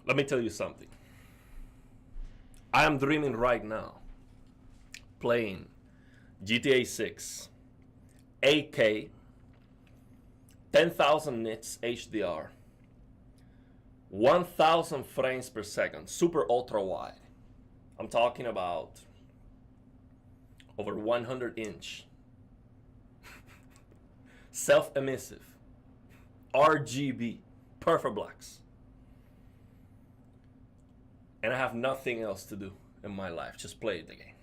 Let me tell you something. I am dreaming right now playing GTA6, 8K, 10,000 nits HDR, 1,000 frames per second, super ultra wide. I'm talking about over 100 inch, self-emissive, RGB, perfect blacks. And I have nothing else to do in my life, just play the game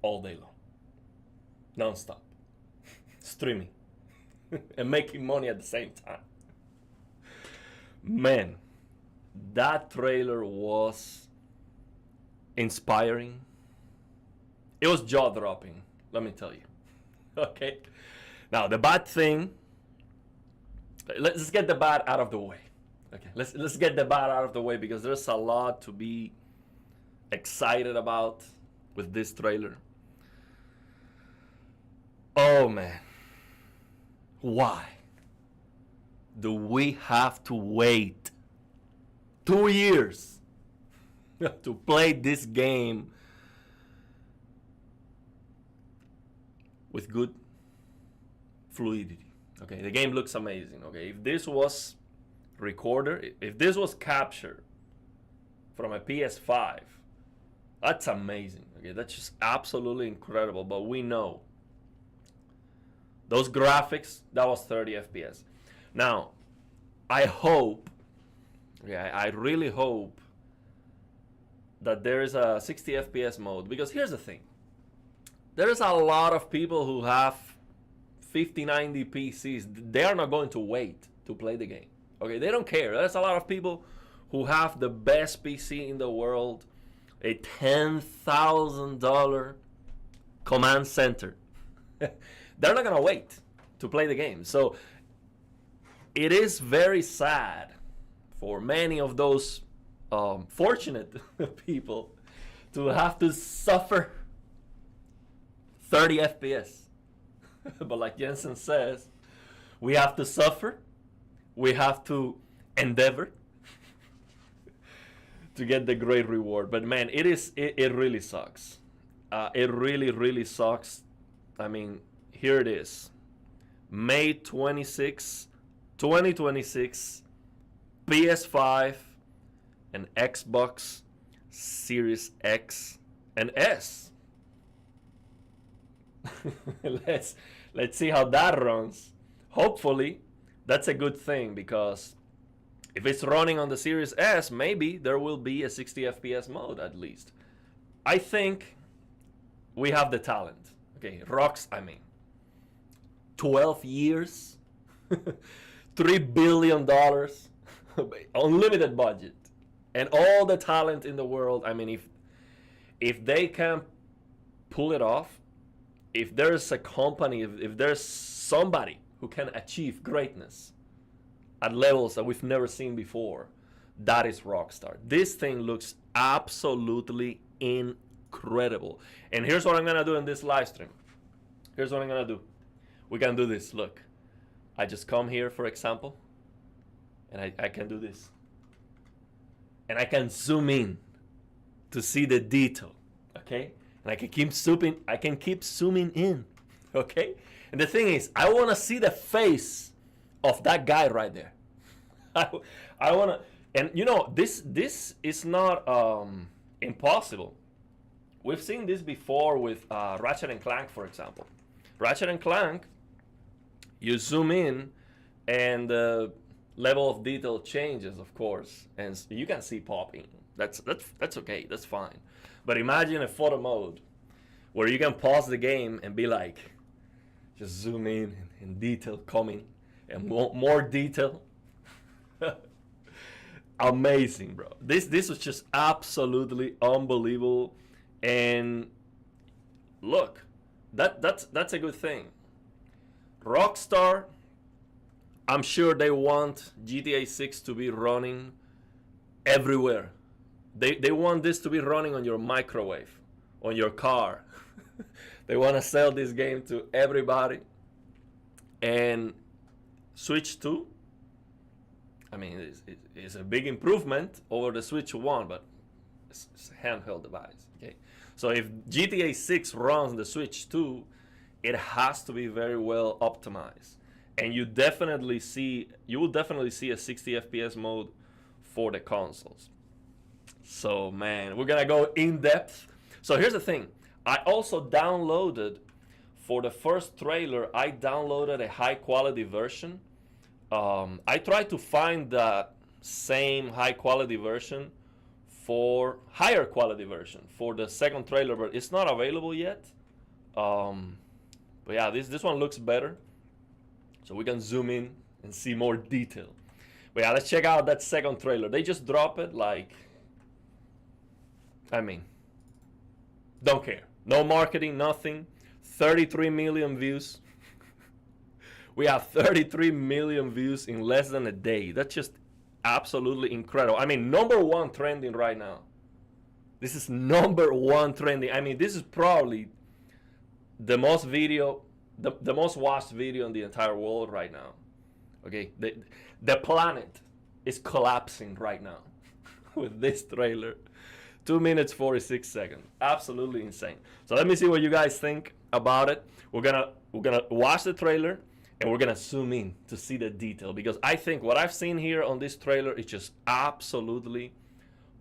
all day long, non-stop, streaming and making money at the same time. Man, that trailer was inspiring. It was jaw-dropping, let me tell you. Okay, now the bad thing, let's get the bad out of the way. Okay, let's get the bad out of the way, because there's a lot to be excited about with this trailer. Oh man, why do we have to wait 2 years to play this game with good fluidity? Okay, the game looks amazing. Okay, if this was recorded, if this was captured from a PS5, that's amazing. Okay, that's just absolutely incredible. But we know those graphics, that was 30 FPS. Now, I hope, I really hope that there is a 60 FPS mode, because here's the thing. There's a lot of people who have 5090 PCs. They are not going to wait to play the game. Okay, they don't care. There's a lot of people who have the best PC in the world, a $10,000 command center. They're not gonna wait to play the game. So it is very sad for many of those fortunate people to have to suffer 30 FPS. But like Jensen says, we have to suffer, we have to endeavor to get the great reward. But man, it really sucks. It really sucks. I mean, here it is. May 26, 2026, PS5 and Xbox Series X and S. let's see how that runs. Hopefully that's a good thing, because if it's running on the Series S, maybe there will be a 60 FPS mode at least. I think we have the talent. Okay, I mean, 12 years, $3 billion, unlimited budget, and all the talent in the world. I mean, if they can pull it off, if there's a company, if there's somebody who can achieve greatness at levels that we've never seen before, that is Rockstar. This thing looks absolutely incredible. And here's what I'm gonna do in this live stream. Here's what I'm gonna do. We can do this. Look, I just come here, for example, and I can do this, and I can zoom in to see the detail. Okay, and I can keep zooming in. Okay, and the thing is, I want to see the face of that guy right there. I want to, and you know, this is not impossible. We've seen this before with Ratchet and Clank, for example. Ratchet and Clank, you zoom in, and the level of detail changes, of course, and you can see popping. That's okay. That's fine. But imagine a photo mode where you can pause the game and be like, just zoom in and detail coming, and more detail. Amazing, bro. This was just absolutely unbelievable. And look, that's a good thing. Rockstar, I'm sure they want GTA 6 to be running everywhere. They want this to be running on your microwave, on your car. They want to sell this game to everybody. And Switch 2, I mean, it's a big improvement over the Switch 1, but it's a handheld device. Okay, so if GTA 6 runs the Switch 2, it has to be very well optimized, and you will definitely see a 60 FPS mode for the consoles. So man, we're gonna go in depth. So here's the thing. I also downloaded, for the first trailer, I downloaded a high quality version. I tried to find that same high quality version for higher quality version for the second trailer, but it's not available yet. But yeah, this one looks better. So we can zoom in and see more detail. But yeah, let's check out that second trailer. They just dropped it like, I mean, don't care. No marketing, nothing. 33 million views. We have 33 million views in less than a day. That's just absolutely incredible. I mean, #1 trending right now. This is #1 trending. I mean, this is probably the most watched video in the entire world right now. Okay, the planet is collapsing right now with this trailer. 2 minutes 46 seconds. Absolutely insane. So let me see what you guys think about it. We're gonna watch the trailer and we're gonna zoom in to see the detail, because I think what I've seen here on this trailer is just absolutely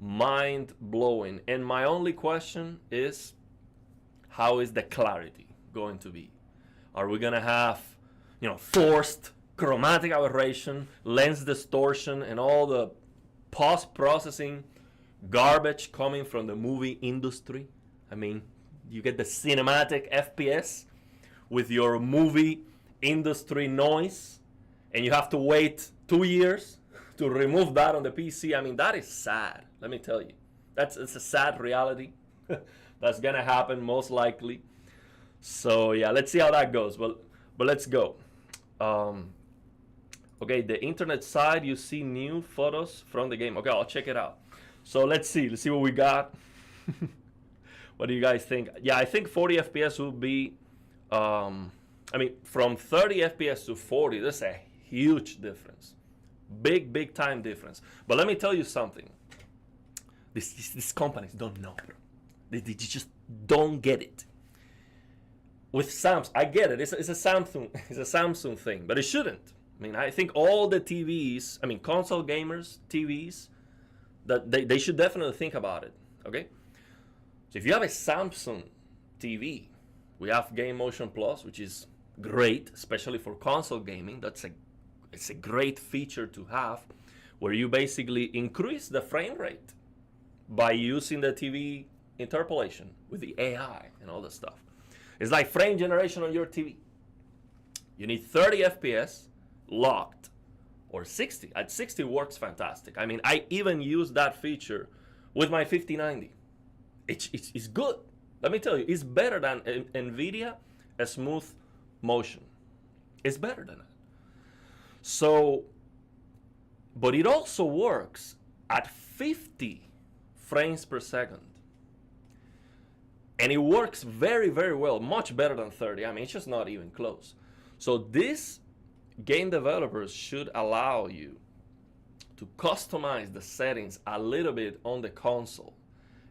mind-blowing. And my only question is, how is the clarity going to be? Are we gonna have, forced chromatic aberration, lens distortion, and all the post-processing garbage coming from the movie industry? I mean, you get the cinematic FPS with your movie industry noise, and you have to wait 2 years to remove that on the PC. I mean, that is sad. Let me tell you, it's a sad reality. That's gonna happen most likely. So yeah, let's see how that goes. But let's go. Okay, the internet side, you see new photos from the game. Okay, I'll check it out. So let's see what we got. What do you guys think? Yeah, I think 40 FPS will be, I mean, from 30 FPS to 40, that's a huge difference. Big time difference. But let me tell you something. These companies don't know, bro. They just don't get it. With Samsung, I get it. It's a Samsung thing, but it shouldn't. I mean, I think all the TVs, I mean, console gamers, TVs, that they should definitely think about it. Okay. So if you have a Samsung TV, we have Game Motion Plus, which is great, especially for console gaming. It's a great feature to have, where you basically increase the frame rate by using the TV interpolation with the AI and all that stuff. It's like frame generation on your TV. You need 30 FPS locked, or 60. At 60 works fantastic. I mean, I even use that feature with my 5090. It's good. Let me tell you, it's better than NVIDIA, a smooth motion. It's better than that. So, but it also works at 50 frames per second. And it works very, very well, much better than 30. I mean, it's just not even close. So these game developers should allow you to customize the settings a little bit on the console,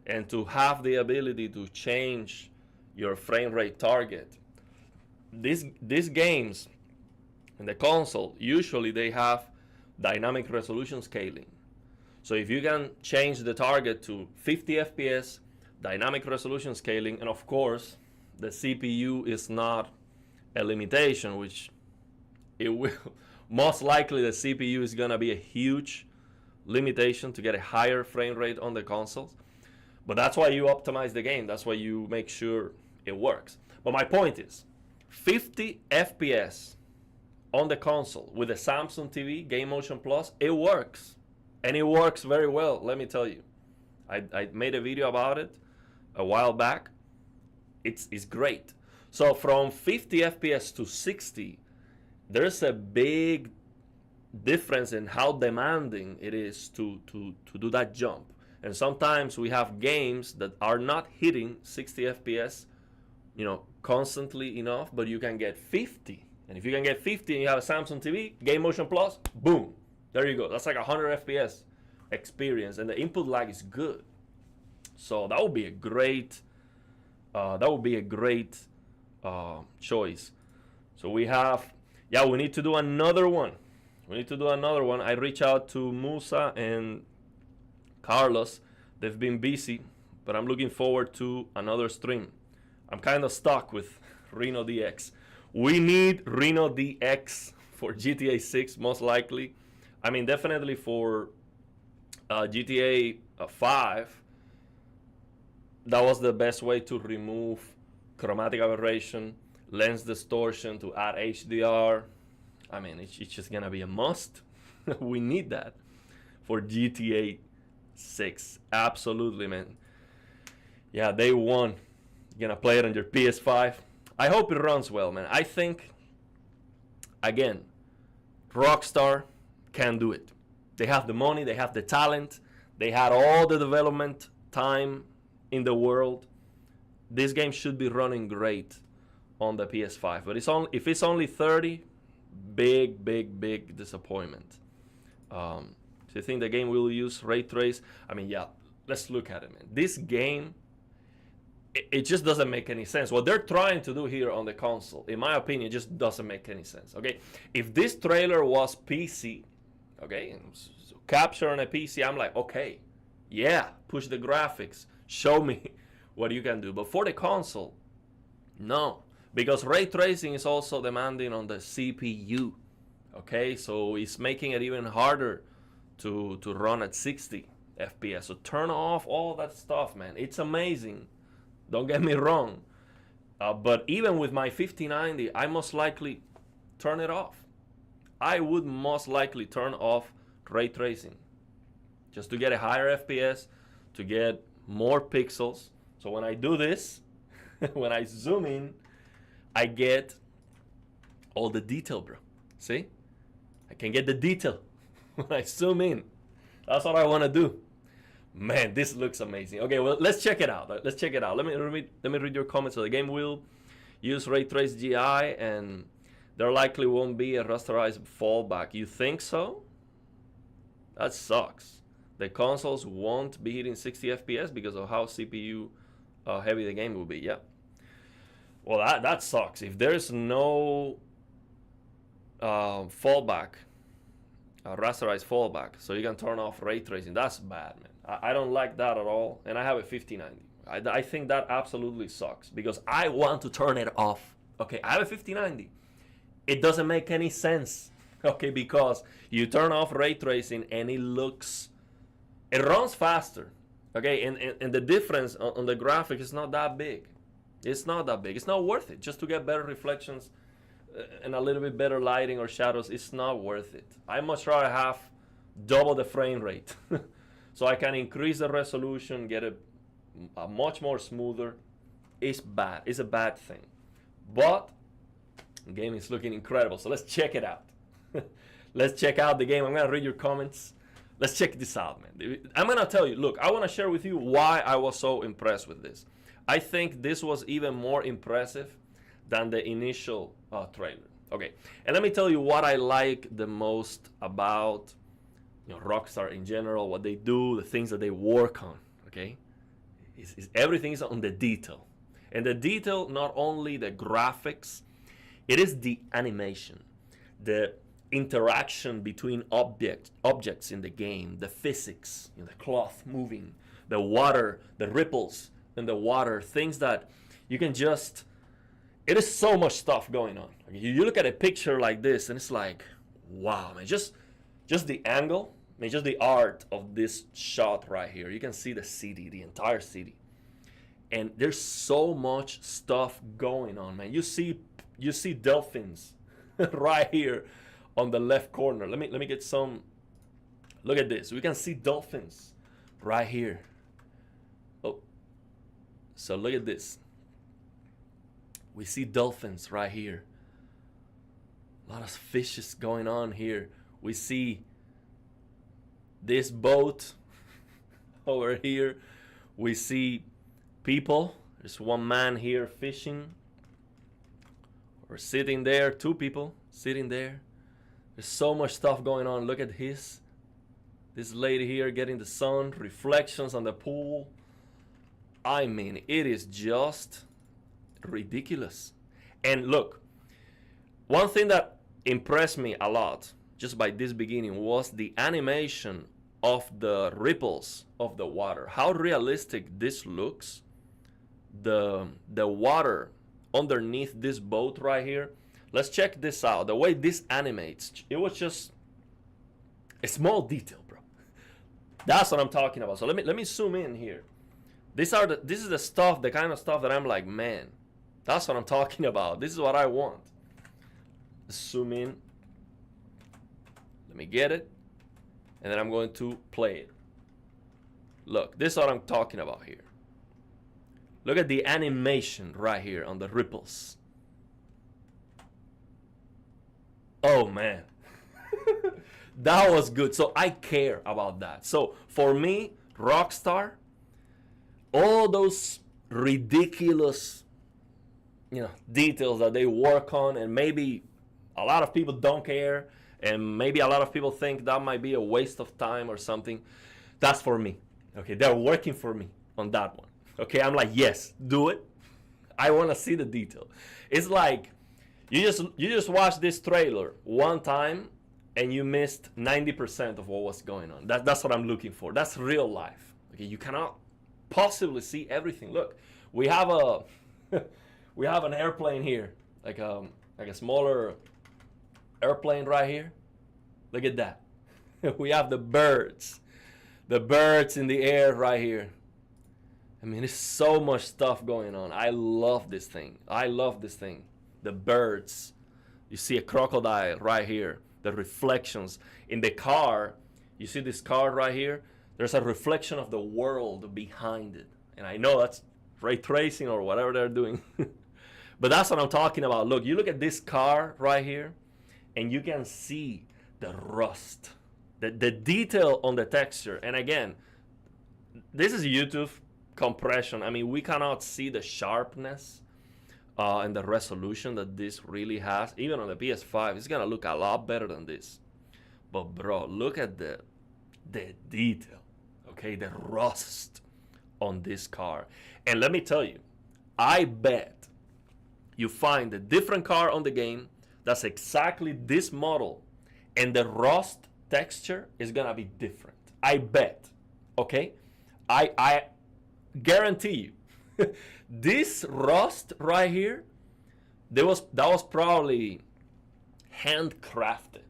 and to have the ability to change your frame rate target. These games in the console, usually they have dynamic resolution scaling. So if you can change the target to 50 FPS, dynamic resolution scaling, and of course, the CPU is not a limitation, which it will, most likely the CPU is gonna be a huge limitation to get a higher frame rate on the consoles. But that's why you optimize the game. That's why you make sure it works. But my point is, 50 FPS on the console with a Samsung TV, Game Motion Plus, it works. And it works very well, let me tell you. I made a video about it a while back. It's great. So from 50 FPS to 60, there's a big difference in how demanding it is to do that jump. And sometimes we have games that are not hitting 60 FPS, constantly enough, but you can get 50. And if you can get 50 and you have a Samsung TV, Game Motion Plus, boom, There you go. That's like 100 FPS experience, and the input lag is good. So that would be a great. Choice. So we have, yeah, we need to do another one. I reach out to Musa and Carlos. They've been busy, but I'm looking forward to another stream. I'm kind of stuck with Reno DX. We need Reno DX for GTA 6, most likely. I mean, definitely for GTA 5. That was the best way to remove chromatic aberration, lens distortion, to add HDR. I mean, it's just gonna be a must. We need that for GTA 6. Absolutely, man. Yeah, day one. You're gonna play it on your PS5. I hope it runs well, man. I think, again, Rockstar can do it. They have the money, they have the talent, they had all the development time in the world. This game should be running great on the PS5. But if it's only 30, big disappointment. Do you think the game will use ray trace? I mean, yeah, let's look at it, man. This game, it just doesn't make any sense. What they're trying to do here on the console, in my opinion, just doesn't make any sense. Okay, if this trailer was PC, okay, so capture on a PC, I'm like, okay, yeah, push the graphics, show me what you can do. But for the console, no, because ray tracing is also demanding on the CPU. Okay, so it's making it even harder to run at 60 FPS. So turn off all that stuff, man. It's amazing. Don't get me wrong. But even with my 5090, I most likely turn it off. I would most likely turn off ray tracing just to get a higher FPS, to get more pixels. So when I do this, when I zoom in, I get all the detail, bro. See? I can get the detail when I zoom in. That's what I want to do. Man, this looks amazing. Okay, well, let's check it out. Let me read your comments. So the game will use ray trace GI, and there likely won't be a rasterized fallback. You think so? That sucks. The consoles won't be hitting 60 FPS because of how CPU heavy the game will be. Yeah. Well, that sucks. If there's no fallback, rasterized fallback, so you can turn off ray tracing, that's bad, man. I don't like that at all, and I have a 5090. I think that absolutely sucks because I want to turn it off. Okay, I have a 5090. It doesn't make any sense, okay, because you turn off ray tracing and it runs faster, okay, and the difference on the graphic is not that big. It's not that big. It's not worth it just to get better reflections and a little bit better lighting or shadows. It's not worth it. I much rather have double the frame rate so I can increase the resolution, get a much more smoother. It's bad. It's a bad thing. But the game is looking incredible. So let's check it out. Let's check out the game. I'm going to read your comments. Let's check this out, man. I'm going to tell you, look, I want to share with you why I was so impressed with this. I think this was even more impressive than the initial trailer. Okay, and let me tell you what I like the most about Rockstar in general, what they do, the things that they work on. Okay, everything is on the detail, and the detail, not only the graphics, it is the animation, the interaction between objects in the game, the physics, the cloth moving, the water, the ripples in the water, things that you can just, it is so much stuff going on. You look at a picture like this and it's like, wow, man, just the angle, I mean, just the art of this shot right here. You can see the city, the entire city. And there's so much stuff going on, man. You see dolphins right here on the left corner. Let me get some, look at this. We can see dolphins right here. Oh, so look at this. We see dolphins right here. A lot of fishes going on here. We see this boat over here. We see people. There's one man here fishing or sitting there. Two people sitting there. There's so much stuff going on. Look at this lady here getting the sun, reflections on the pool. I mean, it is just ridiculous. And look, one thing that impressed me a lot just by this beginning was the animation of the ripples of the water. How realistic this looks. The water underneath this boat right here. Let's check this out. The way this animates, it was just a small detail, bro. That's what I'm talking about. So let me zoom in here. This is the stuff, the kind of stuff that I'm like, man, that's what I'm talking about. This is what I want. Zoom in. Let me get it. And then I'm going to play it. Look, this is what I'm talking about here. Look at the animation right here on the ripples. Oh, man. That was good. So I care about that. So for me, Rockstar, all those ridiculous, details that they work on, and maybe a lot of people don't care, and maybe a lot of people think that might be a waste of time or something. That's for me. Okay, they're working for me on that one. Okay, I'm like, yes, do it. I want to see the detail. It's like you just watched this trailer one time and you missed 90% of what was going on. That's what I'm looking for. That's real life. Okay, you cannot possibly see everything. Look, we have an airplane here, like a smaller airplane right here. Look at that. We have the birds in the air right here. I mean, there's so much stuff going on. I love this thing. The birds. You see a crocodile right here. The reflections in the car. You see this car right here? There's a reflection of the world behind it. And I know that's ray tracing or whatever they're doing. But that's what I'm talking about. Look, you look at this car right here, and you can see the rust, the detail on the texture. And again, this is YouTube compression. I mean, we cannot see the sharpness and the resolution that this really has. Even on the PS5, it's gonna look a lot better than this. But bro, look at the detail, okay? The rust on this car. And let me tell you, I bet you find a different car on the game that's exactly this model, and the rust texture is gonna be different. I bet, okay? I guarantee you, this rust right here, that was probably handcrafted.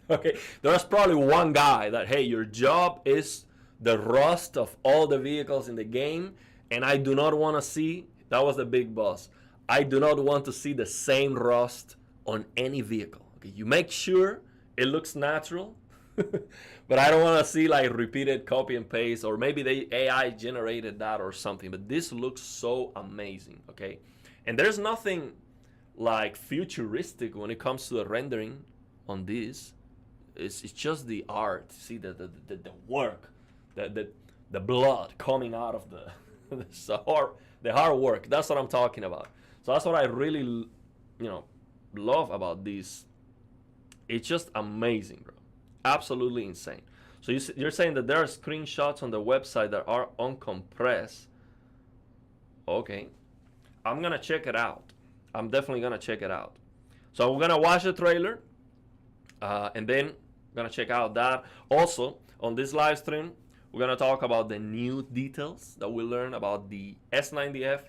Okay, there was probably one guy that, hey, your job is the rust of all the vehicles in the game, and I do not want to see, that was the big boss, I do not want to see the same rust on any vehicle. Okay, you make sure it looks natural, but I don't want to see like repeated copy and paste, or maybe the AI generated that or something. But this looks so amazing, okay? And there's nothing like futuristic when it comes to the rendering on this. It's just the art. See the work, the blood coming out of the hard work. That's what I'm talking about. So that's what I really, love about this. It's just amazing, bro. Absolutely insane. So you're saying that there are screenshots on the website that are uncompressed. Okay, I'm gonna check it out. I'm definitely gonna check it out. So we're gonna watch the trailer, and then we're gonna check out that. Also, on this live stream, we're gonna talk about the new details that we learned about the S90F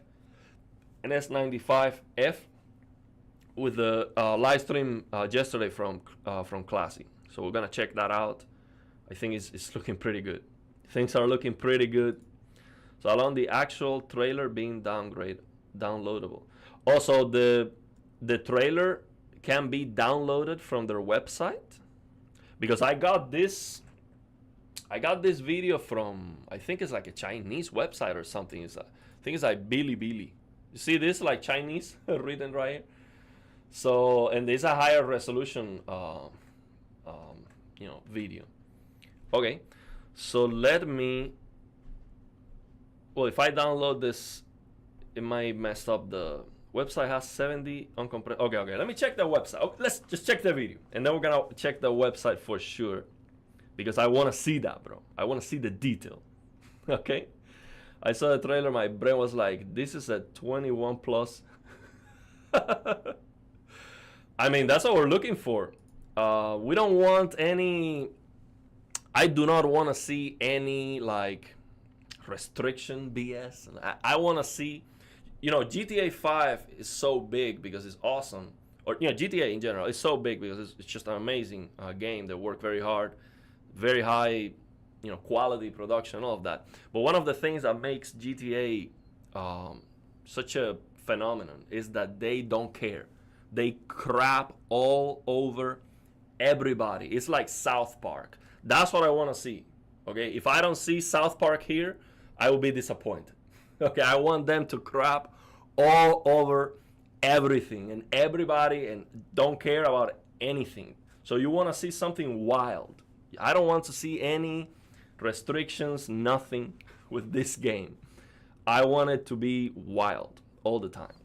and S95F with the live stream yesterday from Classy. So we're gonna check that out. I think it's looking pretty good. Things are looking pretty good. So along the actual trailer being downloadable. Also, the trailer can be downloaded from their website, because I got this video from, I think it's like a Chinese website or something. I think it's like Bilibili. You see this like Chinese written right here. So, and there's a higher resolution video. Okay, so let me, well, if I download this, it might mess up the Website has 70 uncompressed. Okay. Let me check the website. Oh, let's just check the video, and then we're gonna check the website for sure, because I want to see that, bro. I want to see the detail. Okay. I saw the trailer. My brain was like, "This is a 21 plus." I mean, that's what we're looking for. We don't want any. I do not want to see any like restriction BS. I want to see, GTA 5 is so big because it's awesome, or GTA in general is so big because it's just an amazing game. They work very hard, very high, quality production, all of that. But one of the things that makes GTA such a phenomenon is that they don't care. They crap all over everybody. It's like South Park. That's what I want to see. Okay, if I don't see South Park here, I will be disappointed. Okay, I want them to crap all over everything and everybody and don't care about anything. So you want to see something wild. I don't want to see any restrictions, nothing with this game. I want it to be wild all the time.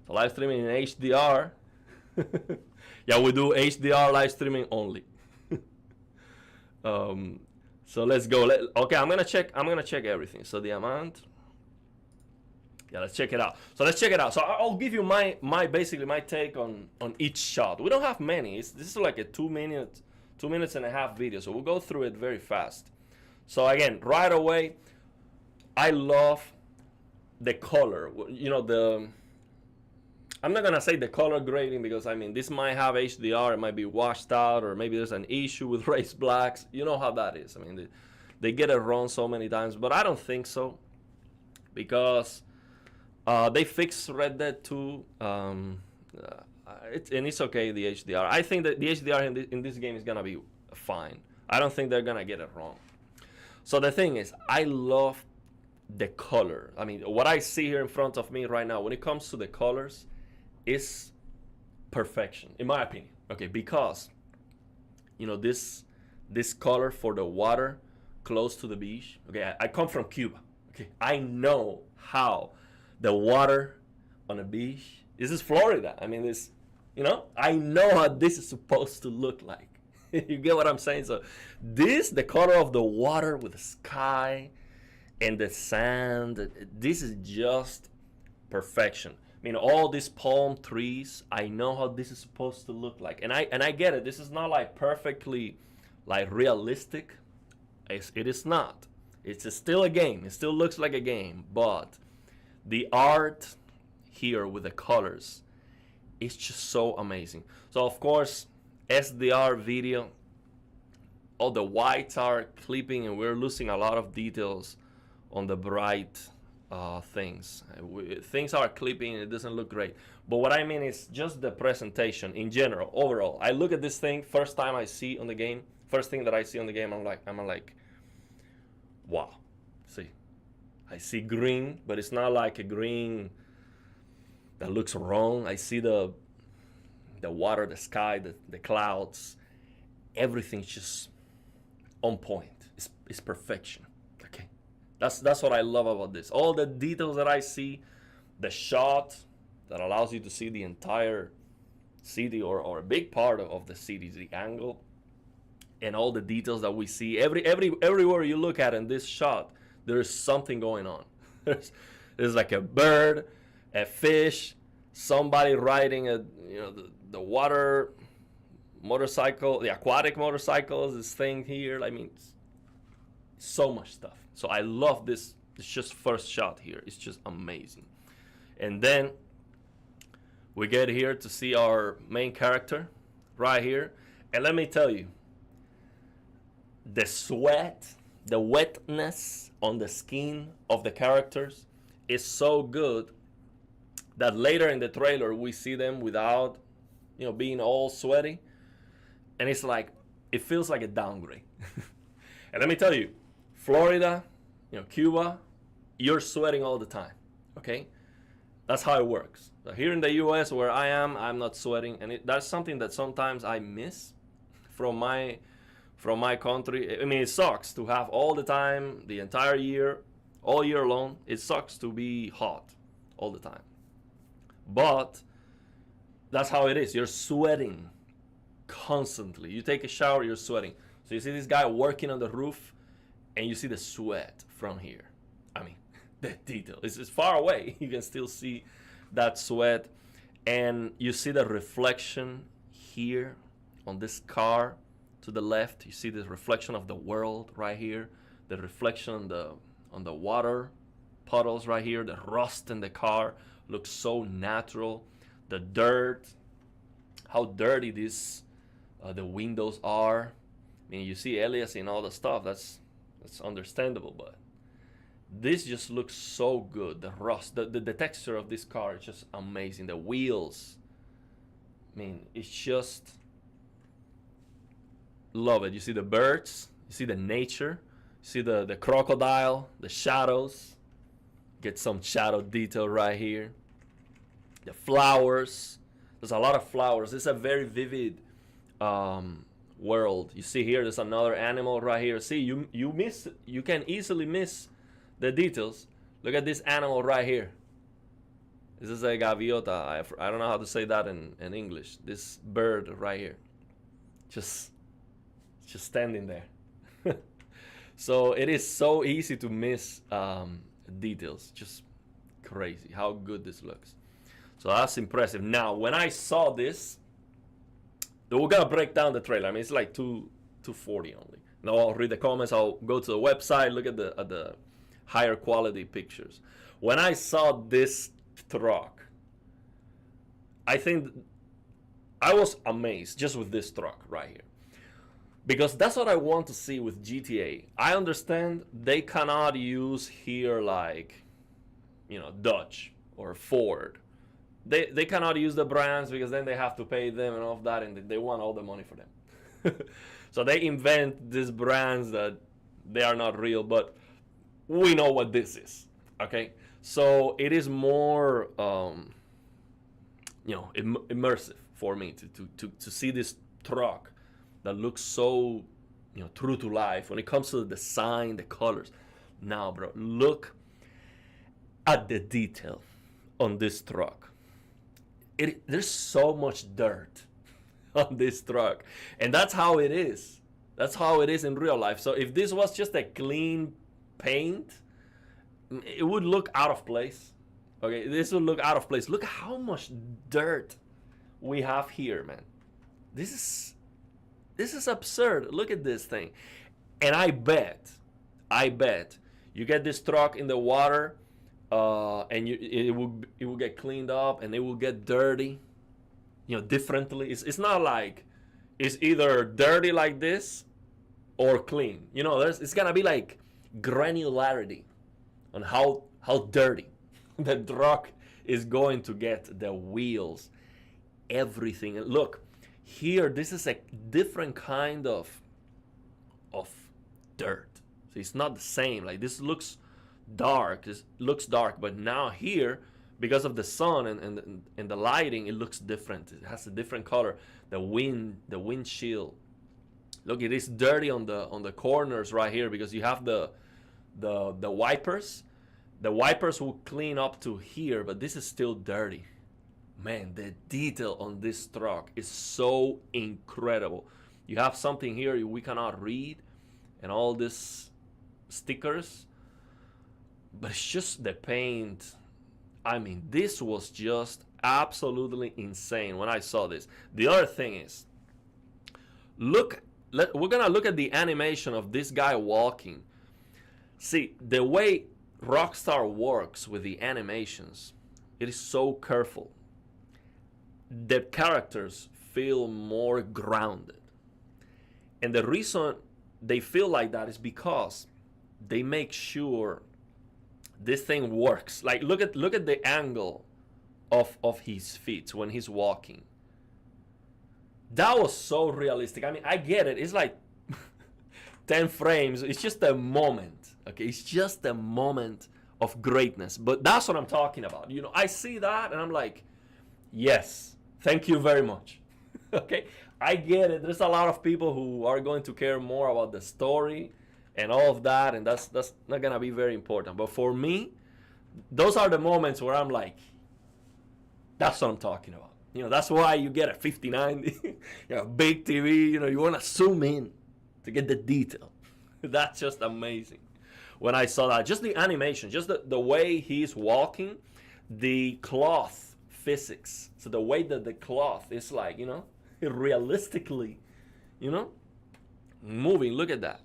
So live streaming in HDR. Yeah, we do HDR live streaming only. So let's go. Okay, I'm gonna check everything. So the amount. Yeah, let's check it out. So I'll give you my basically my take on each shot. We don't have many. This is like a 2 minutes and a half video. So we'll go through it very fast. So again, right away, I love the color. I'm not gonna say the color grading because this might have HDR, it might be washed out, or maybe there's an issue with raised blacks. You know how that is. They get it wrong so many times, but I don't think so, because they fixed Red Dead 2, and it's okay, the HDR. I think that the HDR in this game is gonna be fine. I don't think they're gonna get it wrong. So the thing is, I love the color. What I see here in front of me right now, when it comes to the colors, is perfection, in my opinion. Okay, because this color for the water close to the beach. Okay, I come from Cuba. Okay, I know how the water on a beach. This is Florida. I know how this is supposed to look like. You get what I'm saying? So the color of the water with the sky and the sand, this is just perfection. All these palm trees, I know how this is supposed to look like. And I get it. This is not like perfectly like realistic. It is not. It's still a game. It still looks like a game. But the art here with the colors is just so amazing. So of course, SDR video, all the whites are clipping and we're losing a lot of details on the bright things. Things are clipping and it doesn't look great. But what I mean is just the presentation in general, overall. I look at this thing, first thing that I see on the game, I'm like, wow. See, I see green, but it's not like a green that looks wrong. I see the water, the sky, the clouds, everything's just on point. It's perfection. Okay, that's what I love about this. All the details that I see, the shot that allows you to see the entire city or a big part of the city, the angle, and all the details that we see. Everywhere you look at in this shot, there is something going on. There's like a bird, a fish, somebody riding the water motorcycle, the aquatic motorcycles, this thing here. So much stuff. So I love this. It's just first shot here. It's just amazing. And then we get here to see our main character right here. And let me tell you, the sweat, the wetness on the skin of the characters is so good that later in the trailer we see them without, being all sweaty, and it's like it feels like a downgrade. And let me tell you, Florida, Cuba, you're sweating all the time. Okay, that's how it works. So here in the U.S. where I am, I'm not sweating, and that's something that sometimes I miss from my country. It sucks to have all the time, the entire year, all year long. It sucks to be hot all the time. But that's how it is. You're sweating constantly. You take a shower, you're sweating. So you see this guy working on the roof, and you see the sweat from here. I mean, the detail. It's far away. You can still see that sweat. And you see the reflection here on this car to the left. You see the reflection of the world right here. The reflection on the water puddles right here. The rust in the car looks so natural. The dirt, how dirty these the windows are. I mean, you see aliasing and all the stuff. That's understandable, but this just looks so good. The rust, the texture of this car is just amazing. The wheels, I mean, it's just love it. You see the birds, you see the nature, you see the crocodile, the shadows. Get some shadow detail right here. The flowers. There's a lot of flowers. It's a very vivid world. You see here, there's another animal right here. See, you can easily miss the details. Look at this animal right here. This is a gaviota. I don't know how to say that in English. This bird right here, just standing there. So it is so easy to miss details. Just crazy how good this looks. So that's impressive. Now, when I saw this, we're gonna break down the trailer. I mean, it's like 240 only. Now I'll read the comments. I'll go to the website, look at the higher quality pictures. When I saw this truck, I think I was amazed just with this truck right here. Because that's what I want to see with GTA. I understand they cannot use here like, Dodge or Ford. They cannot use the brands because then they have to pay them and all of that, and they want all the money for them. So they invent these brands that they are not real, but we know what this is, okay? So it is more, immersive for me to see this truck that looks so, true to life when it comes to the design, the colors. Now, bro, look at the detail on this truck. There's so much dirt on this truck, and that's how it is. That's how it is in real life. So if this was just a clean paint, it would look out of place. Okay, this would look out of place. Look how much dirt we have here, man. This is absurd. Look at this thing. And I bet you get this truck in the water, and it will get cleaned up, and it will get dirty, differently. It's not like it's either dirty like this or clean. It's gonna be like granularity on how dirty the truck is going to get. The wheels, everything. And look here, this is a different kind of dirt. So it's not the same. Like, this looks dark. It looks dark, but now here, because of the sun and the lighting, it looks different. It has a different color. The windshield. Look, it is dirty on the corners right here because you have the wipers. The wipers will clean up to here, but this is still dirty. Man, the detail on this truck is so incredible. You have something here we cannot read, and all these stickers, but it's just the paint. I mean, this was just absolutely insane when I saw this. The other thing is, we're gonna look at the animation of this guy walking. See, the way Rockstar works with the animations, it is so careful. The characters feel more grounded. And the reason they feel like that is because they make sure this thing works. Like, look at the angle of his feet when he's walking. That was so realistic. I mean, I get it. It's like 10 frames. It's just a moment. Okay, it's just a moment of greatness. But that's what I'm talking about. I see that and I'm like, yes, thank you very much. Okay, I get it. There's a lot of people who are going to care more about the story and all of that, and that's not gonna be very important. But for me, those are the moments where I'm like, That's what I'm talking about. That's why you get a 5090, big TV. You want to zoom in to get the detail. That's just amazing. When I saw that, just the animation, just the way he's walking, the cloth physics. So the way that the cloth is like, realistically, moving. Look at that.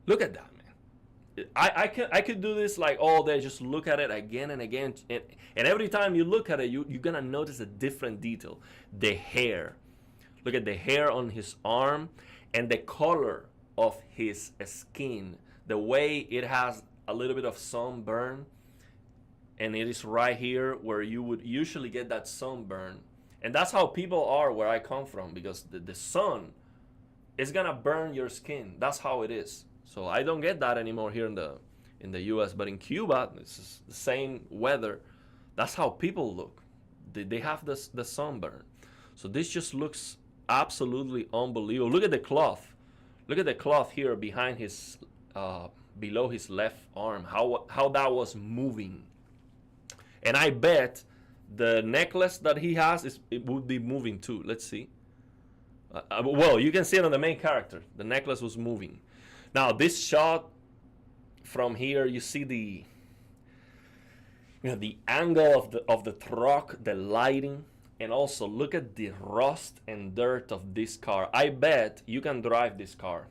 Look at that, man. I could do this like all day. Just look at it again and again, and every time you look at it, you're gonna notice a different detail. The hair. Look at the hair on his arm and the color of his skin. The way it has a little bit of sunburn, and it is right here where you would usually get that sunburn. And that's how people are where I come from, because the sun is gonna burn your skin. That's how it is. So I don't get that anymore here in the US, but in Cuba, it's the same weather. That's how people look. They have the sunburn. So this just looks absolutely unbelievable. Look at the cloth. Look at the cloth here behind his, below his left arm. How that was moving. And I bet the necklace that he has it would be moving too. Let's see. Well, you can see it on the main character. The necklace was moving. Now this shot from here, you see the angle of the truck, the lighting, and also look at the rust and dirt of this car. I bet you can drive this car.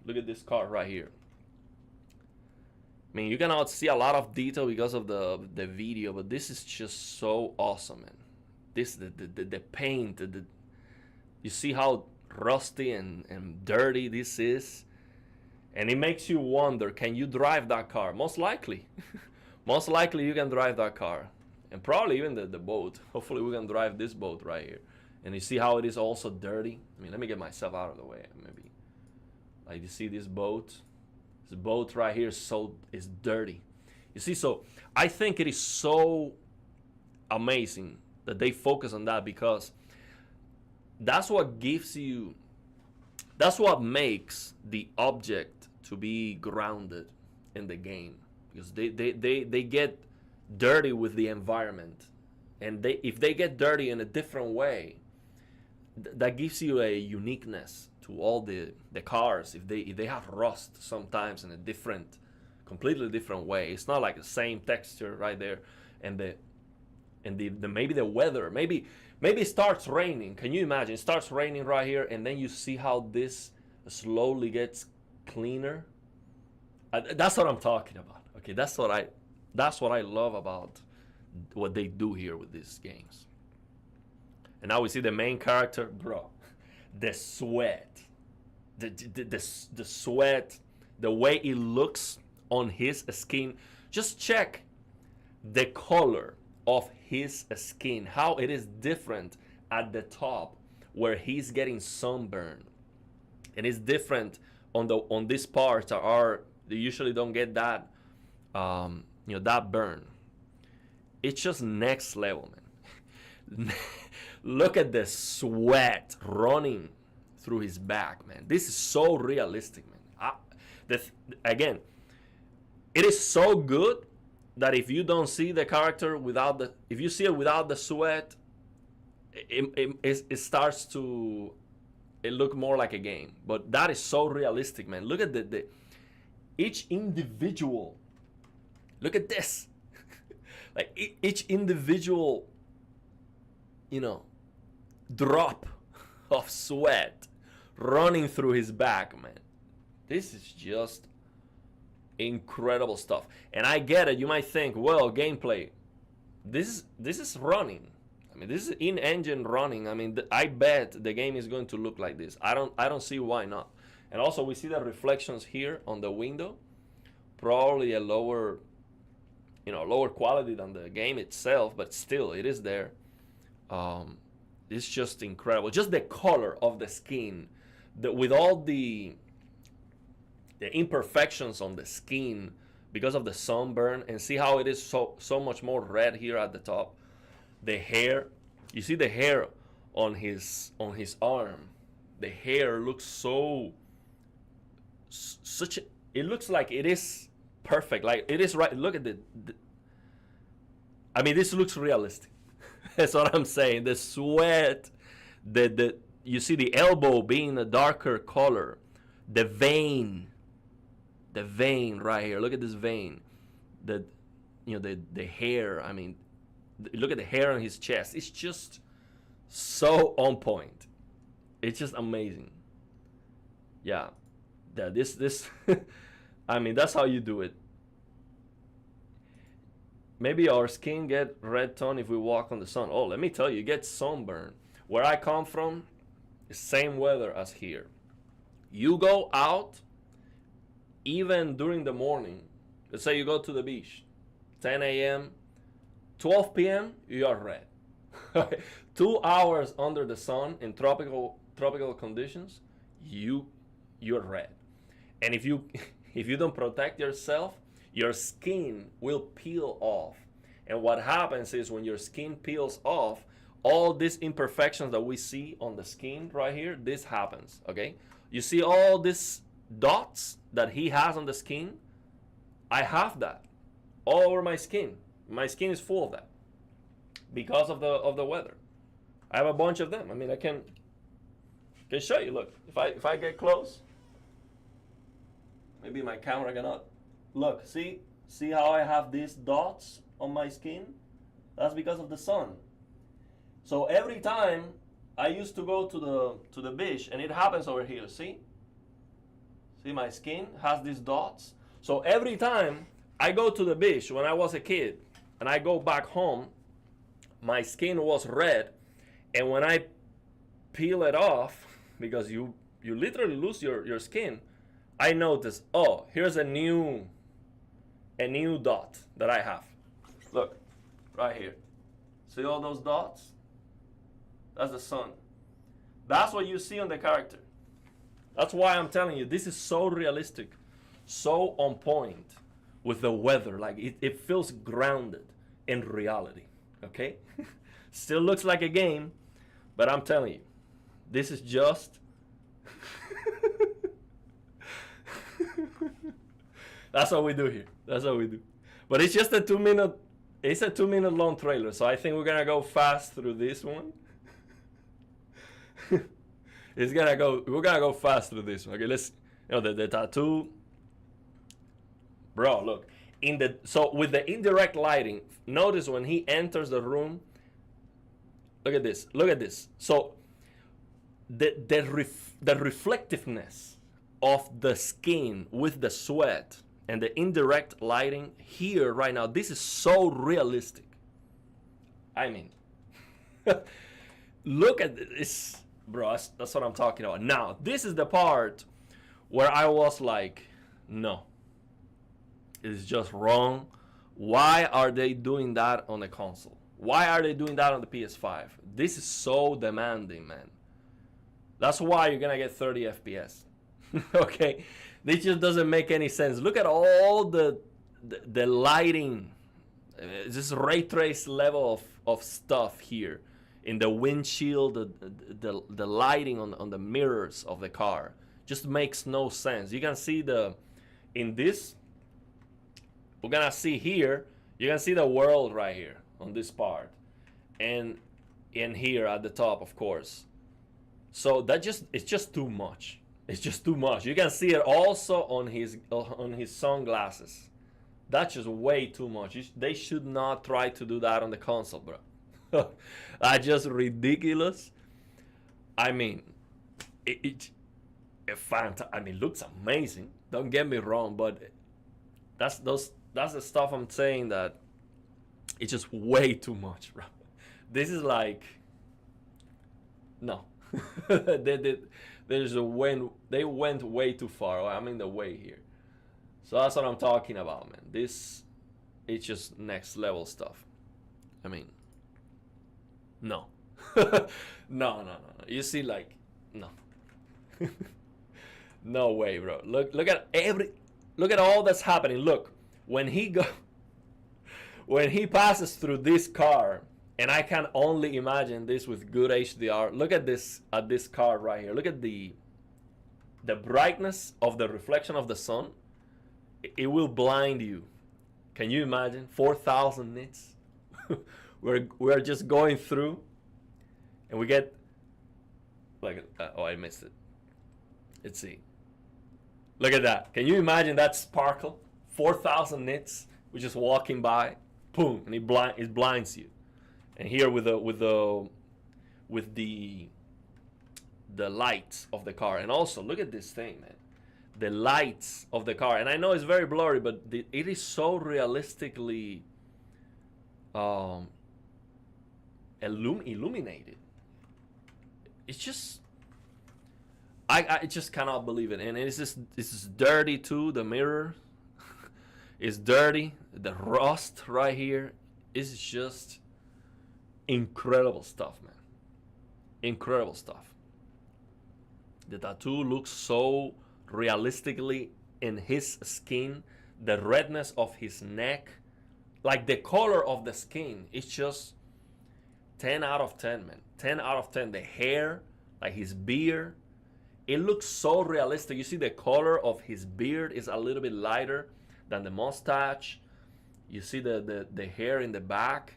Look at this car right here. I mean, you cannot see a lot of detail because of the video, but this is just so awesome, man. This the paint, you see how rusty and dirty this is, and it makes you wonder, can you drive that car? Most likely. Most likely you can drive that car, and probably even the boat. Hopefully we can drive this boat right here. And you see how it is also dirty. I mean, let me get myself out of the way. Maybe, like, you see this boat. This boat right here is dirty. You see, so I think it is so amazing that they focus on that, because that's what gives you, that's what makes the object to be grounded in the game, because they get dirty with the environment, and if they get dirty in a different way, that gives you a uniqueness to all the cars. If they have rust sometimes in a completely different way, it's not like the same texture right there, and maybe the weather, maybe it starts raining. Can you imagine? It starts raining right here, and then you see how this slowly gets cleaner. That's what I'm talking about. Okay, that's what I love about what they do here with these games. And now we see the main character, bro. The sweat, the sweat, the way it looks on his skin. Just check the color of his skin, how it is different at the top where he's getting sunburn, and it's different on this part that they usually don't get that that burn. It's just next level, man. Look at the sweat running through his back, man. This is so realistic, man. Again, it is so good that if you don't see the character if you see it without the sweat, it starts to look more like a game. But that is so realistic, man. Look at each individual. Look at this. Like each individual, drop of sweat running through his back, man. This is just incredible stuff. And I get it. You might think, well, gameplay. This is running. I mean, this is in-engine running. I mean, I bet the game is going to look like this. I don't see why not. And also, we see the reflections here on the window. Probably a lower quality than the game itself, but still, it is there. It's just incredible. Just the color of the skin, with all the imperfections on the skin because of the sunburn, and see how it is so much more red here at the top. The hair, you see the hair on his arm. The hair looks it looks like it is perfect, like it is right. Look at I mean, this looks realistic. That's what I'm saying. The sweat, the you see the elbow being a darker color, the vein right here. Look at this vein. The the hair. I mean, look at the hair on his chest. It's just so on point. It's just amazing. Yeah, this. I mean, that's how you do it. Maybe our skin get red tone if we walk on the sun. Oh, let me tell you, it gets sunburn. Where I come from, same weather as here. You go out, even during the morning. Let's say you go to the beach, 10 a.m., 12 p.m., you are red. 2 hours under the sun in tropical conditions, you're red. And if you if you don't protect yourself, your skin will peel off. And what happens is when your skin peels off, all these imperfections that we see on the skin right here, this happens, okay? You see all these dots that he has on the skin? I have that all over my skin. My skin is full of that because of the weather. I have a bunch of them. I mean, I can show you. Look, if I get close, maybe my camera cannot. Look, see how I have these dots on my skin? That's because of the sun. So every time I used to go to the beach, and it happens over here, see my skin has these dots. So every time I go to the beach when I was a kid and I go back home, my skin was red, and when I peel it off, because you literally lose your skin, I notice, oh, here's a new dot that I have. Look, right here. See all those dots? That's the sun. That's what you see on the character. That's why I'm telling you, this is so realistic, so on point with the weather. Like it feels grounded in reality, okay? Still looks like a game, but I'm telling you, this is just... That's what we do here. That's what we do. But it's just a 2-minute, it's a 2-minute long trailer. So I think we're gonna go fast through this one. We're gonna go fast through this one. Okay, let's, the tattoo. Bro, look. So with the indirect lighting, notice when he enters the room, look at this. Look at this. So the reflectiveness of the skin with the sweat and the indirect lighting here right now, this is so realistic. I mean, look at this, bro. That's what I'm talking about. Now, this is the part where I was like, no, it's just wrong. Why are they doing that on the console? Why are they doing that on the PS5? This is so demanding, man. That's why you're gonna get 30 FPS. Okay, this just doesn't make any sense. Look at all the lighting, this ray trace level of stuff here in the windshield, the lighting on the mirrors of the car just makes no sense. You can see in this, we're gonna see here, you can see the world right here on this part, and in here at the top, of course. So it's just too much. It's just too much. You can see it also on his sunglasses. That's just way too much. They should not try to do that on the console, bro. That's just ridiculous. I mean, it looks amazing. Don't get me wrong, but that's the stuff I'm saying, that it's just way too much, bro. This is like, no. They went way too far. I'm in the way here. So that's what I'm talking about, man. It's just next level stuff. I mean, no. No. You see, like, no. No way, bro. Look at all that's happening. Look, when he passes through this car, and I can only imagine this with good HDR. Look at this car right here. Look at the brightness of the reflection of the sun. It will blind you. Can you imagine? 4,000 nits. we're just going through, and we get like oh, I missed it. Let's see. Look at that. Can you imagine that sparkle? 4,000 nits. We're just walking by, boom, and it blinds you. And here with the lights of the car, and also look at this thing, man. The lights of the car, and I know it's very blurry, but it is so realistically illuminated. It's just, I just cannot believe it. And it's dirty too. The mirror is dirty. The rust right here is just incredible stuff, man. Incredible stuff. The tattoo looks so realistically in his skin. The redness of his neck, like the color of the skin, it's just 10 out of 10, man. 10 out of 10. The hair, like his beard, it looks so realistic. You see the color of his beard is a little bit lighter than the mustache. You see the hair in the back.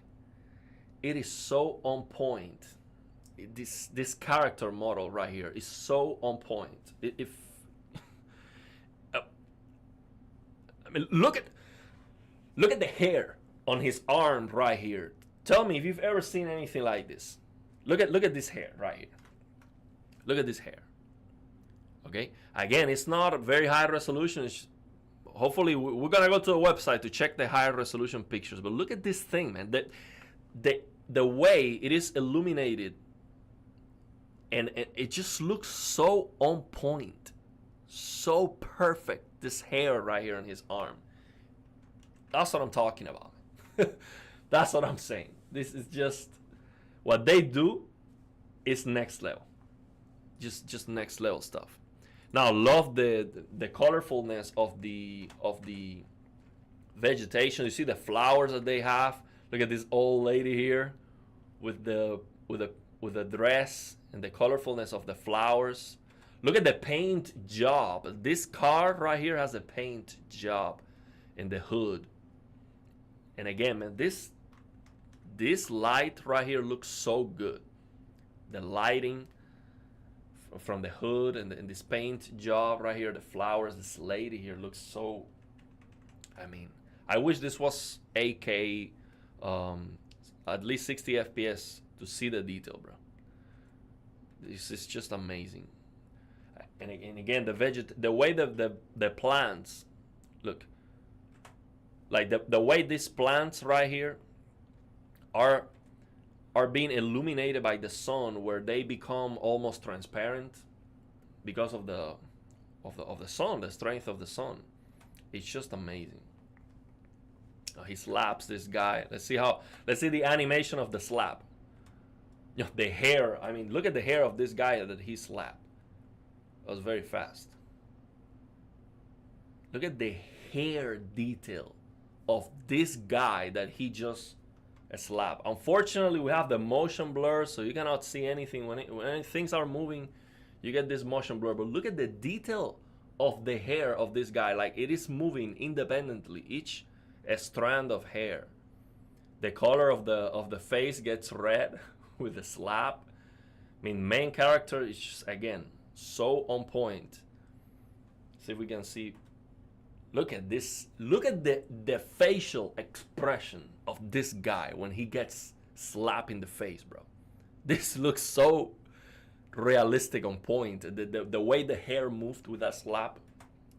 It is so on point. This character model right here is so on point. I mean, look at the hair on his arm right here. Tell me if you've ever seen anything like this. Look at this hair right here. Look at this hair. Okay. Again, it's not a very high resolution. Hopefully, we're gonna go to a website to check the high resolution pictures. But look at this thing, man. The way it is illuminated, and it just looks so on point, so perfect. This hair right here on his arm. That's what I'm talking about. That's what I'm saying. This is just what they do is next level. Just next level stuff. Now, love the colorfulness of the vegetation. You see the flowers that they have. Look at this old lady here with the dress and the colorfulness of the flowers. Look at the paint job. This car right here has a paint job in the hood. And again, man, this light right here looks so good. The lighting from the hood and this paint job right here, the flowers, this lady here looks so, I mean, I wish this was 8K, at least 60 FPS to see the detail, bro. This is just amazing. And again, the way the plants look, like the way these plants right here are being illuminated by the sun, where they become almost transparent because of the sun, the strength of the sun. It's just amazing. He slaps this guy. Let's see the animation of the slap. You know, the hair. I mean, look at the hair of this guy that he slapped. That was very fast. Look at the hair detail of this guy that he just slapped. Unfortunately, we have the motion blur, so you cannot see anything when things are moving. You get this motion blur, but look at the detail of the hair of this guy. Like, it is moving independently. Each strand of hair. The color of the face gets red with the slap. I mean, main character is just, again, so on point. See if we can see. Look at this. Look at the facial expression of this guy when he gets slapped in the face, bro. This looks so realistic, on point. The way the hair moved with that slap,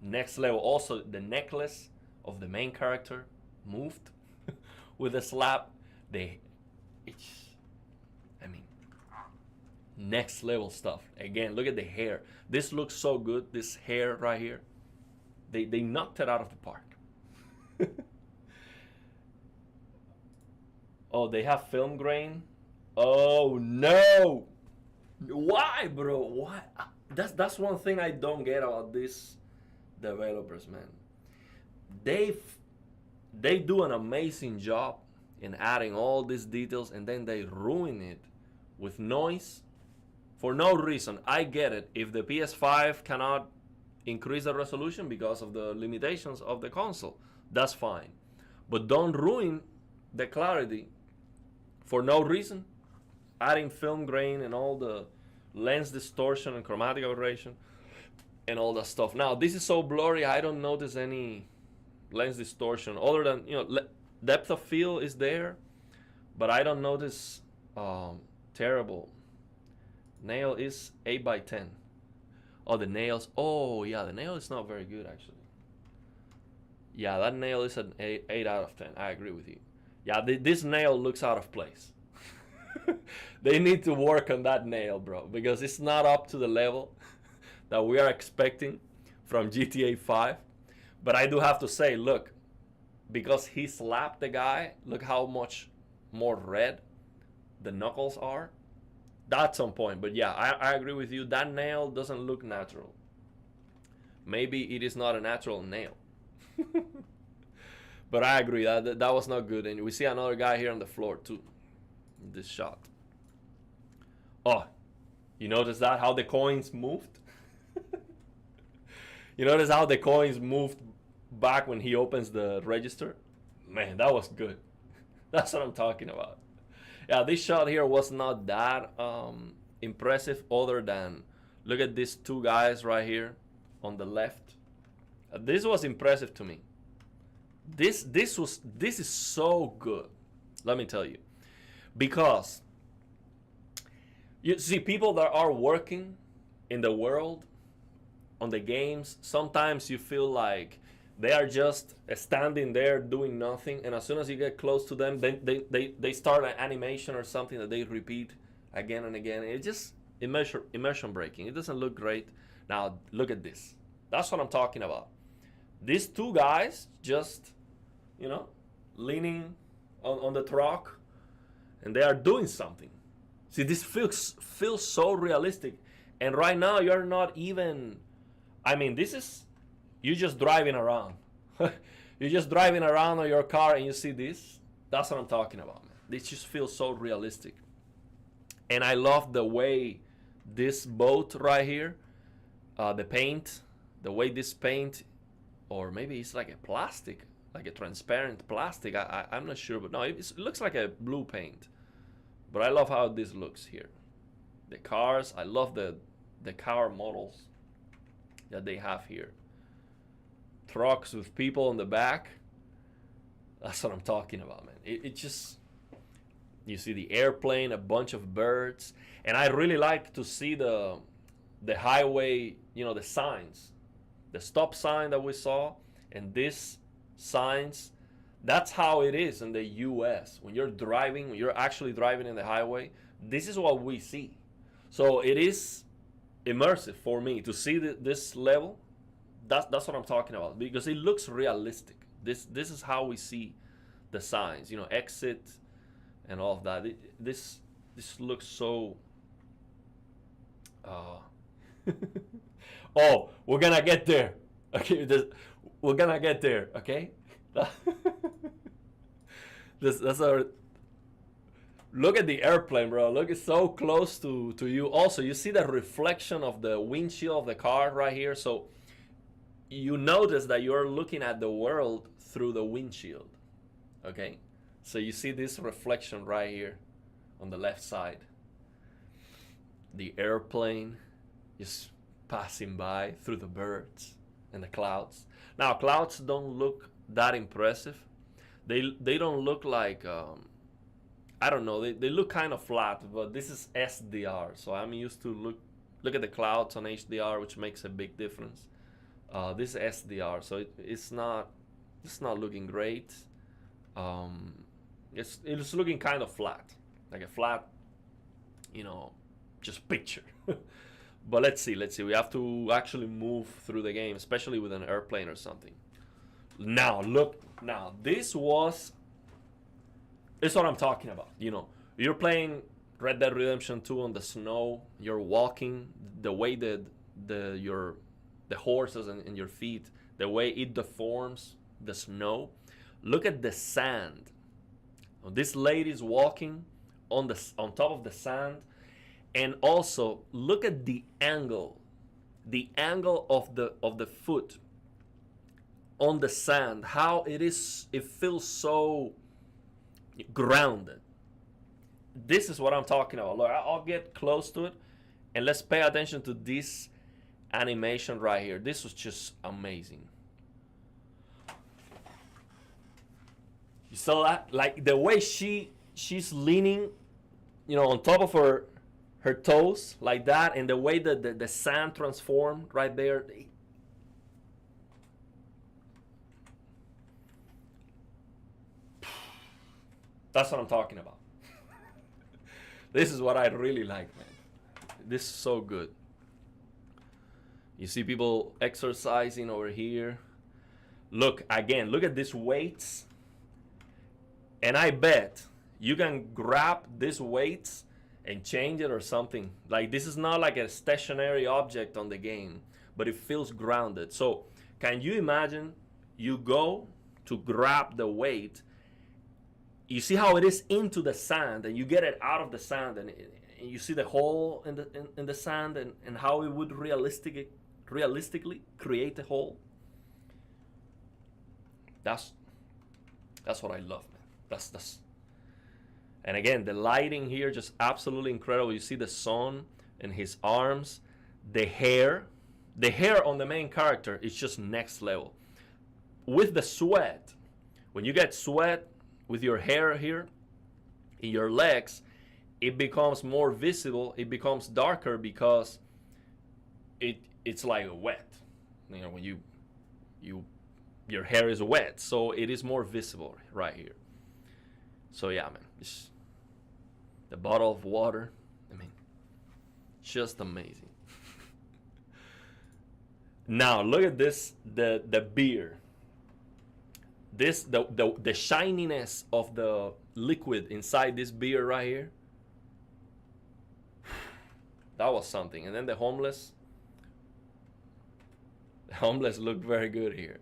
next level. Also, the necklace of the main character moved with a slap. I mean, next level stuff. Again, look at the hair. This looks so good. This hair right here. They knocked it out of the park. Oh, they have film grain. Oh no! Why, bro? Why? That's one thing I don't get about these developers, man. They do an amazing job in adding all these details, and then they ruin it with noise for no reason. I get it. If the PS5 cannot increase the resolution because of the limitations of the console, that's fine. But don't ruin the clarity for no reason, adding film grain and all the lens distortion and chromatic aberration and all that stuff. Now this is so blurry, I don't notice any lens distortion other than, depth of field is there, but I don't notice terrible. Nail is 8 by 10. Oh, the nails. Oh yeah, the nail is not very good actually. Yeah, that nail is an 8 out of 10. I agree with you. Yeah, this nail looks out of place. They need to work on that nail, bro, because it's not up to the level that we are expecting from GTA 5. But I do have to say, look, because he slapped the guy, look how much more red the knuckles are. That's on point. But yeah, I agree with you. That nail doesn't look natural. Maybe it is not a natural nail. But I agree, that was not good. And we see another guy here on the floor too. This shot. Oh, you notice that? How the coins moved? You notice how the coins moved back when he opens the register? Man, that was good. That's what I'm talking about. Yeah, this shot here was not that impressive, other than look at these two guys right here on the left. This was impressive to me. This is so good. Let me tell you. Because you see, people that are working in the world on the games, sometimes you feel like they are just standing there doing nothing, and as soon as you get close to them, they start an animation or something that they repeat again and again. It's just immersion breaking. It doesn't look great. Now look at this. That's what I'm talking about. These two guys just, leaning on the truck, and they are doing something. See, this feels so realistic. And right now you're not even, this is, you're just driving around. You're just driving around on your car and you see this. That's what I'm talking about, man. This just feels so realistic. And I love the way this boat right here, the paint, the way this paint, or maybe it's like a plastic, like a transparent plastic. I'm not sure, but no, it looks like a blue paint. But I love how this looks here. The cars, I love the car models that they have here. Trucks with people in the back. That's what I'm talking about, man. It just, you see the airplane, a bunch of birds. And I really like to see the highway, the signs. The stop sign that we saw, and these signs. That's how it is in the US. When you're actually driving in the highway, this is what we see. So it is immersive for me to see this level. That's what I'm talking about, because it looks realistic. This is how we see the signs, exit and all of that. This looks so oh, we're gonna get there. Okay, we're gonna get there, okay? That's our. Look at the airplane, bro. Look, it's so close to you. Also, you see the reflection of the windshield of the car right here. So you notice that you're looking at the world through the windshield. Okay? So you see this reflection right here on the left side. The airplane is passing by through the birds and the clouds. Now, clouds don't look that impressive. They don't look like, I don't know, they look kind of flat, but this is SDR, so I'm used to look at the clouds on HDR, which makes a big difference. This is SDR, so it's not looking great. It's looking kind of flat, like a flat, just picture. But let's see. We have to actually move through the game, especially with an airplane or something. Now, look. Now, this is what I'm talking about. You're playing Red Dead Redemption 2 on the snow. You're walking, the way the horses and your feet, the way it deforms the snow. Look at the sand. This lady's walking on top of the sand. And also look at the angle of the foot on the sand. How it feels so grounded. this is what I'm talking about. Look, I'll get close to it, and let's pay attention to this animation right here. This was just amazing. You saw that? Like the way she's leaning, you know, on top of her toes like that, and the way that the sand transformed right there. That's what I'm talking about. This is what I really like, man. This is so good. You see people exercising over here. Look, again, look at these weights. And I bet you can grab these weights and change it or something. Like, this is not like a stationary object on the game, but it feels grounded. So can you imagine you go to grab the weight, you see how it is into the sand, and you get it out of the sand, and you see the hole in the sand, and how it would realistically create a hole. That's what I love, man. That's and again, the lighting here just absolutely incredible. You see the sun and his arms, the hair on the main character is just next level. With the sweat, when you get sweat with your hair here in your legs, it becomes more visible. It becomes darker because it's like wet. You know, when your hair is wet, so it is more visible right here. So yeah, man, it's the bottle of water. I mean, just amazing. Now look at this, the beer. This the shininess of the liquid inside this beer right here. That was something. And then the homeless look very good here.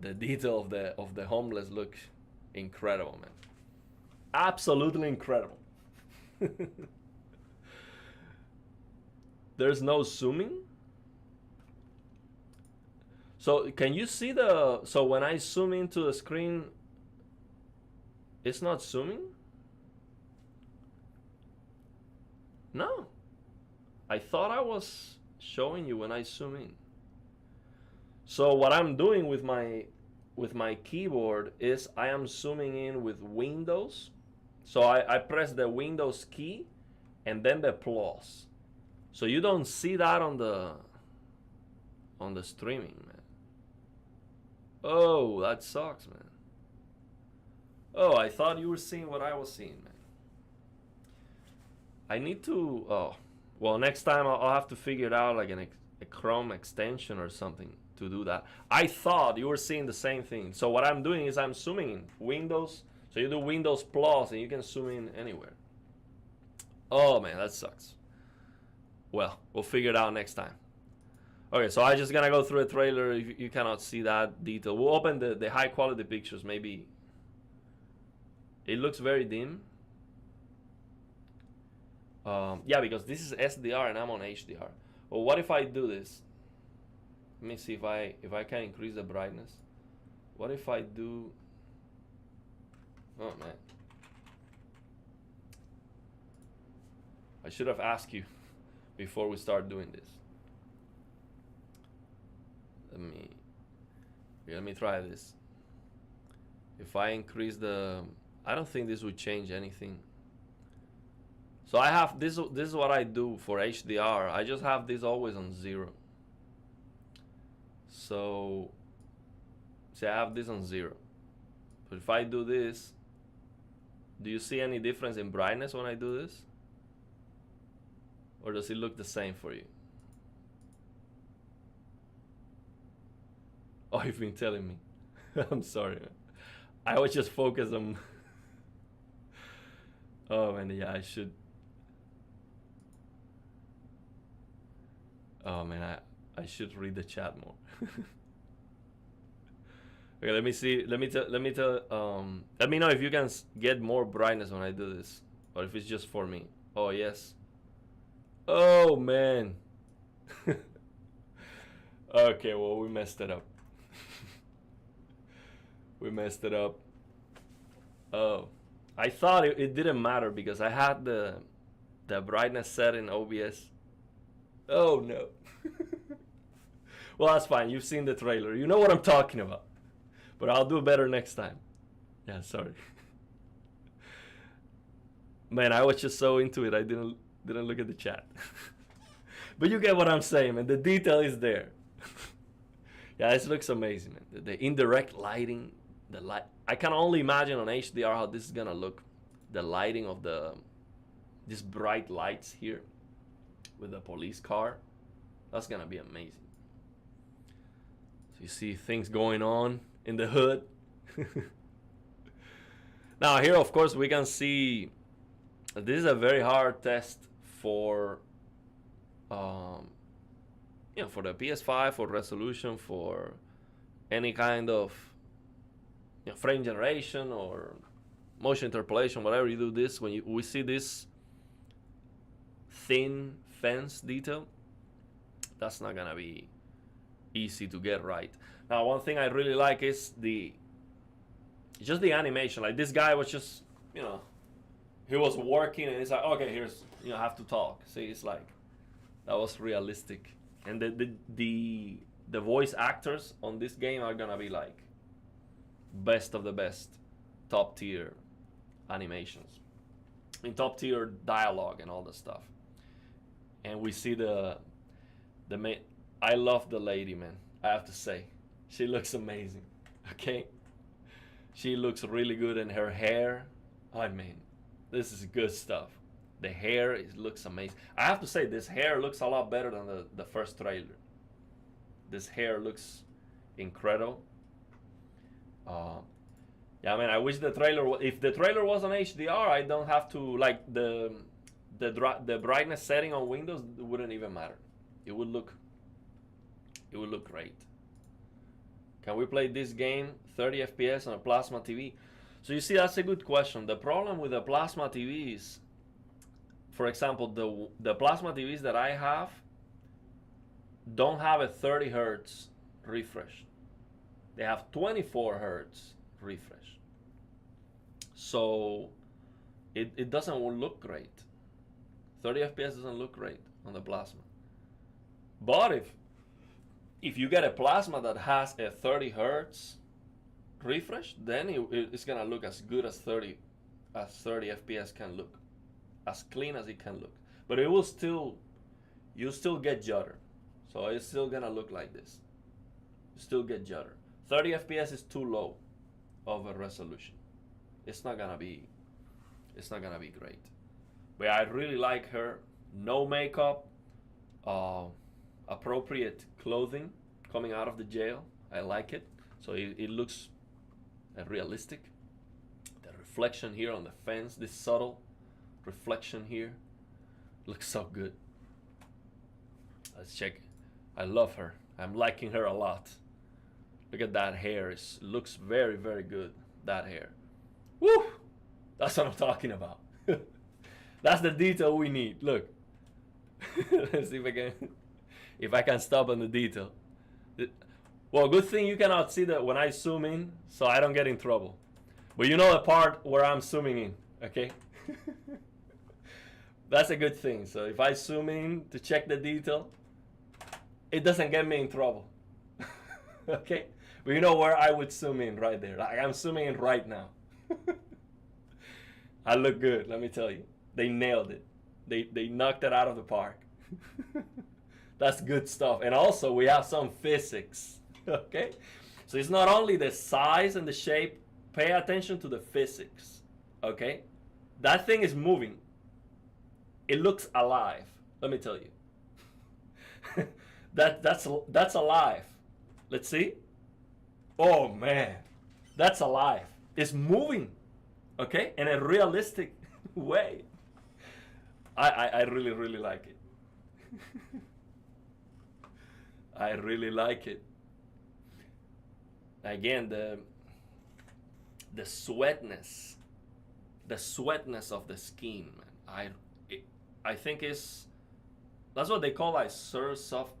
The detail of the homeless look incredible, man. Absolutely incredible. There's no zooming. So can you see so when I zoom into the screen, it's not zooming? No. I thought I was showing you when I zoom in. So what I'm doing with my keyboard is I am zooming in with Windows. So I press the Windows key and then the plus. So you don't see that on the streaming, man. Oh, that sucks, man. Oh, I thought you were seeing what I was seeing, man. I need to, oh, well, next time I'll have to figure it out, like a Chrome extension or something to do that. I thought you were seeing the same thing. So what I'm doing is I'm zooming in Windows. So you do Windows plus and you can zoom in anywhere. Oh man, that sucks. Well, we'll figure it out next time. Okay, so I'm just gonna go through a trailer. You cannot see that detail. We'll open the high quality pictures. Maybe it looks very dim. Yeah, because this is SDR and I'm on HDR. Well, what if I do this? Let me see if I can increase the brightness. What if I do? Oh man, I should have asked you before we start doing this. Let me try this. If I increase I don't think this would change anything. So I have this is what I do for HDR. I just have this always on 0. So see, I have this on 0. But if I do this, do you see any difference in brightness when I do this? Or does it look the same for you? Oh, you've been telling me. I'm sorry, man. I was just focused on oh man, yeah, I should. Oh man, I should read the chat more. Okay, let me see. Let me know if you can get more brightness when I do this, or if it's just for me. Oh yes. Oh man. Okay, well, we messed it up. We messed it up. Oh, I thought it didn't matter because I had the brightness set in OBS. Oh no. Well, that's fine. You've seen the trailer. You know what I'm talking about. But I'll do better next time. Yeah, sorry. Man, I was just so into it. I didn't look at the chat. But you get what I'm saying, man. The detail is there. Yeah, this looks amazing, man. The indirect lighting, the light. I can only imagine on HDR how this is gonna look. The lighting of these bright lights here with the police car. That's gonna be amazing. So you see things going on in the hood. Now here, of course, we can see this is a very hard test for for the PS5, for resolution, for any kind of frame generation or motion interpolation, whatever you do this, when we see this thin fence detail, that's not gonna be easy to get right. Now, one thing I really like is just the animation. Like this guy was just, he was working and it's like, okay, here's, have to talk. See, it's like, that was realistic. And the voice actors on this game are gonna be like best of the best, top tier animations, in top tier dialogue and all the stuff. And we see I love the lady, man. I have to say, she looks amazing. Okay, she looks really good, and her hair. I mean, this is good stuff. The hair looks amazing. I have to say, this hair looks a lot better than the first trailer. This hair looks incredible. Yeah, man, I wish the trailer. If the trailer was on HDR, I don't have to like the brightness setting on Windows. It wouldn't even matter. It would look great. Can we play this game 30 FPS on a plasma TV? So you see, that's a good question. The problem with the plasma TVs, for example, the plasma TVs that I have don't have a 30 hertz refresh. They have 24 hertz refresh. So it doesn't look great. 30 FPS doesn't look great on the plasma. But if you get a plasma that has a 30 hertz refresh, then it's gonna look as good as 30 FPS can look, as clean as it can look. But it will you still get judder, so it's still gonna look like this. You still get judder. 30 FPS is too low of a resolution. It's not gonna be great. But I really like her. No makeup, appropriate clothing coming out of the jail. I like it. So it looks realistic. The reflection here on the fence, this subtle reflection here, looks so good. Let's check. I love her. I'm liking her a lot. Look at that hair. It looks very, very good. That hair. Woo! That's what I'm talking about. That's the detail we need. Look. Let's see if I can stop on the detail. Well, good thing you cannot see that when I zoom in, so I don't get in trouble. But you know the part where I'm zooming in, okay? That's a good thing. So if I zoom in to check the detail, it doesn't get me in trouble. Okay? But you know where I would zoom in, right there. Like I'm zooming in right now. I look good, let me tell you. They nailed it. They knocked it out of the park. That's good stuff. And also we have some physics. Okay? So it's not only the size and the shape, pay attention to the physics. Okay? That thing is moving. It looks alive. Let me tell you. That's alive. Let's see. Oh man. That's alive. It's moving. Okay? In a realistic way. I really, really like it. I really like it. Again, the sweatness of the skin, man. I think that's what they call like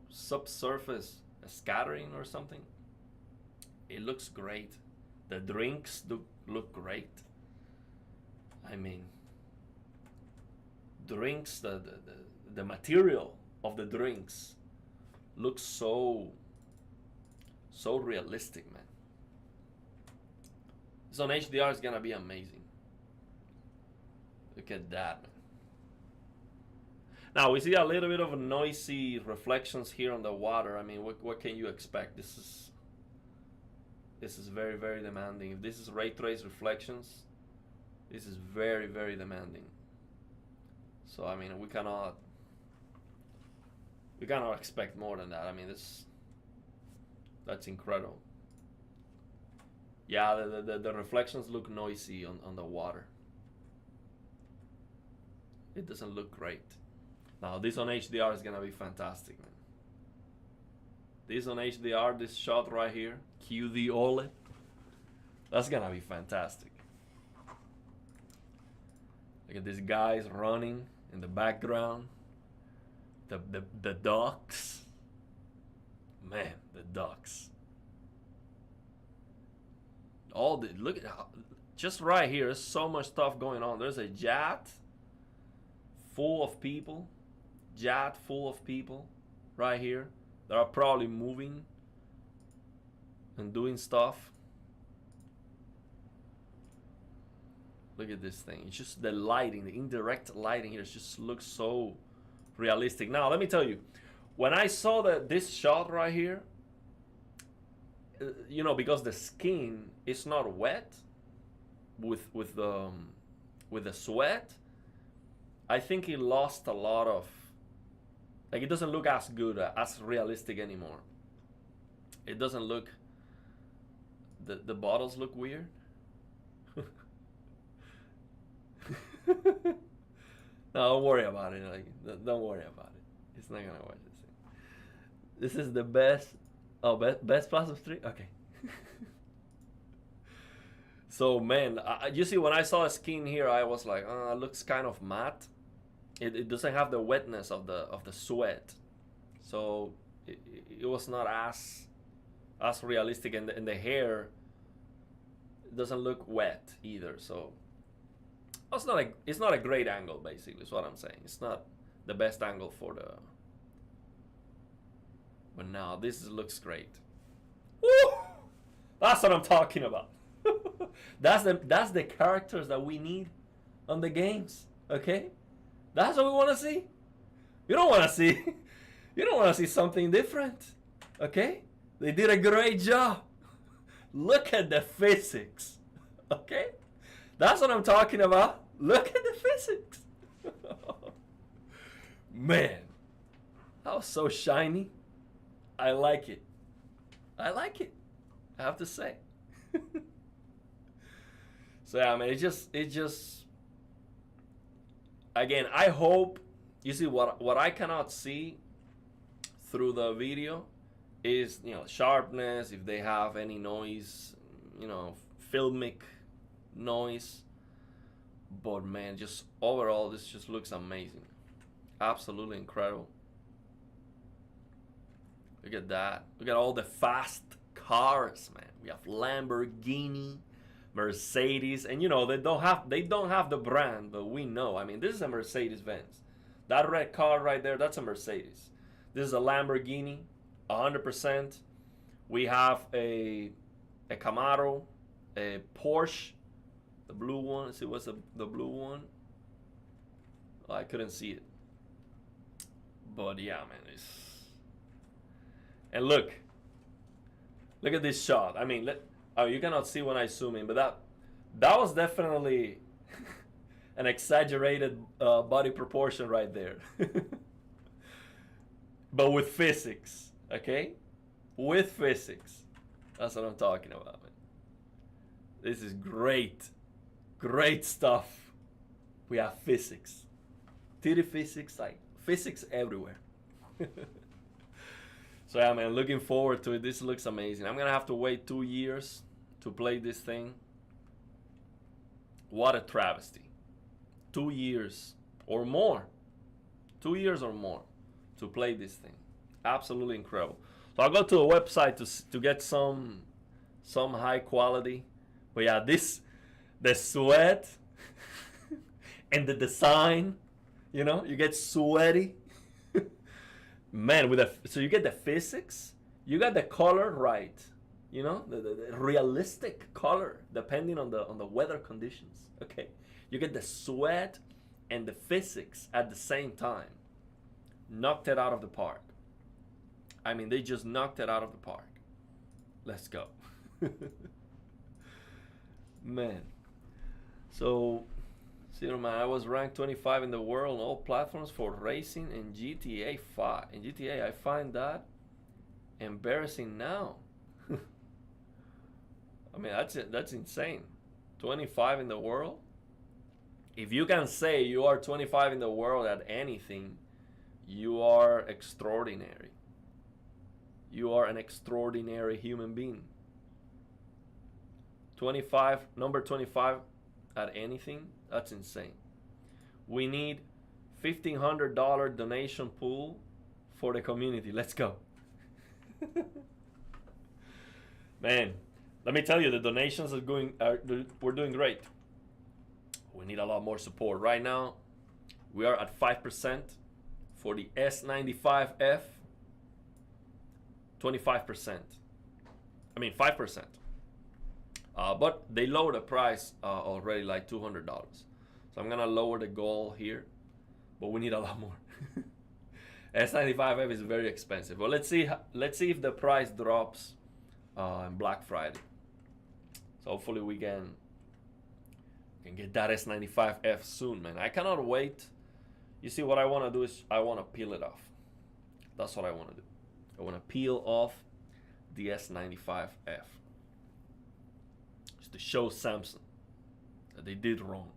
subsurface scattering or something. It looks great. The drinks look great. I mean, drinks, the material of the drinks looks so realistic, man. So on HDR is gonna be amazing. Look at that, man. Now we see a little bit of noisy reflections here on the water. I mean, what can you expect? This is very, very demanding. If this is ray trace reflections, this is very, very demanding. So I mean, we cannot expect more than that. I mean, that's incredible. Yeah, the reflections look noisy on the water. It doesn't look great. Now this on HDR is gonna be fantastic, man. This on HDR, this shot right here, QD OLED, that's gonna be fantastic. Look at these guys running in the background. The ducks. Man, the ducks. Look at how, just right here, there's so much stuff going on. There's a jet full of people. Jet full of people right here. That are probably moving and doing stuff. Look at this thing. It's just the lighting, the indirect lighting here just looks so realistic. Now, let me tell you, when I saw this shot right here, you know, because the skin is not wet with the sweat, I think it lost a lot of, like, it doesn't look as good, as realistic anymore. It doesn't look, the bottles look weird. No, don't worry about it. Like, don't worry about it. It's not gonna watch this thing. This is the best. Oh, best plus of 3. Okay. So man, you see, when I saw the skin here, I was like, it looks kind of matte. It doesn't have the wetness of the sweat, so it was not as realistic, and the hair doesn't look wet either. So it's not a great angle, basically, is what I'm saying. It's not the best angle for the. But now this looks great. Woo! That's what I'm talking about. That's the characters that we need on the games. Okay, that's what we want to see. You don't want to see something different. Okay, they did a great job. Look at the physics. Okay, that's what I'm talking about. Look at the physics. Man, that was so shiny. I like it. I have to say. So yeah, man, it just again, I hope, you see, what I cannot see through the video is, you know, sharpness, if they have any noise, you know, filmic noise. But man, just overall, this just looks amazing. Absolutely incredible. Look at that. Look at all the fast cars, man. We have Lamborghini, Mercedes, and you know, they don't have the brand, but we know. I mean, this is a Mercedes-Benz. That red car right there, that's a Mercedes. This is a Lamborghini, 100%. We have a Camaro, a Porsche, the blue one. Let's see, what's the blue one? Oh, I couldn't see it. But yeah, man, and look at this shot. I mean, you cannot see when I zoom in, but that was definitely an exaggerated body proportion right there. But with physics, okay? With physics. That's what I'm talking about, man. This is great. Great stuff. We have physics. Titty physics, like physics everywhere. So yeah, man, looking forward to it. This looks amazing. I'm gonna have to wait 2 years to play this thing. What a travesty. 2 years or more. 2 years or more to play this thing. Absolutely incredible. So I'll go to a website to get some high quality. But yeah, the sweat. and the design, you know, you get sweaty. Man, so you get the physics, you got the color right, you know, the realistic color depending on the weather conditions. Okay, you get the sweat and the physics at the same time. Knocked it out of the park. I mean, they just knocked it out of the park. Let's go. Man. So, Zero Man, I was ranked 25 in the world on all platforms for racing in GTA 5. In GTA, I find that embarrassing now. I mean, that's insane. 25 in the world? If you can say you are 25 in the world at anything, you are extraordinary. You are an extraordinary human being. 25, number 25 at anything, that's insane. We need $1,500 donation pool for the community. Let's go. Man, let me tell you, the donations we're doing great. We need a lot more support. Right now, we are at 5% for the S95F. 25%. I mean 5%. But they lowered the price already, like $200. So I'm gonna lower the goal here, but we need a lot more. S95F is very expensive. Well, let's see if the price drops on Black Friday. So hopefully we can get that S95F soon, man. I cannot wait. You see, what I want to do is I want to peel it off. That's what I want to do. I want to peel off the S95F. Just to show Samsung that they did wrong.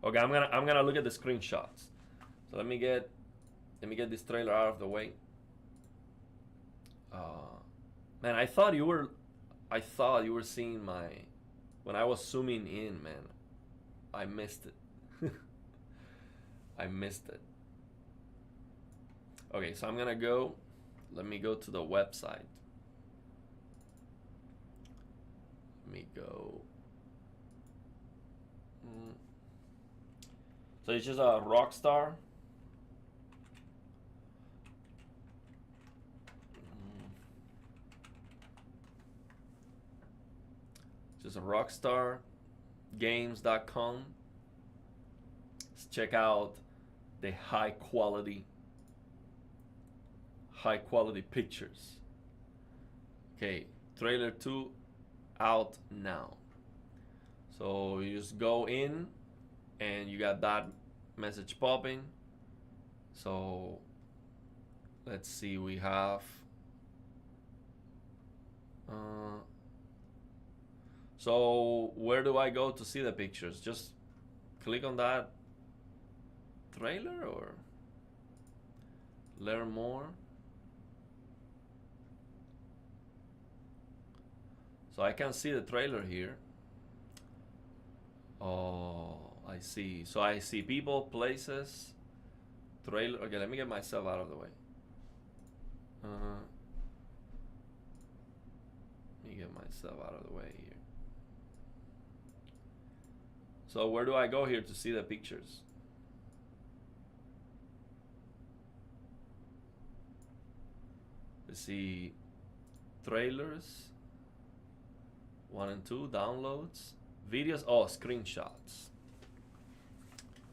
Okay, I'm gonna look at the screenshots. So let me get this trailer out of the way. Man, I thought you were seeing my, when I was zooming in, man. I missed it. I missed it. Okay, so I'm gonna go. Let me go to the website. Let me go. So it's just a Rockstar. Just a rockstargames.com. Let's check out the high quality pictures. Okay, trailer 2 out now. So you just go in and you got that message popping. So let's see, we have so where do I go to see the pictures? Just click on that trailer or learn more. So I can see the trailer here. Oh, I see. So I see people, places, trailer. Okay, let me get myself out of the way. Let me get myself out of the way here. So where do I go here to see the pictures? Let's see, trailers, 1 and 2, downloads, videos, oh, screenshots.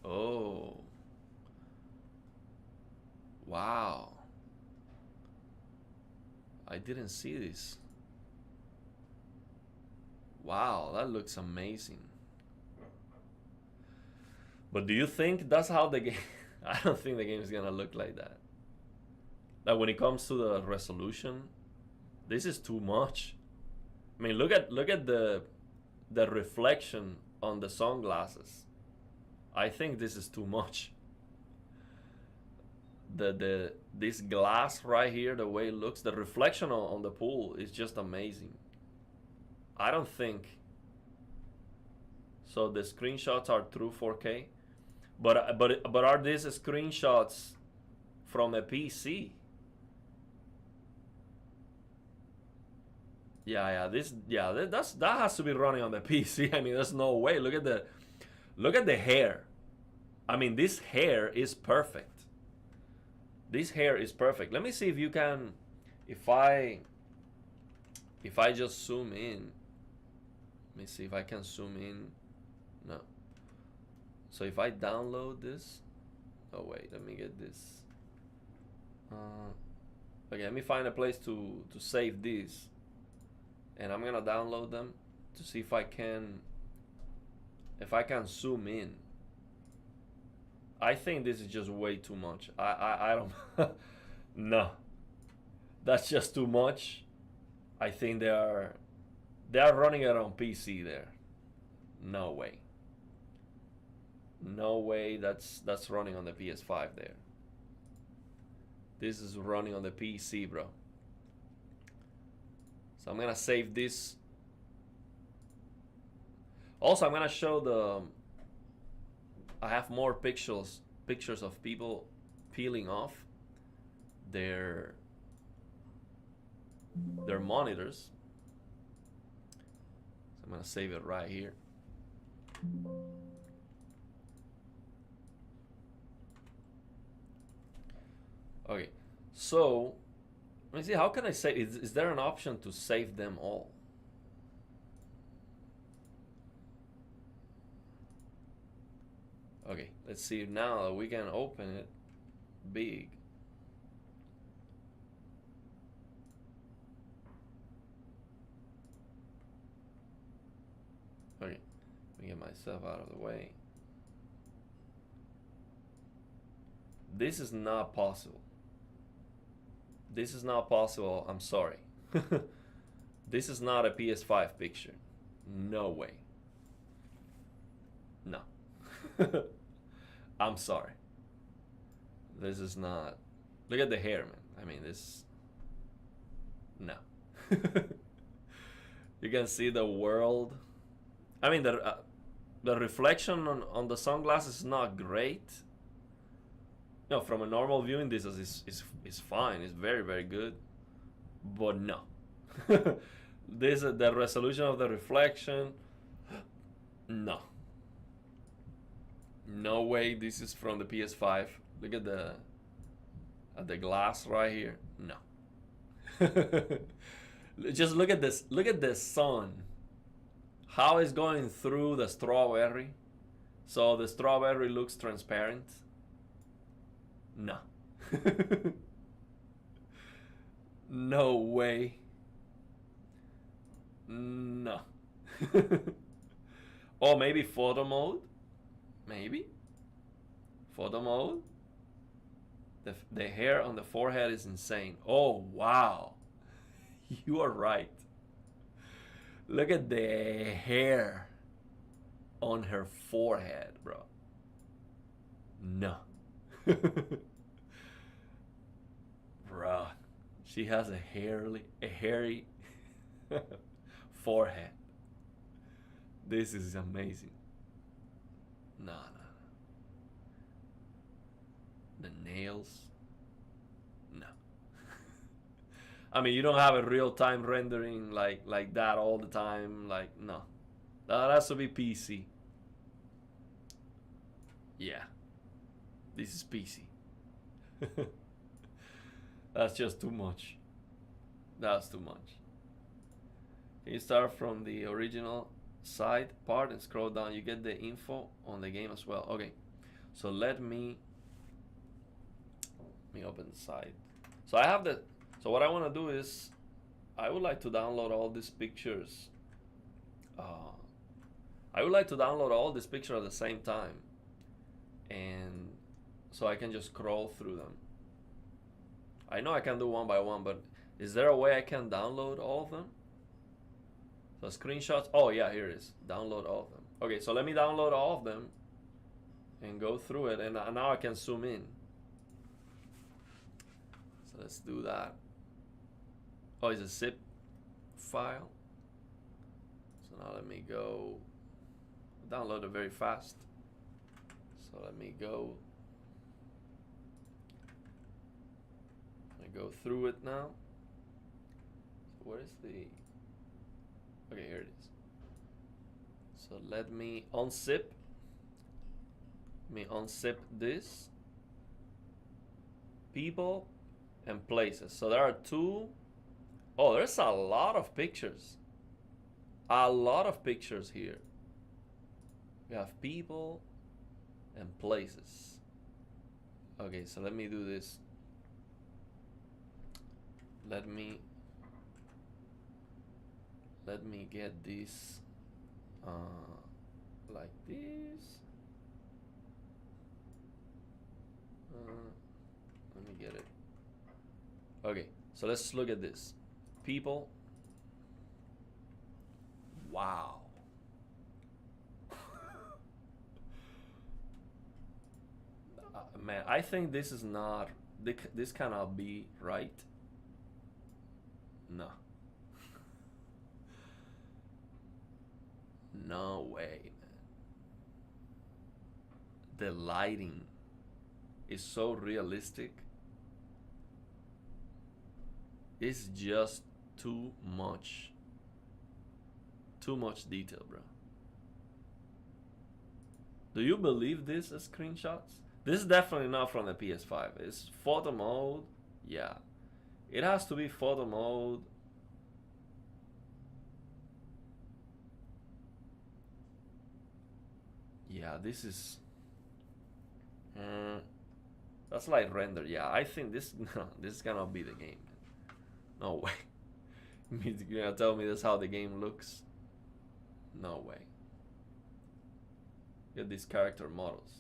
Oh, wow, I didn't see this. Wow, that looks amazing. But do you think that's how the game I don't think the game is gonna look like that. Like when it comes to the resolution, this is too much. I mean, look at the reflection on the sunglasses. I think this is too much. This glass right here, the way it looks, the reflection on the pool is just amazing. I don't think so. The screenshots are true 4K, but are these screenshots from a PC? Yeah, that has to be running on the PC. I mean, there's no way. Look at the hair. I mean, this hair is perfect. This hair is perfect. Let me see if you can, if I just zoom in. Let me see if I can zoom in. No. So if I download this, oh wait, let me get this. Okay, let me find a place to save these, and I'm gonna download them to see if I can zoom in. I think this is just way too much. I don't. No, that's just too much. I think they are running it on PC there. No way. No way. That's running on the PS5 there. This is running on the PC, bro. So I'm gonna save this. Also, I'm gonna show the. I have more pictures of people peeling off their monitors. So I'm gonna save it right here. Okay, so let me see. How can I save? Is there an option to save them all? Okay, let's see now that we can open it big. Okay, let me get myself out of the way. This is not possible. This is not possible. I'm sorry. This is not a PS5 picture. No way. No. I'm sorry. This is not. Look at the hair, man. I mean, this. No. You can see the world. I mean, the reflection on the sunglasses is not great. No, from a normal viewing, this is fine. It's very, very good. But no. This the resolution of the reflection. No. No way this is from the PS5. Look at the glass right here. No. Just look at this. Look at the sun. How it's going through the strawberry. So the strawberry looks transparent. No. No way. No. Or maybe photo mode. Maybe. Photo mode. The hair on the forehead is insane. Oh, wow. You are right. Look at the hair on her forehead, bro. No. Bro, she has a hairy forehead. This is amazing. No. The nails. No. I mean, you don't have a real-time rendering like that all the time. Like, no. That has to be PC. Yeah. This is PC. That's just too much. That's too much. Can you start from the original side part and scroll down? You get the info on the game as well. Okay. So let me open the site. So I have the. So what I want to do is, I would like to download all these pictures. I would like to download all these pictures at the same time, and so I can just scroll through them. I know I can do one by one, but is there a way I can download all of them? So screenshots. Oh yeah, here it is. Download all of them. Okay, so let me download all of them and go through it, and now I can zoom in. So let's do that. Oh, it's a zip file. So now let me go download it very fast. So let me go. Go through it now. So where is the? Okay, here it is. So let me unzip. Let me unzip this. People and places. So there are two. Oh, there's a lot of pictures. A lot of pictures here. We have people and places. Okay, so let me do this. Let me get this like this. Let me get it. Okay, so let's look at this. People. Wow. Man, I think this is not. This cannot be right. No. No way, man. The lighting is so realistic. It's just too much. Too much detail, bro. Do you believe this as screenshots? This is definitely not from the PS5. It's photo mode. Yeah. It has to be photo mode. Yeah, this is... that's like render. Yeah, I think this... No, this cannot be the game. No way. You're gonna tell me that's how the game looks? No way. Get these character models.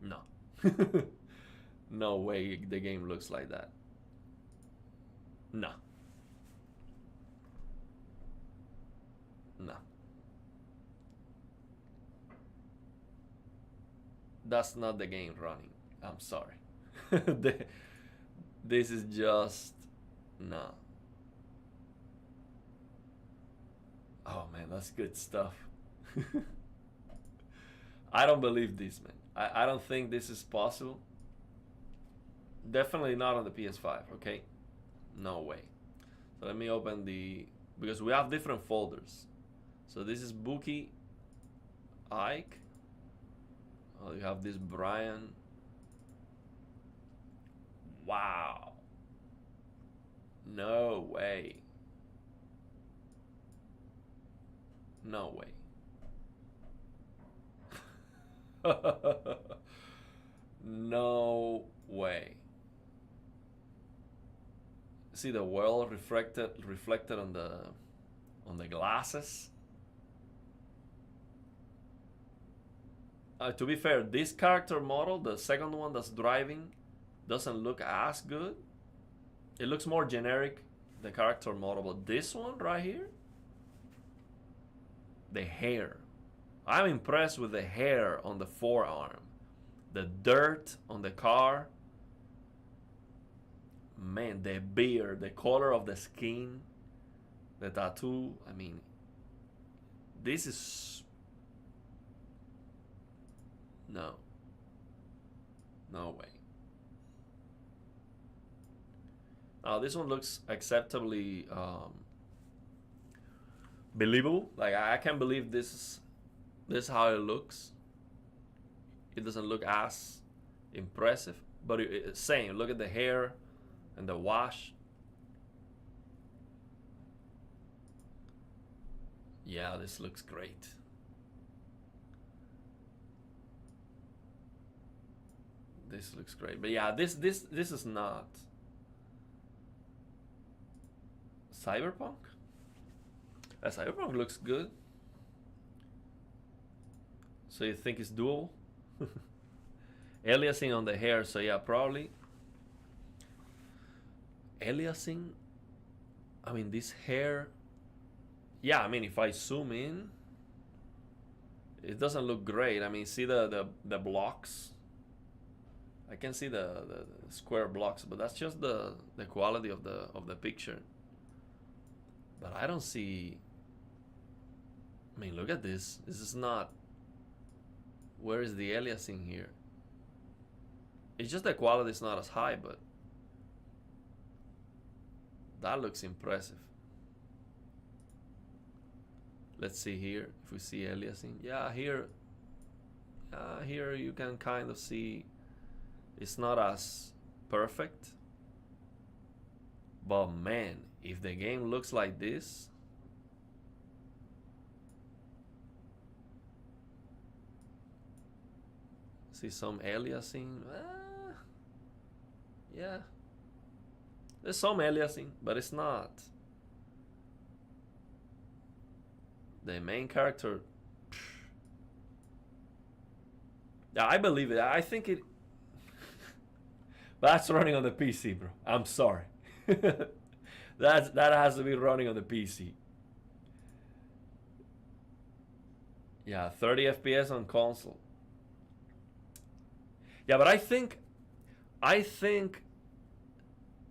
No. No way the game looks like that. No. No. That's not the game running. I'm sorry. This is just... No. Oh man, that's good stuff. I don't believe this, man. I don't think this is possible. Definitely not on the PS5, okay? No way. So let me open the... Because we have different folders. So this is Buki, Ike. Oh, you have this Brian. Wow. No way. No way. No way. See the world reflected on the glasses. To be fair, this character model, the second one that's driving, doesn't look as good. It looks more generic, the character model, but this one right here, the hair. I'm impressed with the hair on the forearm, the dirt on the car. Man, the beard, the color of the skin, the tattoo. I mean, this is... No. No way. Now this one looks acceptably believable. Like I can't believe this is how it looks. It doesn't look as impressive, but it's same. Look at the hair and the wash. Yeah, this looks great. This looks great. But yeah, this is not Cyberpunk. Cyberpunk looks good. So you think it's doable? Aliasing on the hair, so yeah, probably. Aliasing, I mean, this hair, yeah, I mean, if I zoom in, it doesn't look great. I mean, see the blocks? I can see the square blocks, but that's just the quality of the picture. But I don't see... I mean, look at this. This is not... Where is the aliasing here? It's just the quality is not as high, but... That looks impressive. Let's see here if we see aliasing. Yeah, here Here you can kind of see it's not as perfect. But man, if the game looks like this, see some aliasing. Yeah, there's some aliasing, but it's not. The main character. Yeah, I believe it. I think it. That's running on the PC, bro. I'm sorry. that has to be running on the PC. Yeah, 30 FPS on console. Yeah, but I think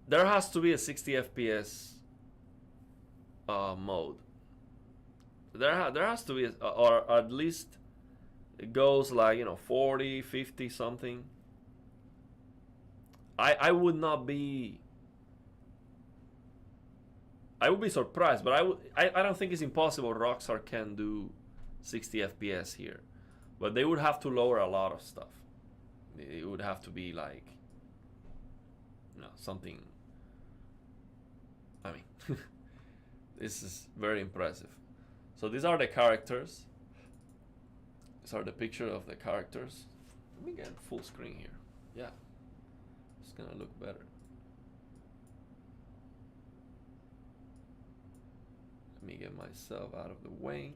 there has to be a 60 FPS mode. There has to be, or at least it goes like 40, 50 something. I would not be. I would be surprised, but I don't think it's impossible. Rockstar can do 60 FPS here, but they would have to lower a lot of stuff. It would have to be like, something. I mean, this is very impressive. So these are the characters. These are the picture of the characters. Let me get full screen here. Yeah, it's gonna look better. Let me get myself out of the way.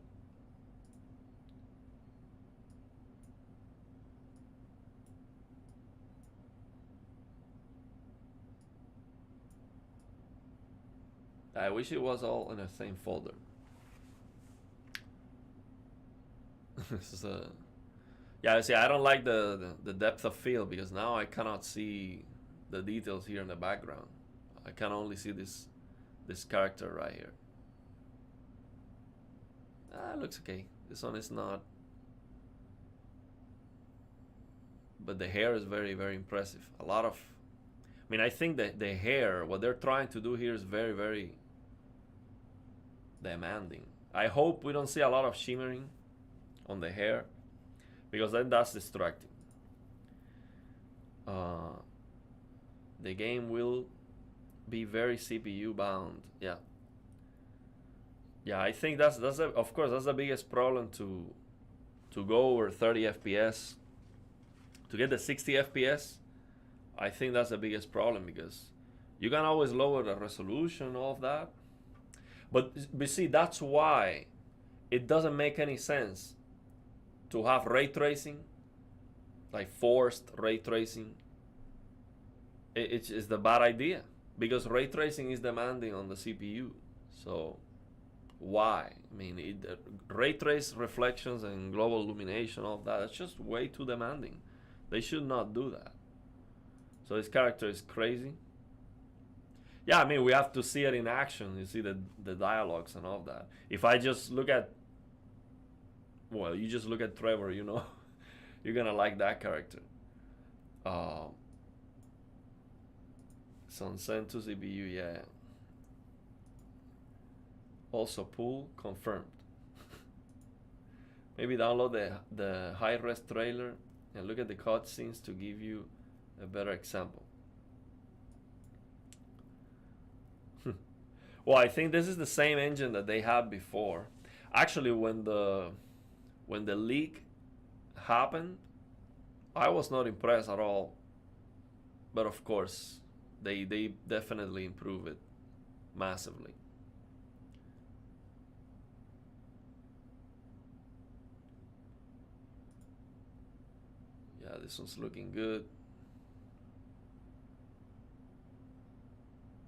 I wish it was all in the same folder. This is a. Yeah, see, I don't like the depth of field because now I cannot see the details here in the background. I can only see this character right here. It looks okay. This one is not. But the hair is very, very impressive. A lot of. I mean, I think that the hair, what they're trying to do here is very, very demanding. I hope we don't see a lot of shimmering on the hair, because then that's distracting. The game will be very CPU bound. Yeah. Yeah, I think that's of course that's the biggest problem to go over 30 FPS. To get the 60 FPS, I think that's the biggest problem, because you can always lower the resolution of that. But see, that's why it doesn't make any sense to have ray tracing, like forced ray tracing. It's the bad idea, because ray tracing is demanding on the CPU. So why? I mean, ray trace reflections and global illumination, all of that, that's just way too demanding. They should not do that. So this character is crazy. Yeah, I mean, we have to see it in action. You see the dialogues and all of that. If I just look at, well, you just look at Trevor, you're gonna like that character. Sent to CPU, yeah. Also pull, confirmed. Maybe download the high-res trailer and look at the cutscenes to give you a better example. Well, I think this is the same engine that they had before. Actually, when the leak happened, I was not impressed at all. But of course, they definitely improve it massively. Yeah, this one's looking good.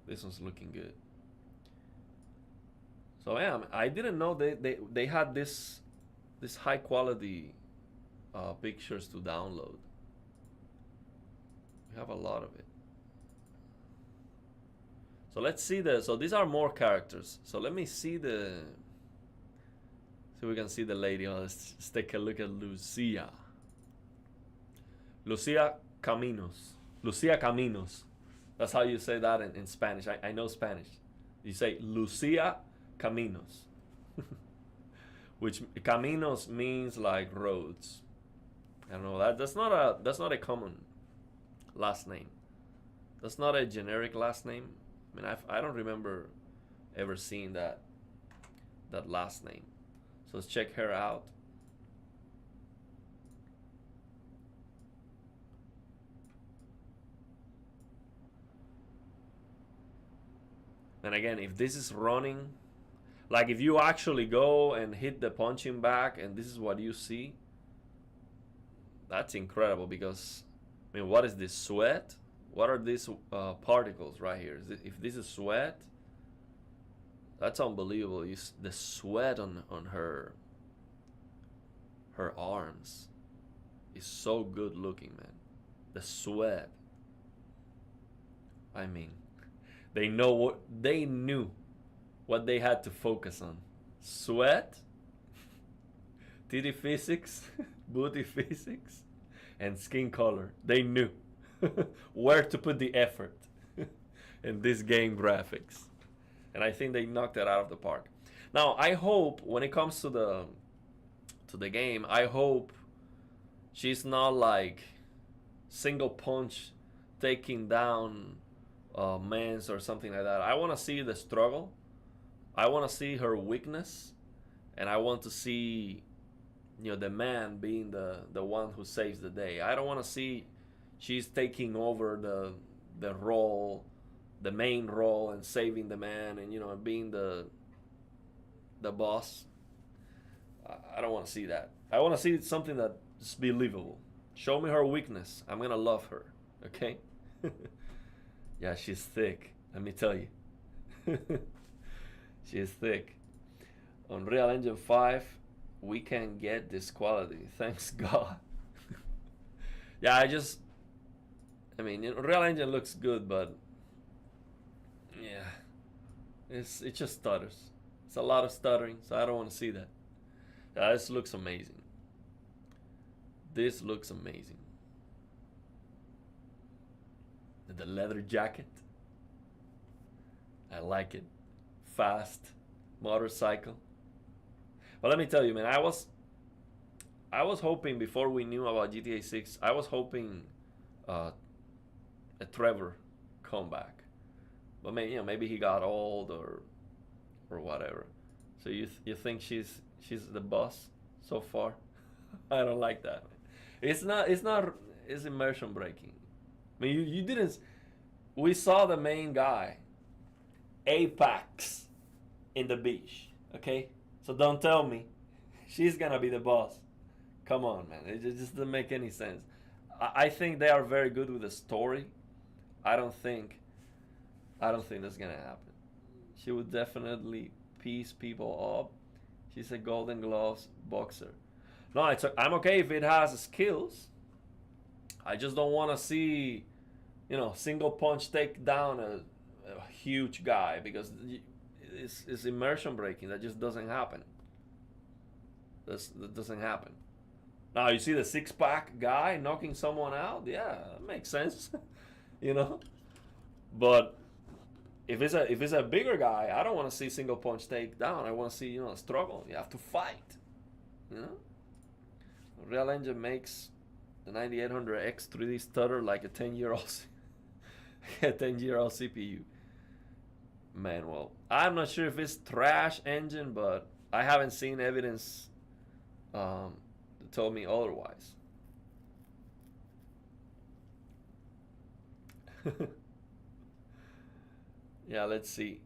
This one's looking good. So yeah, I didn't know they had this high quality pictures to download. We have a lot of it. So let's see so these are more characters. So let me see so we can see the lady. Let's take a look at Lucia. Lucia Caminos. Lucia Caminos. That's how you say that in Spanish. I know Spanish. You say Lucia Caminos. Which Caminos means like roads. I don't know. That's not a common last name. That's not a generic last name. I mean, I don't remember ever seeing that last name. So let's check her out. And again, if this is running, like if you actually go and hit the punching bag and this is what you see, that's incredible because, I mean, what is this, sweat? What are these particles right here? If this is sweat, that's unbelievable. The sweat on her arms is so good looking, man. The sweat. I mean, they knew what they had to focus on. Sweat, titty physics, booty physics, and skin color. They knew where to put the effort in this game graphics. And I think they knocked it out of the park. Now, I hope when it comes to the game, I hope she's not like single punch taking down mans or something like that. I want to see the struggle. I want to see her weakness, and I want to see, you know, the man being the one who saves the day. I don't want to see she's taking over the role, the main role, and saving the man, and, you know, being the boss. I don't want to see that. I want to see something that's believable. Show me her weakness. I'm gonna love her. Okay. Yeah, she's thick. Let me tell you. She is thick. Unreal Engine 5, we can get this quality. Thanks God. Yeah, I mean, Unreal Engine looks good, but yeah, it just stutters. It's a lot of stuttering, so I don't want to see that. Yeah, this looks amazing. This looks amazing. The leather jacket. I like it. Fast motorcycle. But let me tell you, man, I was hoping before we knew about GTA 6, I was hoping a Trevor comeback. But maybe, you know, maybe he got old or whatever. So you think she's the boss so far? I don't like that. It's immersion breaking. I mean, you didn't. We saw the main guy, Apex, in the beach. Okay, so don't tell me she's gonna be the boss. Come on, man. It just doesn't make any sense. I think they are very good with the story. I don't think that's gonna happen. She would definitely piece people up. She's a Golden Gloves boxer. No, I'm okay if it has skills. I just don't want to see, you know, single punch take down a huge guy because it's immersion breaking. That just doesn't happen. That doesn't happen. Now you see the six-pack guy knocking someone out. Yeah, that makes sense. You know, but if it's a bigger guy, I don't want to see single punch take down. I want to see, you know, a struggle. You have to fight. You know, Real Engine makes the 9800X 3D stutter like a 10-year-old a 10-year-old CPU. Man, well, I'm not sure if it's trash engine, but I haven't seen evidence that told me otherwise. Yeah, let's see.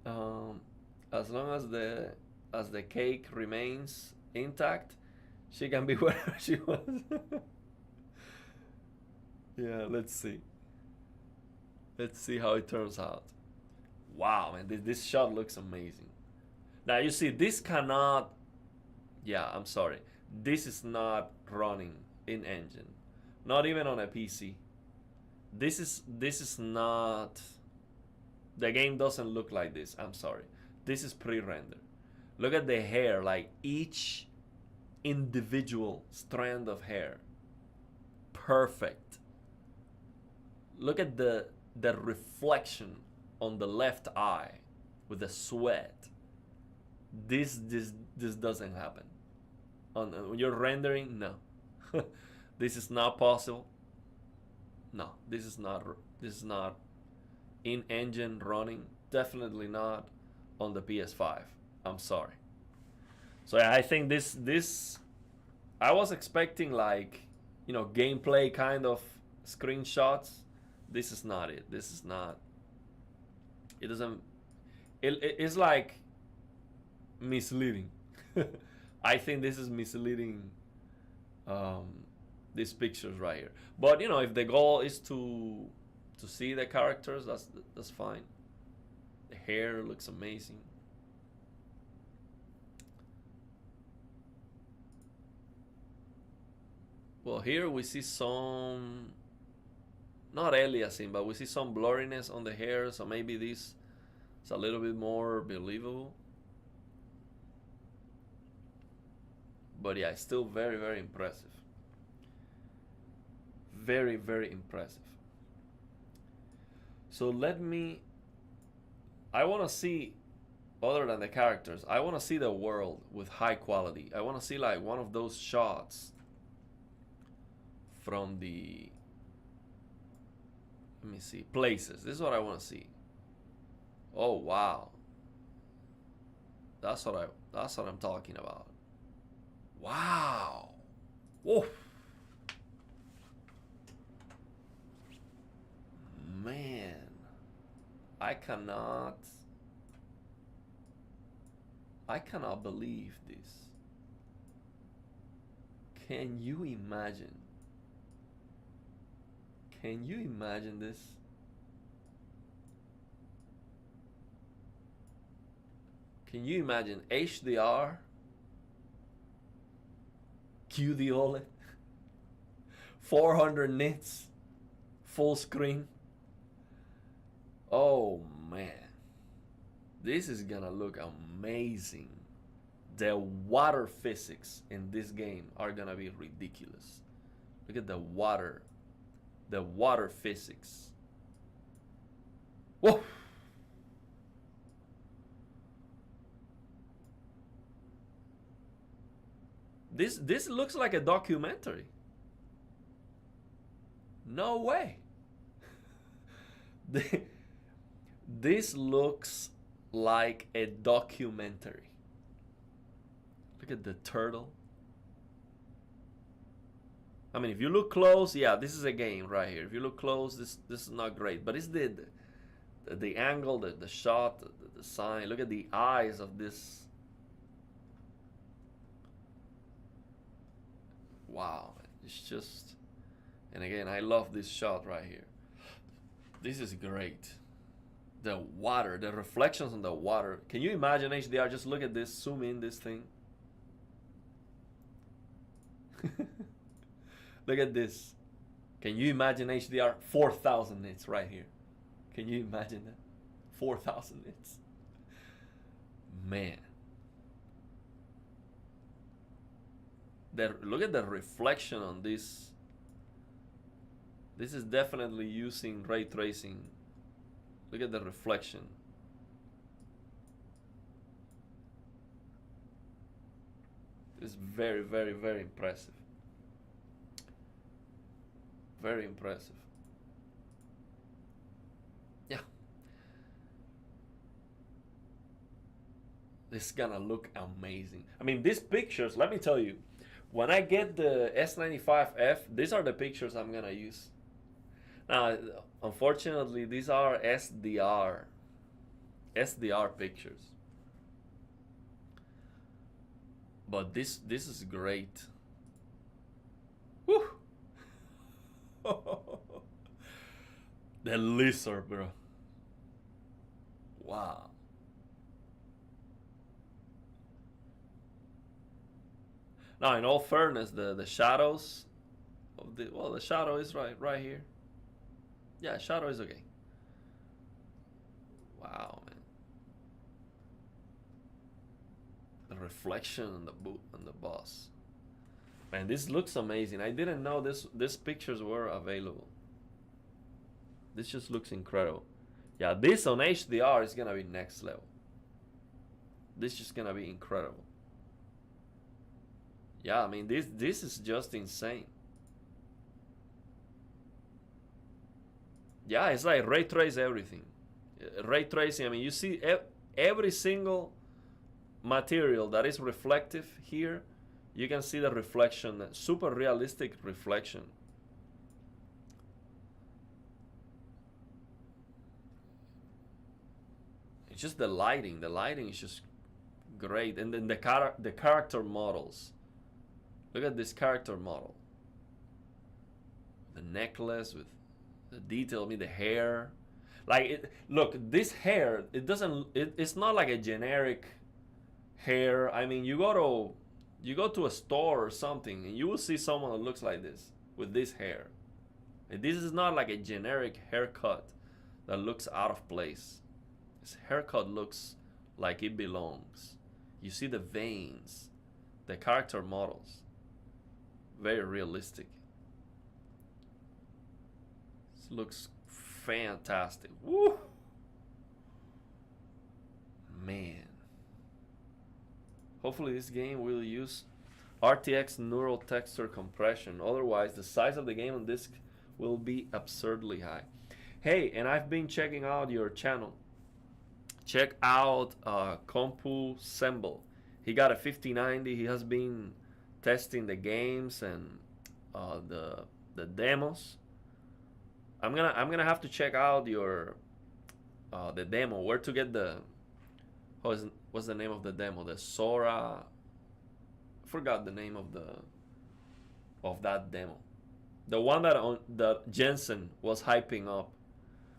As long as the cake remains intact, she can be wherever she wants. Yeah, let's see. Let's see how it turns out. Wow, man, this shot looks amazing. Now you see, this cannot. Yeah, I'm sorry. This is not running in engine, not even on a PC. This is not. The game doesn't look like this. I'm sorry. This is pre-rendered. Look at the hair, like each individual strand of hair. Perfect. Look at the reflection on the left eye with the sweat. This doesn't happen. When you're rendering, no. This is not possible. No, this is not. This is not in engine running. Definitely not on the PS5. I'm sorry. So yeah, I think this I was expecting like, gameplay kind of screenshots. This is not it. This is not. It doesn't. It's like misleading. I think this is misleading. Um, these pictures right here. But if the goal is to see the characters, that's fine. The hair looks amazing. Well, here we see some, not aliasing, but we see some blurriness on the hair, so maybe this is a little bit more believable. But yeah, it's still very, very impressive. Very, very impressive. So I want to see, other than the characters, I want to see the world with high quality. I want to see like one of those shots from the, let me see, places. This is what I want to see. Oh wow, that's what I'm talking about. Wow. Whoa. Man, I cannot believe this. Can you imagine? Can you imagine this? Can you imagine HDR, QD OLED, 400 nits, full screen? Oh man, this is gonna look amazing. The water physics in this game are gonna be ridiculous. Look at the water physics. Whoa! This looks like a documentary. No way. This looks like a documentary. Look at the turtle. I mean, if you look close, yeah, this is a game right here. If you look close, this is not great. But it's the angle, the shot, the sign. Look at the eyes of this. Wow, it's just, and again, I love this shot right here. This is great. The water, the reflections on the water. Can you imagine HDR? Just look at this, zoom in this thing. Look at this. Can you imagine HDR? 4,000 nits right here. Can you imagine that? 4,000 nits. Man. Look at the reflection on this. This is definitely using ray tracing. Look at the reflection. It's very, very, very impressive. Very impressive. Yeah. This is gonna look amazing. I mean, these pictures, let me tell you, when I get the S95F, these are the pictures I'm gonna use. Now, unfortunately, these are SDR pictures. But this is great. Woo! The lizard, bro. Wow. Now, in all fairness, the shadows of the shadow is right here. Yeah, shadow is okay. Wow, man. The reflection on the boss. Man, this looks amazing. I didn't know these pictures were available. This just looks incredible. Yeah, this on HDR is gonna be next level. This is just gonna be incredible. Yeah, I mean this is just insane. Yeah, it's like ray trace everything. Ray tracing, I mean, you see every single material that is reflective here, you can see the reflection, super realistic reflection. It's just the lighting. The lighting is just great. And then the character models. Look at this character model. The necklace with the detail, I mean the hair. Like look, this hair, it's not like a generic hair. I mean, you go to a store or something and you will see someone that looks like this with this hair. And this is not like a generic haircut that looks out of place. This haircut looks like it belongs. You see the veins, the character models. Very realistic. This looks fantastic. Woo! Man. Hopefully this game will use RTX neural texture compression. Otherwise, the size of the game on disk will be absurdly high. Hey, and I've been checking out your channel. Check out Compu He got a 5090. He has been testing the games and the demos. I'm gonna have to check out your the demo. Where to get the what's the name of the demo? The Sora. I forgot the name of that demo. The one that Jensen was hyping up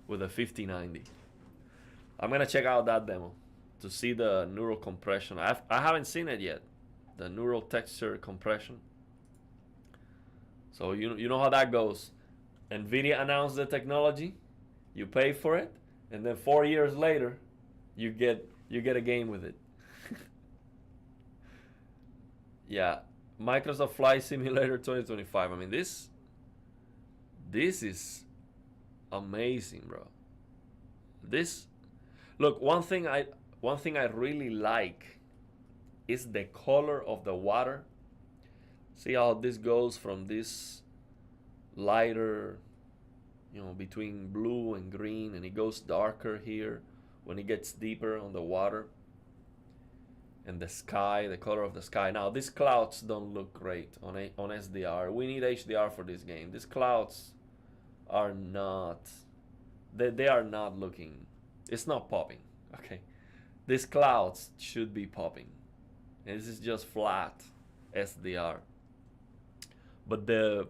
with a 5090. I'm gonna check out that demo to see the neural compression. I haven't seen it yet, the neural texture compression. So you know how that goes. Nvidia announced the technology, you pay for it, and then 4 years later, you get a game with it. Yeah, Microsoft Flight Simulator 2025. I mean, this is amazing, bro. This look, one thing I really like is the color of the water. See how this goes from this lighter, between blue and green, and it goes darker here when it gets deeper on the water. And the sky, the color of the sky. Now these clouds don't look great on SDR. We need HDR for this game. These clouds are not, they are not looking, it's not popping. Okay, these clouds should be popping. And this is just flat SDR. But the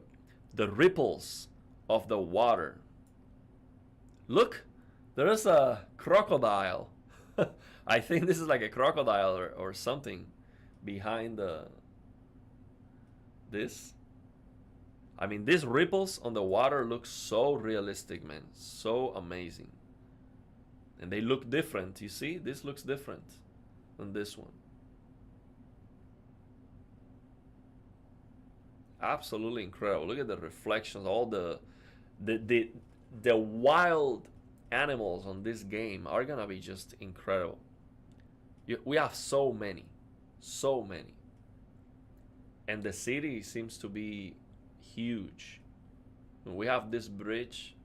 ripples of the water. Look, there's a crocodile. I think this is like a crocodile or something behind this. I mean, these ripples on the water look so realistic, man. So amazing. And they look different. You see? This looks different than this one. Absolutely incredible. Look at the reflections. All the wild animals on this game are gonna be just incredible. We have so many. And the city seems to be huge. We have this bridge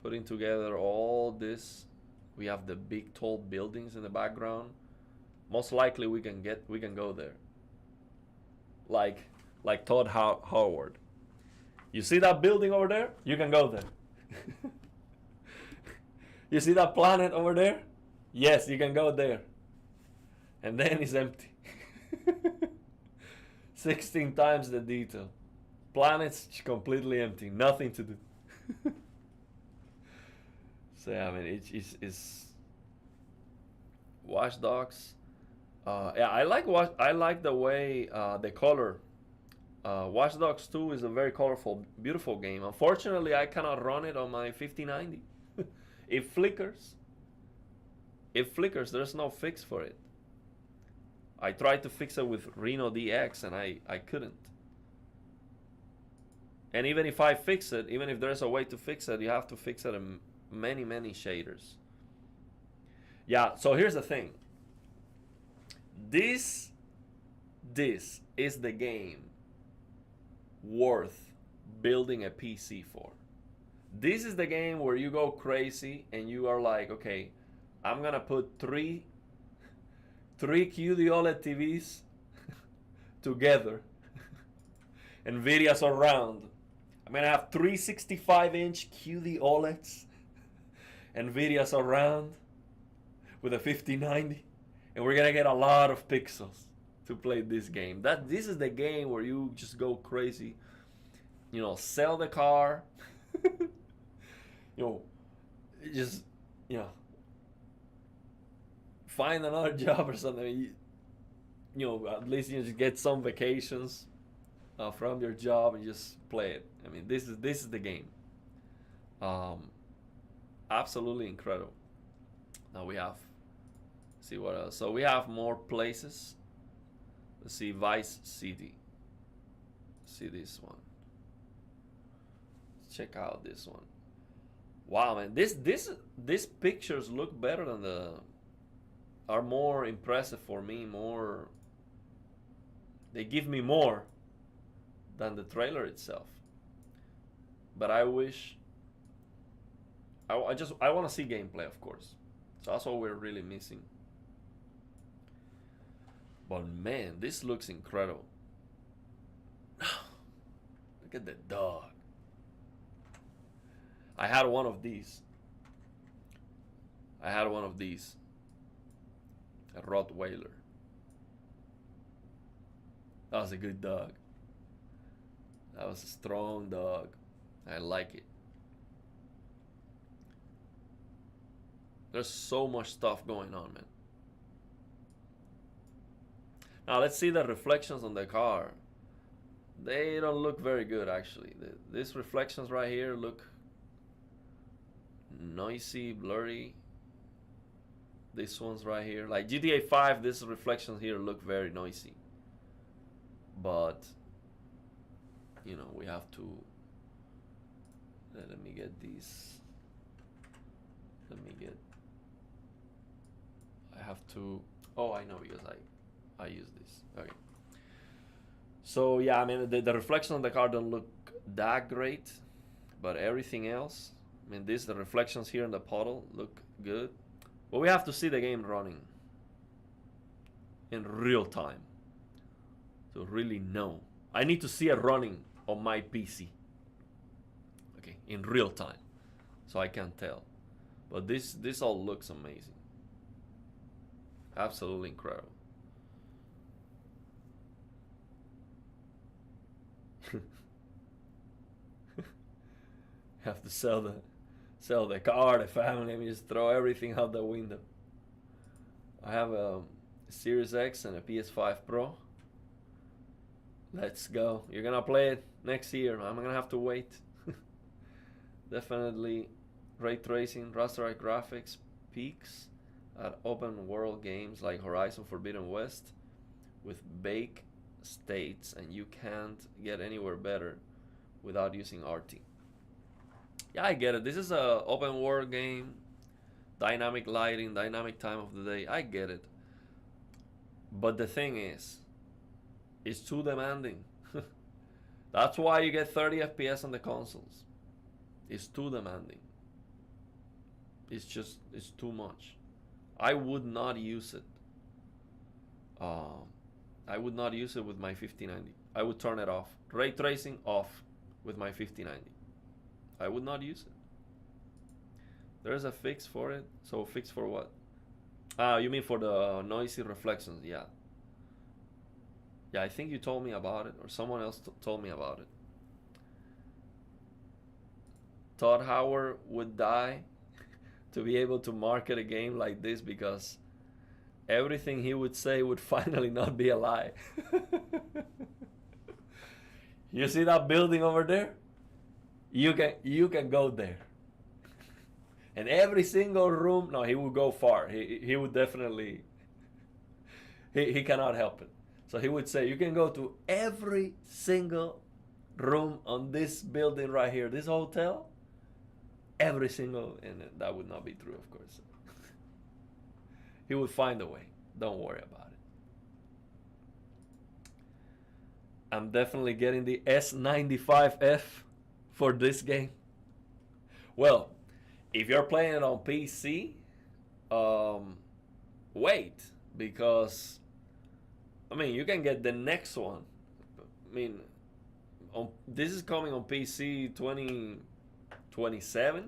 putting together all this. We have the big tall buildings in the background. Most likely we can go there. Like Todd Howard. You see that building over there? You can go there. You see that planet over there? Yes, you can go there. And then it's empty. 16 times the detail. Planet's completely empty. Nothing to do. So I mean, it's Watch Dogs. Yeah, I like the way the color. Watch Dogs 2 is a very colorful, beautiful game. Unfortunately, I cannot run it on my 5090. It flickers. There's no fix for it. I tried to fix it with Reno DX and I couldn't. And even if I fix it, even if there's a way to fix it, you have to fix it in many shaders. Yeah, so here's the thing. This is the game worth building a PC for. This is the game where you go crazy and you are like, okay, I'm gonna put three QD OLED TVs together, Nvidia surround. I'm gonna have 365-inch QD OLEDs, Nvidia surround with a 5090, and we're gonna get a lot of pixels to play this game. This is the game where you just go crazy. You know, sell the car. you know, just you know, find another job or something. At least you just get some vacations from your job and just play it. I mean, this is the game. Absolutely incredible. Now we have, see what else. So we have more places. Let's see, Vice City. See this one. Check out this one. Wow, man, these pictures look better than are more impressive for me. More, they give me more than the trailer itself. But I wish, I want to see gameplay, of course. So that's what we're really missing. But man, this looks incredible. Look at the dog. I had one of these. A Rottweiler. That was a good dog. That was a strong dog. I like it. There's so much stuff going on, man. Now let's see the reflections on the car. They don't look very good, actually. These reflections right here look noisy, blurry. This one's right here, like GTA 5, these reflections here look very noisy. But we have to. Let me get these. I have to. Oh, I know, because I use this. Okay. So yeah, I mean the reflection on the car don't look that great, but everything else. I mean, the reflections here in the puddle look good. But we have to see the game running in real time to really know. I need to see it running on my PC. Okay, in real time, so I can tell. But this all looks amazing. Absolutely incredible. Have to sell the car, the family. I mean, just throw everything out the window. I have a Series X and a PS5 Pro. Let's go. You're gonna play it next year. I'm gonna have to wait. Definitely ray tracing, rasterized graphics, peaks at open world games like Horizon Forbidden West with bake states, and you can't get anywhere better without using RT. Yeah, I get it. This is a open world game, dynamic lighting, dynamic time of the day. I get it. But the thing is, it's too demanding. That's why you get 30 FPS on the consoles. It's too demanding. It's too much. I would not use it. I would not use it with my 5090. I would turn it off. Ray tracing off with my 5090. I would not use it. There's a fix for it. So fix for what? You mean for the noisy reflections? Yeah. Yeah, I think you told me about it, or someone else told me about it. Todd Howard would die to be able to market a game like this, because everything he would say would finally not be a lie. You see that building over there? You can go there. And every single room, no, he would go far. He would definitely, he cannot help it. So he would say, you can go to every single room on this building right here, this hotel, every single, and that would not be true, of course. He would find a way. Don't worry about it. I'm definitely getting the S95F for this game. Well, if you're playing it on PC, um, wait, because I mean you can get the next one. I mean, this is coming on PC 2027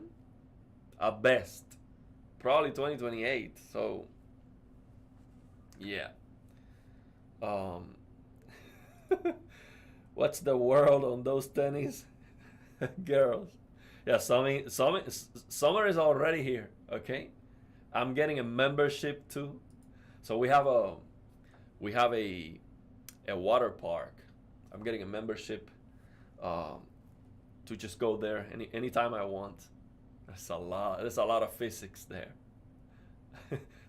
at best, probably 2028. So yeah. Um, what's the world on those tennis girls? Yeah, summer is already here. Okay, I'm getting a membership too. So we have a water park. I'm getting a membership um, to just go there anytime I want. There's a lot. There's a lot of physics there.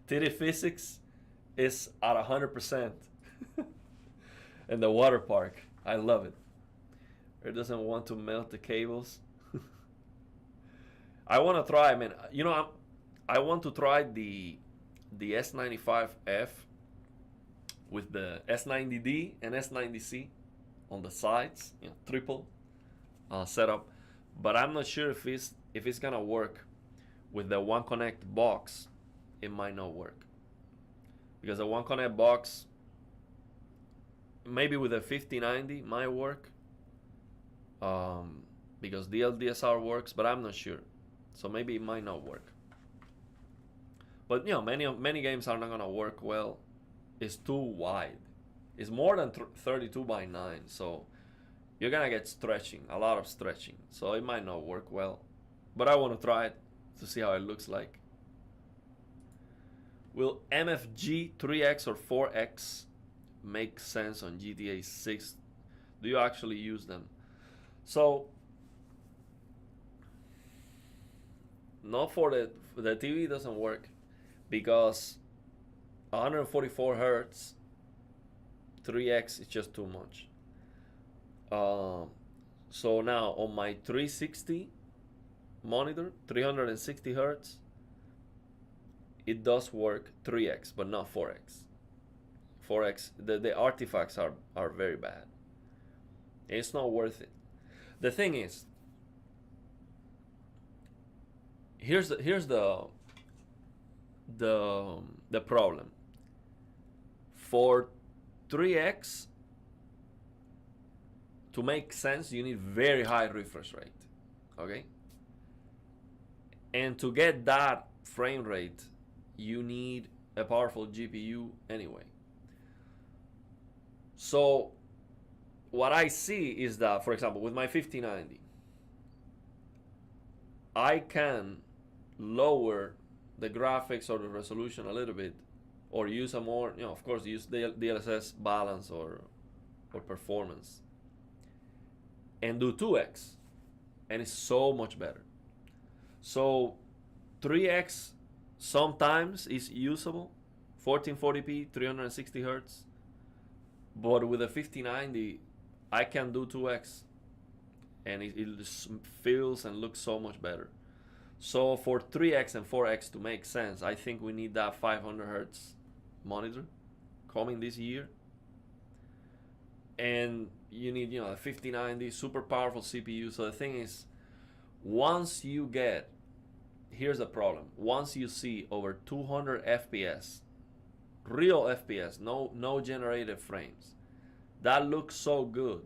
TD physics is at 100%. In the water park, I love it. It doesn't want to melt the cables. I want to try. I mean, I want to try the S95F with the S90D and S90C on the sides, triple setup. But I'm not sure if it's gonna work with the One Connect box. It might not work because the One Connect box, maybe with a 5090 might work, because DLDSR works, but I'm not sure. So maybe it might not work. But many games are not gonna work well. It's too wide. It's more than 32 by 9, so you're gonna get stretching, a lot of stretching. So it might not work well. But I want to try it to see how it looks like. Will MFG 3X or 4X make sense on GTA6? Do you actually use them? So, not for the TV doesn't work because 144 hertz 3X is just too much. So now on my 360 monitor, 360 hertz, it does work 3X, but not 4X. 4X, the artifacts are very bad. It's not worth it. The thing is, here's the problem. For 3X to make sense, you need very high refresh rate. Okay? And to get that frame rate, you need a powerful GPU anyway. So what I see is that, for example, with my 5090, I can lower the graphics or the resolution a little bit, or use a more, of course, use DLSS balance or performance, and do 2X, and it's so much better. So 3X sometimes is usable, 1440p, 360 hertz, but with a 5090, I can do 2X, and it feels and looks so much better. So for 3X and 4X to make sense, I think we need that 500 hertz monitor coming this year. And you need, a 5090 super powerful CPU. So the thing is, once you get, here's the problem. Once you see over 200 FPS, real FPS, no generated frames, that looks so good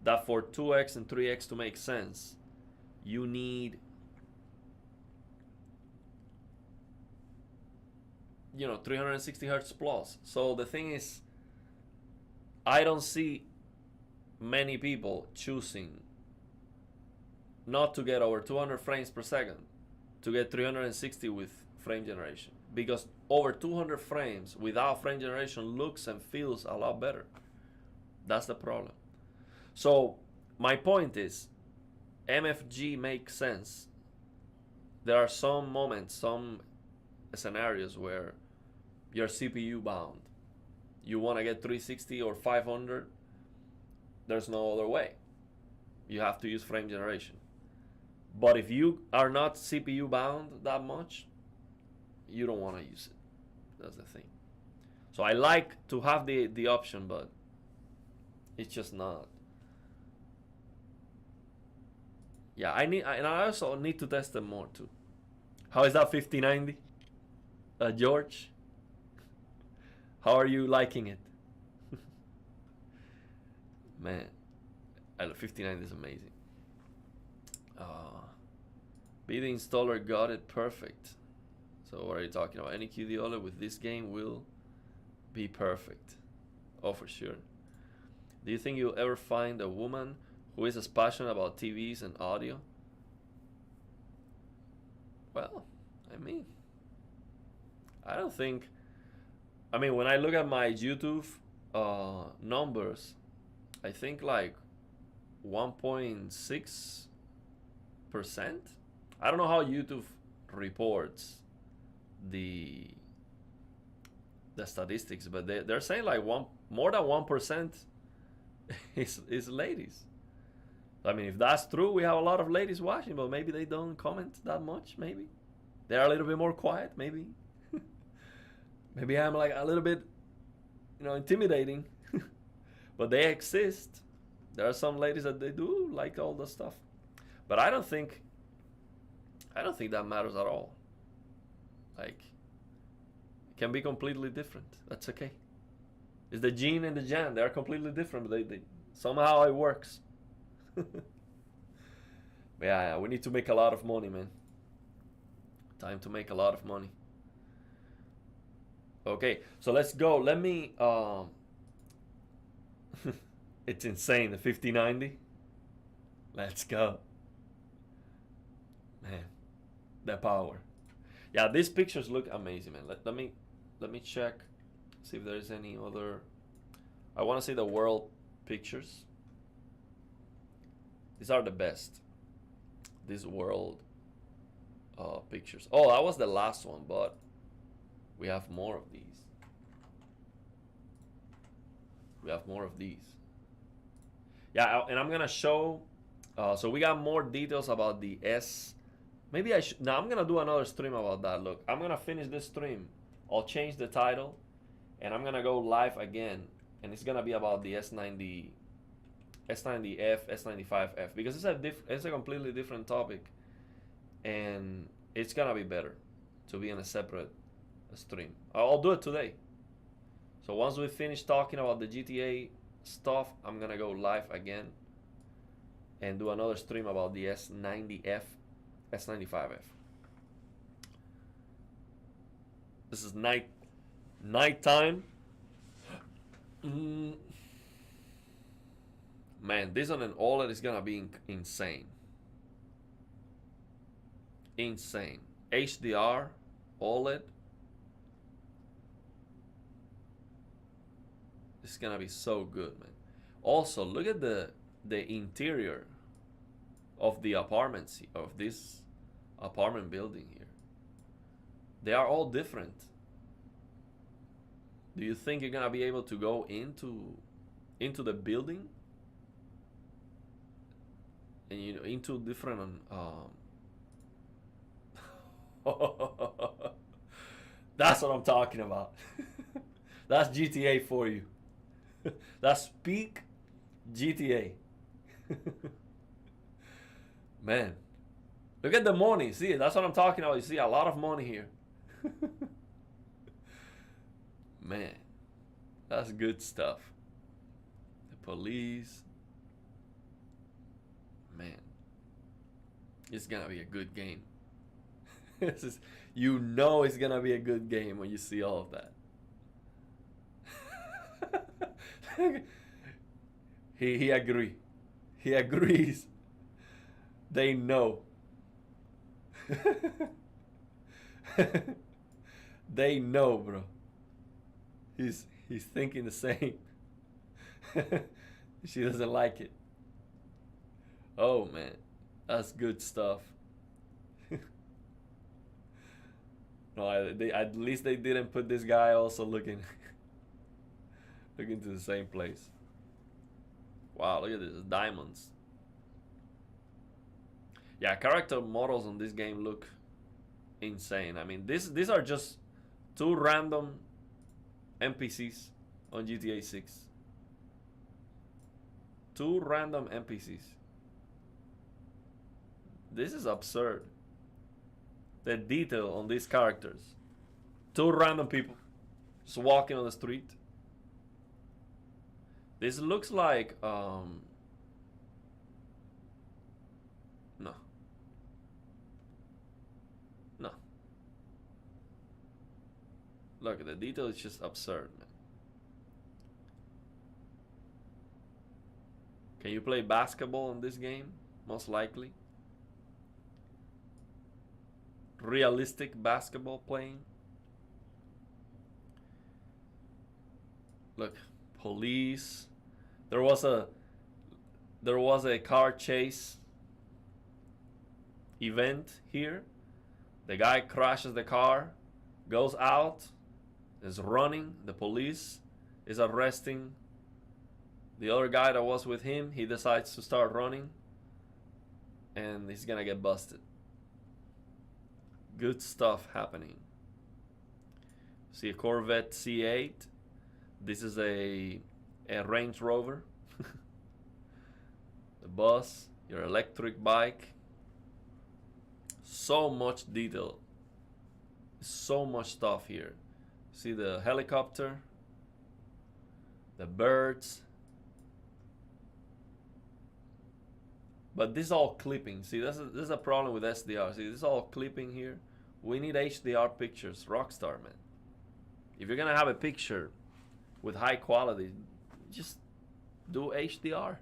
that for 2X and 3X to make sense, you need 360 hertz plus. So the thing is, I don't see many people choosing not to get over 200 frames per second to get 360 with frame generation, because over 200 frames without frame generation looks and feels a lot better. That's the problem. So my point is, MFG makes sense. There are some moments, some scenarios where you're CPU bound. You want to get 360 or 500, there's no other way. You have to use frame generation. But if you are not CPU bound that much, you don't want to use it. That's the thing. So I like to have the option, but it's just not. Yeah, and I also need to test them more too. How is that 5090? George, how are you liking it? Man, 5090 is amazing. Uh, Be the installer got it perfect. So what are you talking about? Any QD OLED with this game will be perfect. Oh, for sure. Do you think you'll ever find a woman who is as passionate about TVs and audio? Well, I mean, I don't think. I mean, when I look at my YouTube numbers, I think like 1.6%. I don't know how YouTube reports the statistics, but they're saying like more than 1% is ladies. I mean, if that's true, we have a lot of ladies watching, but maybe they don't comment that much. Maybe they're a little bit more quiet. Maybe maybe I'm like a little bit, intimidating. But they exist. There are some ladies that they do like all the stuff, but I don't think that matters at all. Like, it can be completely different. That's okay. It's the yin and the yang. They are completely different. They somehow it works. But yeah, we need to make a lot of money, man. Time to make a lot of money. Okay, so let's go. Let me. It's insane. The 5090. Let's go, man. The power. Yeah, these pictures look amazing, man. Let me check. See if there's any other. I want to see the world pictures. These are the best. These world pictures. Oh, that was the last one, but we have more of these. We have more of these. Yeah, and I'm gonna show. So we got more details about the S. Maybe I should. Now I'm gonna do another stream about that. Look, I'm gonna finish this stream. I'll change the title, and I'm gonna go live again, and it's gonna be about the S90, S90F, S95F, because it's a completely different topic, and it's gonna be better to be in a separate stream. I'll do it today. So once we finish talking about the GTA stuff, I'm gonna go live again and do another stream about the S90F, S95F. This is nighttime. Man, this on an OLED is gonna be insane. Insane. HDR, OLED. It's gonna be so good, man. Also, look at the interior of the apartments, of this apartment building here. They are all different. Do you think you're gonna be able to go into the building and into different That's what I'm talking about. That's GTA for you. That's peak GTA. Man, look at the money. See, that's what I'm talking about. You see a lot of money here. Man, that's good stuff. The police. Man, it's gonna be a good game. It's gonna be a good game when you see all of that. He agree. He agrees. They know. They know, bro. He's thinking the same. She doesn't like it. Oh man, that's good stuff. No, at least they didn't put this guy also looking to the same place. Wow, look at this, diamonds. Yeah, character models on this game look insane. I mean, these are just two random NPCs on GTA 6. Two random NPCs. This is absurd. The detail on these characters. Two random people just walking on the street. This looks like no. No. Look, the detail is just absurd, man. Can you play basketball in this game? Most likely. Realistic basketball playing. Look, police. There was a car chase event here. The guy crashes the car, goes out, is running. The police is arresting the other guy that was with him. He decides to start running, and he's gonna get busted. Good stuff happening. See a Corvette C8. This is a Range Rover. The bus, your electric bike. So much detail. So much stuff here. See the helicopter, the birds. But this is all clipping. See, this is a problem with SDR. See, this is all clipping here. We need HDR pictures. Rockstar, man. If you're gonna have a picture with high quality, just do HDR.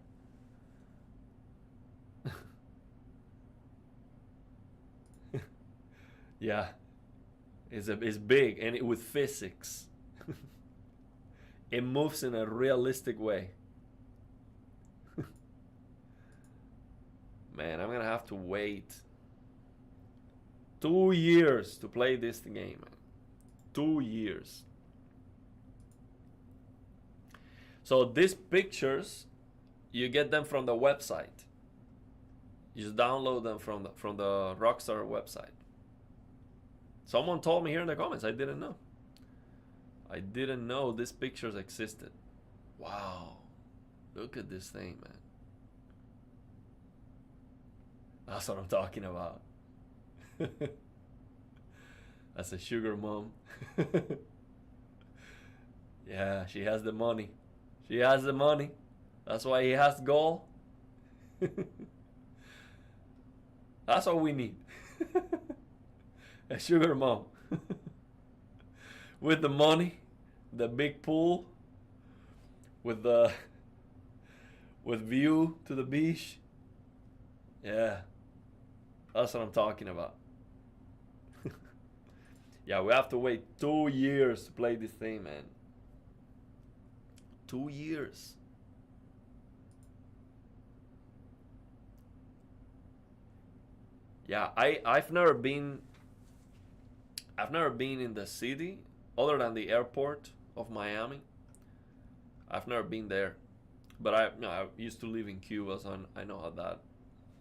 Yeah, it's big, and with physics. It moves in a realistic way. Man, I'm gonna have to wait 2 years to play this game, man. 2 years. So these pictures, you get them from the website. You just download them from the Rockstar website. Someone told me here in the comments. I didn't know. I didn't know these pictures existed. Wow. Look at this thing, man. That's what I'm talking about. That's a sugar mom. Yeah, she has the money. She has the money. That's why he has gold. That's what we need. A sugar mom. With the money, the big pool, with view to the beach. Yeah. That's what I'm talking about. Yeah, we have to wait 2 years to play this thing, man. 2 years. Yeah, I've never been in the city other than the airport of Miami. I've never been there, but I used to live in Cuba, so I know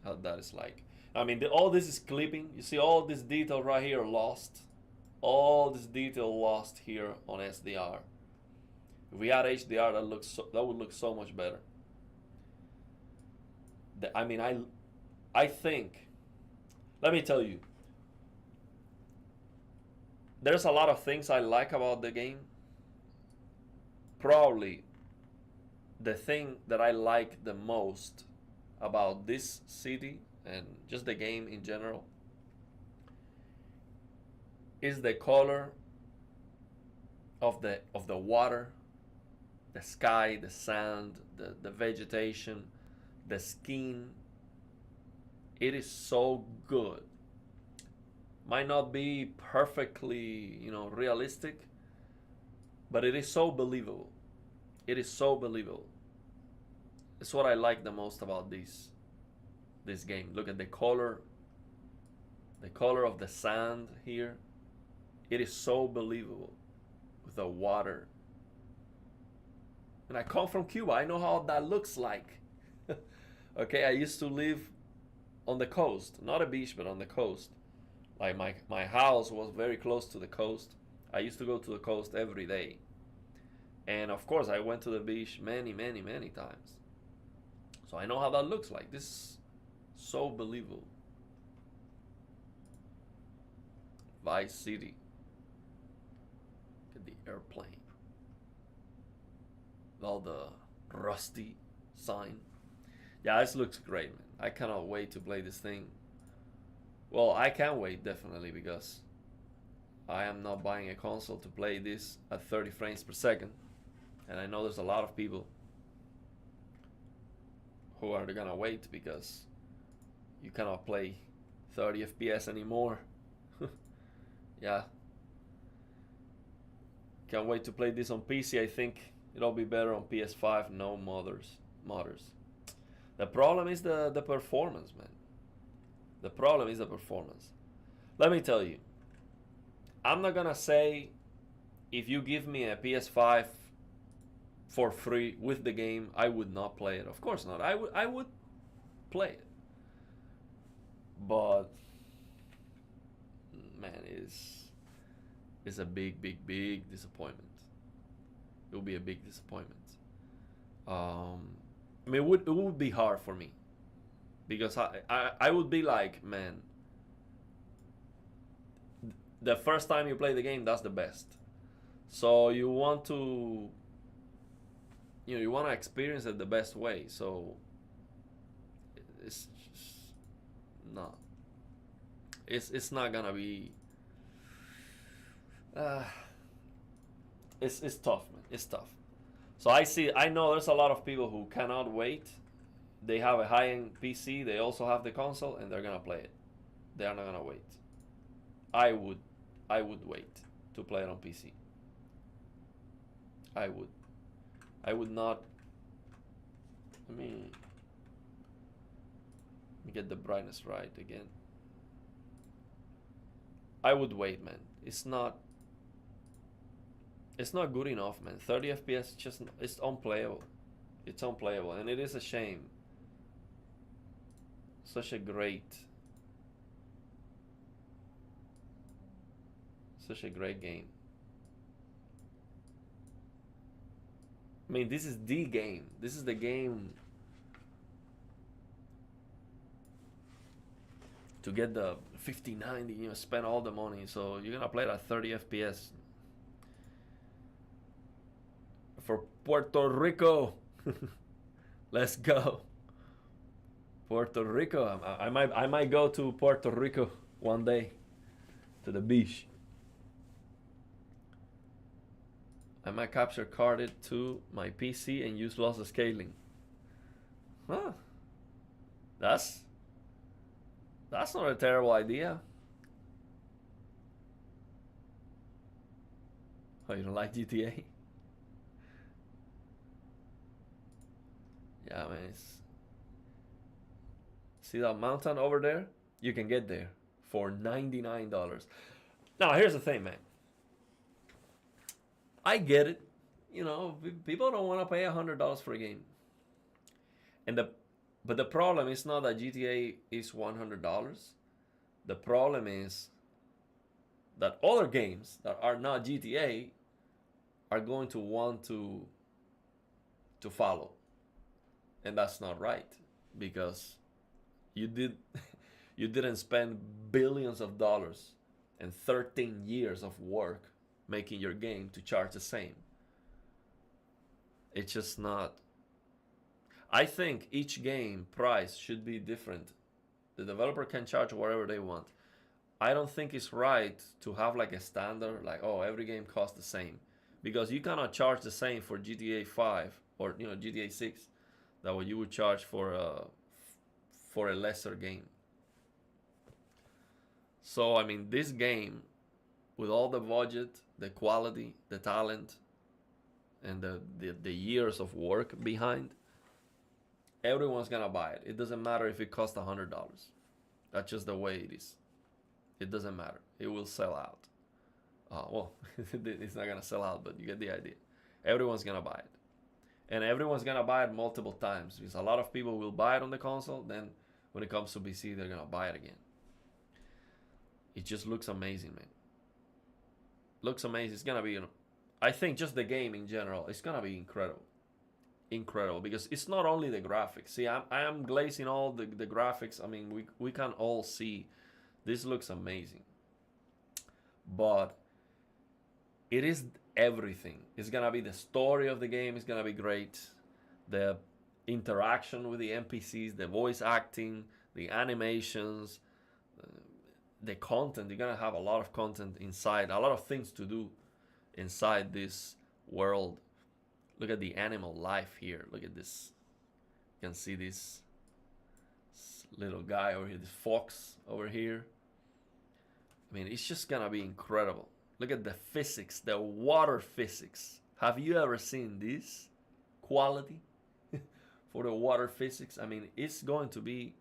how that is like. I mean, all this is clipping. You see all this detail right here lost. All this detail lost here on SDR. If we had HDR, that would look so much better. I think. Let me tell you. There's a lot of things I like about the game. Probably the thing that I like the most about this city and just the game in general is the color of the water, the sky, the sand, the vegetation, the skin. It is so good. Might not be perfectly, realistic, but it is so believable. It is so believable. It's what I like the most about this game. Look at the color of the sand here. It is so believable with the water. And I come from Cuba. I know how that looks like. Okay, I used to live on the coast, not a beach, but on the coast. Like my house was very close to the coast. I used to go to the coast every day. And of course, I went to the beach many, many, many times. So I know how that looks like. This is so believable. Vice City. Get the airplane. All the rusty sign. Yeah, this looks great, man. I cannot wait to play this thing. Well, I can wait definitely because I am not buying a console to play this at 30 frames per second. And I know there's a lot of people who are gonna wait because you cannot play 30 FPS anymore. Yeah. Can't wait to play this on PC. I think it'll be better on PS5. No modders. The problem is the performance, man. The problem is the performance. Let me tell you. I'm not gonna say if you give me a PS5 for free with the game, I would not play it. Of course not. I would play it. But man, it's a big disappointment. It will be a big disappointment. I mean, it would be hard for me because I would be like, man, the first time you play the game, that's the best. So you want to, you want to experience it the best way. So it's just not. It's not gonna be. It's tough, man. It's tough. So I know there's a lot of people who cannot wait. They have a high-end PC. They also have the console, and they're gonna play it. They are not gonna wait. I would wait to play it on PC. I would not. Let me get the brightness right again. I would wait, man. It's not good enough, man. 30 FPS just it's unplayable. It's unplayable, and it is a shame. Such a great game. I mean, this is the game. This is the game to get the 5090, spend all the money. So you're gonna play it at 30 FPS. For Puerto Rico. Let's go. Puerto Rico. I might go to Puerto Rico one day to the beach. I might capture card it to my PC and use lossless scaling. Huh. That's not a terrible idea. Oh, you don't like GTA? Yeah, man. See that mountain over there? You can get there for $99. Now, here's the thing, man. I get it. People don't want to pay $100 for a game. But the problem is not that GTA is $100. The problem is that other games that are not GTA are going to want to follow. And that's not right, because you didn't spend billions of dollars and 13 years of work making your game to charge the same. It's just not. I think each game price should be different. The developer can charge whatever they want. I don't think it's right to have like a standard, like, oh, every game costs the same, because you cannot charge the same for GTA 5 or GTA 6 that what you would charge for a lesser game. So I mean, this game, with all the budget, the quality, the talent, and the years of work behind, everyone's gonna buy it. It doesn't matter if it costs $100. That's just the way it is. It doesn't matter. It will sell out. Well, it's not gonna sell out, but you get the idea. Everyone's gonna buy it. And everyone's gonna buy it multiple times, because a lot of people will buy it on the console, then when it comes to PC, they're gonna buy it again. It just looks amazing, man. Looks amazing. It's gonna be, I think just the game in general, it's gonna be incredible. Incredible, because it's not only the graphics. See, I am glazing all the graphics. I mean, we can all see this looks amazing. but it is everything. It's gonna be the story of the game. It's gonna be great. The interaction with the NPCs, the voice acting, the animations, the content. You're gonna have a lot of content inside, a lot of things to do inside this world. Look at the animal life here. Look at this. You can see this little guy over here, this fox over here. I mean, it's just gonna be incredible. Look at the physics, the water physics. Have you ever seen this quality for the water physics? I mean, it's going to be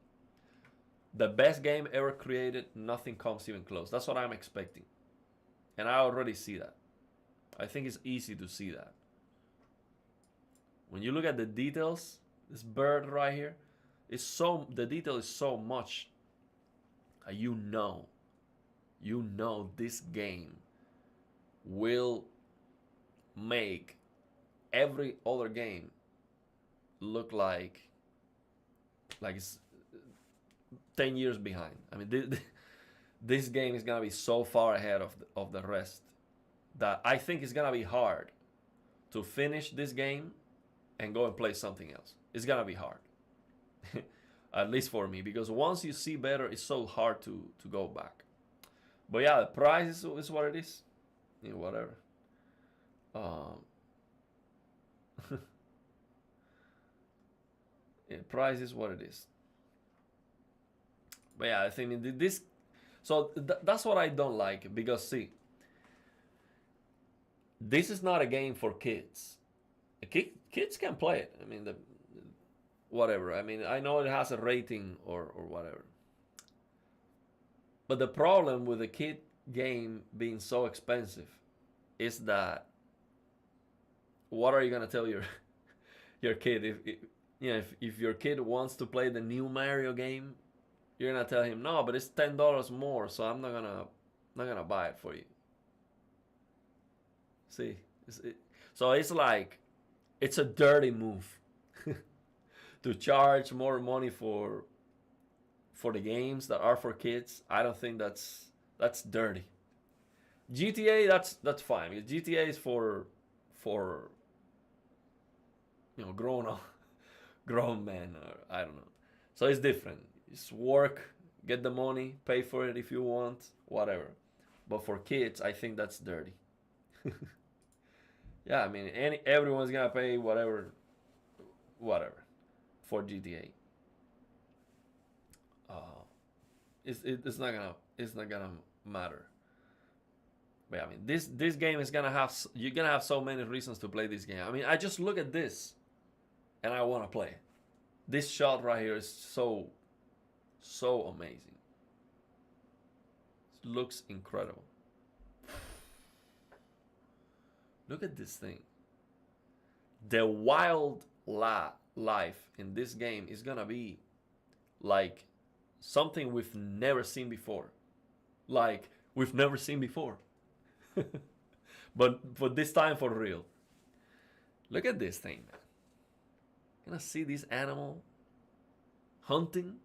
the best game ever created. Nothing comes even close. That's what I'm expecting. And I already see that. I think it's easy to see that. When you look at the details, this bird right here, the detail is so much. You know this game will make every other game look like it's 10 years behind. I mean, this game is gonna be so far ahead of the rest that I think it's gonna be hard to finish this game and go and play something else. It's gonna be hard. At least for me, because once you see better, it's so hard to go back. But yeah, the price is what it is. Yeah, whatever. Yeah, price is what it is. But yeah, I think this. So that's what I don't like, because see, this is not a game for kids. Kids can play it. I mean, whatever. I mean, I know it has a rating or whatever. But the problem with a kid game being so expensive is that what are you gonna tell your kid if your kid wants to play the new Mario game, you're gonna tell him no, but it's $10 more, so I'm not gonna buy it for you. See, so it's like it's a dirty move to charge more money for the games that are for kids. I don't think that's dirty. GTA, that's fine. GTA is for grown men, or I don't know. So it's different. It's work, get the money, pay for it if you want, whatever. But for kids, I think that's dirty. Yeah, I mean, everyone's gonna pay whatever for GTA. It's not gonna matter. But I mean, this game is gonna have, you're gonna have so many reasons to play this game. I mean, I just look at this, and I want to play. This shot right here is so amazing. It looks incredible. Look at this thing. The wild life in this game is gonna be like something we've never seen before. Like we've never seen before. But for this time, for real. Look at this thing, man. You're gonna see this animal hunting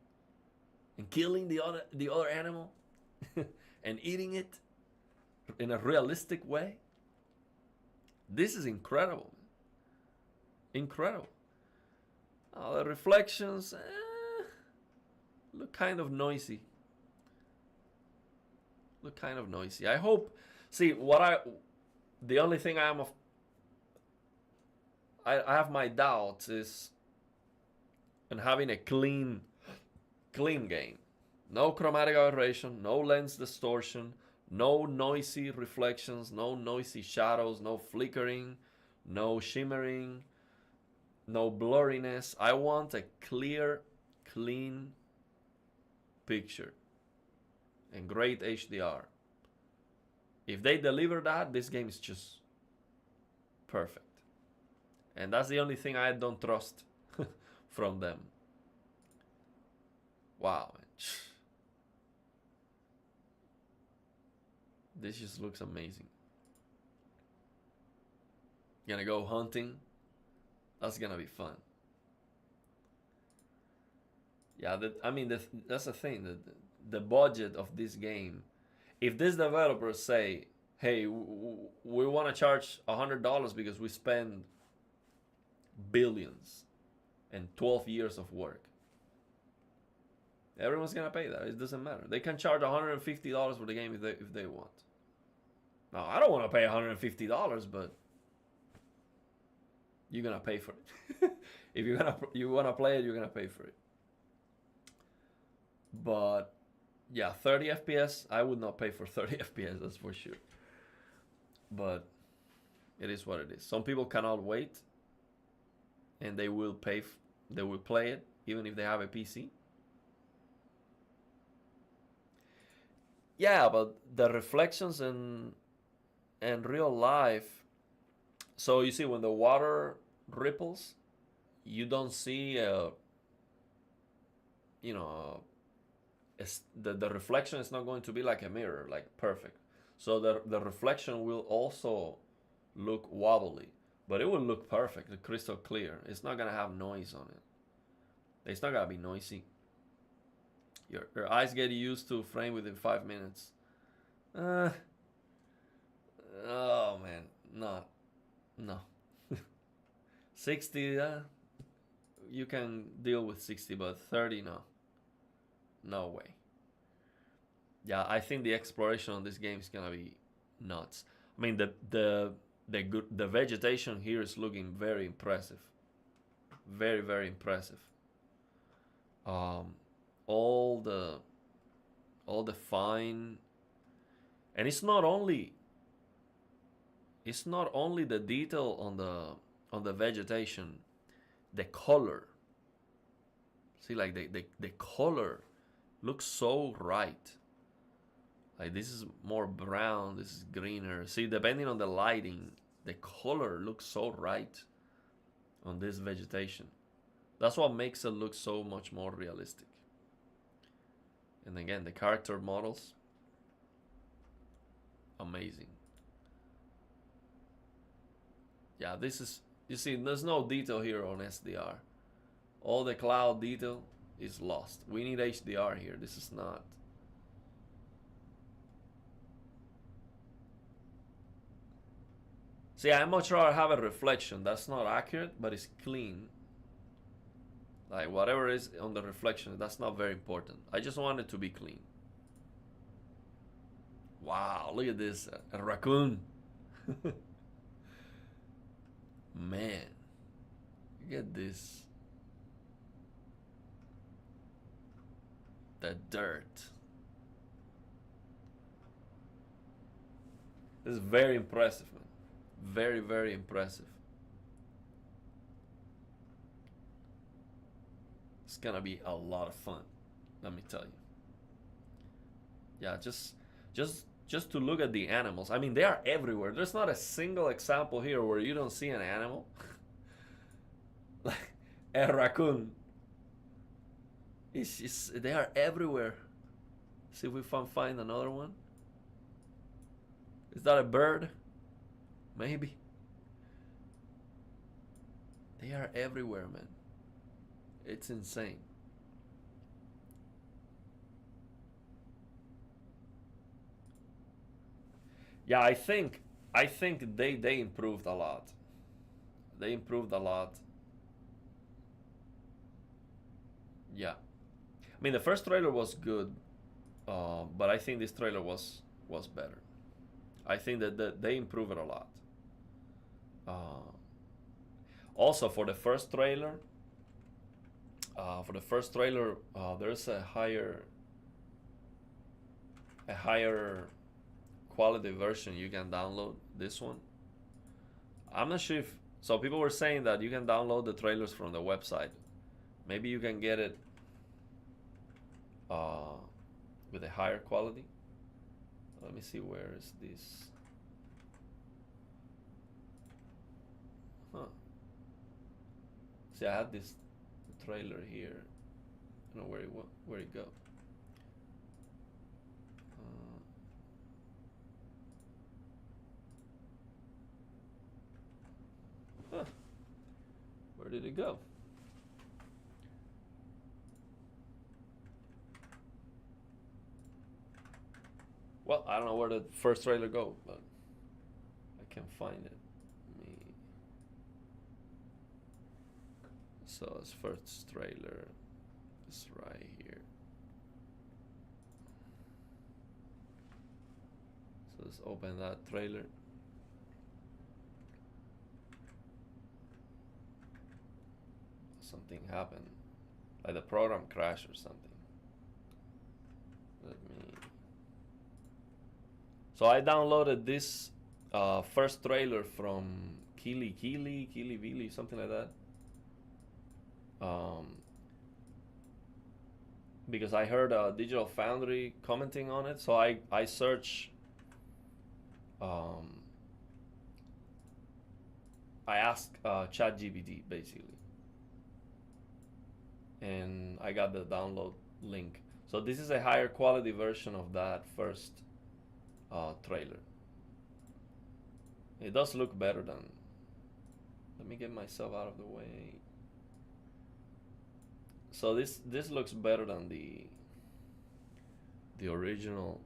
and killing the other animal and eating it in a realistic way. This is incredible. Incredible. Oh, the reflections look kind of noisy. I hope. See, the only thing I have my doubts is in having a clean game. No chromatic aberration, no lens distortion, no noisy reflections, no noisy shadows, no flickering, no shimmering, no blurriness. I want a clear, clean picture and great HDR. If they deliver that, this game is just perfect. And that's the only thing I don't trust from them. Wow, man. This just looks amazing. Gonna go hunting. That's gonna be fun. Yeah, that's the thing. The budget of this game, if these developers say, "Hey, we want to charge $100 because we spend billions and 12 years of work," everyone's gonna pay that. It doesn't matter. They can charge $150 for the game if they want. Now, I don't want to pay $150, but you're gonna pay for it. If you wanna play it, you're gonna pay for it. But yeah, 30 FPS, I would not pay for 30 FPS, that's for sure. But it is what it is. Some people cannot wait, and they will pay. They will play it even if they have a PC. Yeah, but the reflections in real life. So you see, when the water ripples, you don't see you know, the reflection is not going to be like a mirror, like perfect. So the reflection will also look wobbly, but it will look perfect, crystal clear. It's not gonna have noise on it. It's not gonna be noisy. Your eyes get used to frame within 5 minutes. Oh man, no. 60, you can deal with 60, but 30, no way. Yeah, I think the exploration on this game is gonna be nuts. I mean, the vegetation here is looking very impressive, very impressive. Um, all the fine, and it's not only the detail on the vegetation, the color. See, like the color looks so right. Like this is more brown, this is greener. See, depending on the lighting, the color looks so right on this vegetation. That's what makes it look so much more realistic. And again, the character models, amazing. Yeah, this is, you see, there's no detail here on SDR. All the cloud detail is lost. We need HDR here. This is not. See, I much rather have a reflection that's not accurate, but it's clean. Like whatever is on the reflection, that's not very important. I just want it to be clean. Wow, look at this, a raccoon. Man, look at this. The dirt. This is very impressive, man. Very impressive. It's gonna be a lot of fun, let me tell you. Yeah, just to look at the animals. I mean, they are everywhere. There's not a single example here where you don't see an animal. Like a raccoon. It's just, they are everywhere. See if we can find another one. Is that a bird? Maybe. They are everywhere, man. It's insane. Yeah, I think they improved a lot. They improved a lot. Yeah. I mean, the first trailer was good, but I think this trailer was better. I think that they improved it a lot. Uh, Also, for the first trailer, there's a higher quality version you can download. This one, I'm not sure if so. People were saying that you can download the trailers from the website. Maybe you can get it with a higher quality. Let me see, where is this? Huh. See, I had this trailer here. I don't know where it go. Huh. Where did it go? Well, I don't know where the first trailer go, but I can find it. Me. So this first trailer is right here. So let's open that trailer. Something happened, like the program crashed or something. Let me. So I downloaded this first trailer from Kili, something like that. Because I heard Digital Foundry commenting on it, so I search. I asked ChatGPT basically, and I got the download link. So this is a higher quality version of that first trailer. It does look better than. Let me get myself out of the way. So this looks better than the original.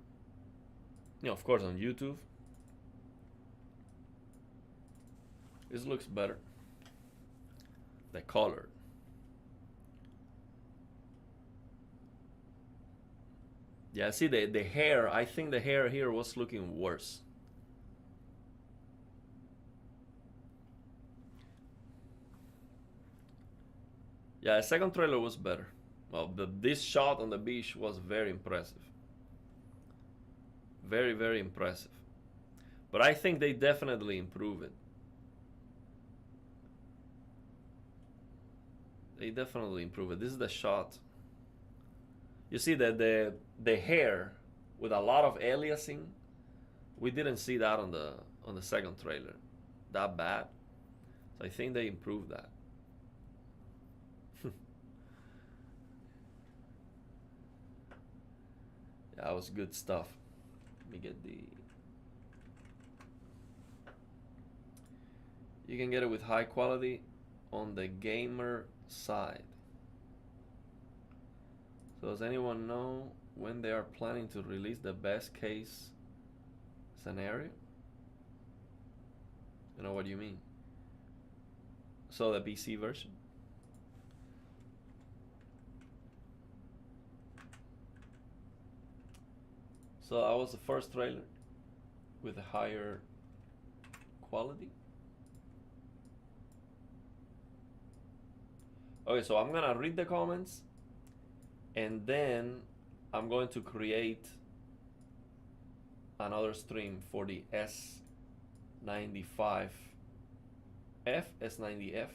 You know, of course, on YouTube, this looks better. The color. Yeah, see the hair. I think the hair here was looking worse. Yeah, the second trailer was better. Well, this shot on the beach was very impressive. Very, very impressive. But I think they definitely improve it. They definitely improve it. This is the shot. You see that the hair with a lot of aliasing, we didn't see that on the second trailer that bad. So I think they improved that. Yeah, that was good stuff. Let me get the. You can get it with high quality on the gamer side. So does anyone know when they are planning to release the best case scenario? You know what you mean? So the PC version? So that was the first trailer with a higher quality. Okay, so I'm gonna read the comments and then I'm going to create another stream for the S95F, S90F,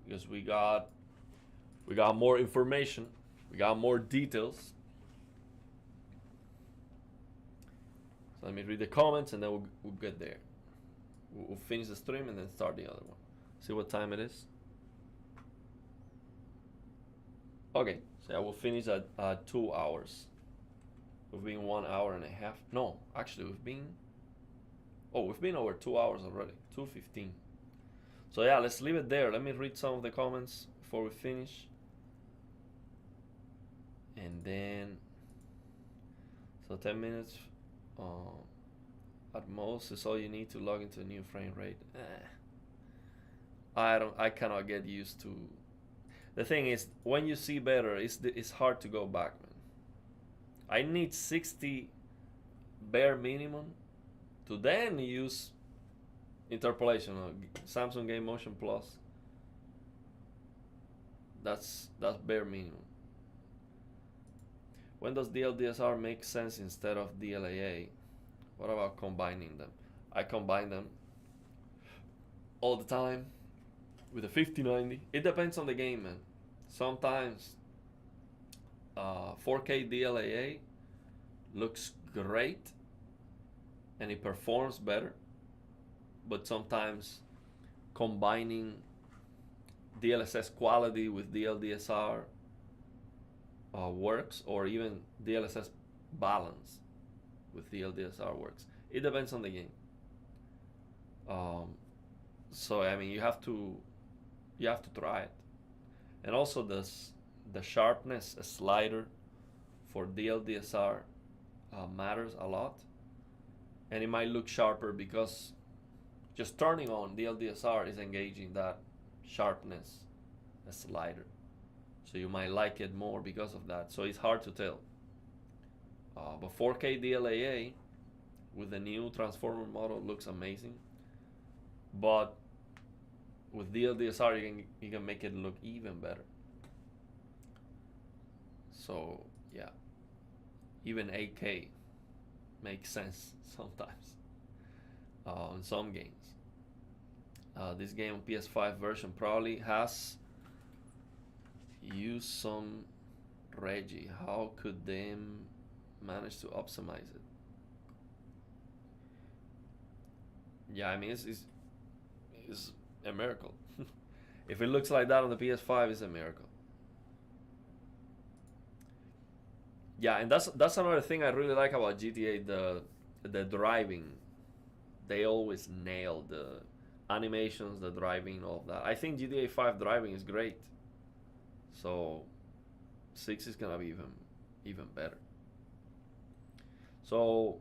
because we got more information, we got more details. So let me read the comments and then we'll get there. We'll finish the stream and then start the other one. See what time it is. Okay, so I will finish at 2 hours. We've been 1 hour and a half. No, actually we've been over 2 hours already. 2:15. So yeah, let's leave it there. Let me read some of the comments before we finish. And then, so 10 minutes at most is all you need to log into a new frame rate. I cannot get used to. The thing is, when you see better, it's hard to go back, man. I need 60 bare minimum to then use interpolation of Samsung Game Motion Plus. That's bare minimum. When does DLDSR make sense instead of DLAA? What about combining them? I combine them all the time with a 5090. It depends on the game, man. Sometimes 4K DLAA looks great and it performs better, but sometimes combining DLSS quality with DLDSR works, or even DLSS balance with DLDSR works. It depends on the game. So I mean, you have to try it. And also the sharpness slider for DLDSR matters a lot, and it might look sharper because just turning on the LDSR is engaging that sharpness slider. So you might like it more because of that. So it's hard to tell. But 4K DLAA with the new transformer model looks amazing. But with DLDSR, you can make it look even better. So yeah, even 8K makes sense sometimes in some games. This game on PS5 version probably has used some Reggie. How could they manage to optimize it? Yeah, I mean it's a miracle. If it looks like that on the PS5, it's a miracle. Yeah, and that's another thing I really like about GTA, the driving. They always nail the animations, the driving, all of that. I think GTA 5 driving is great. So 6 is gonna be even better. So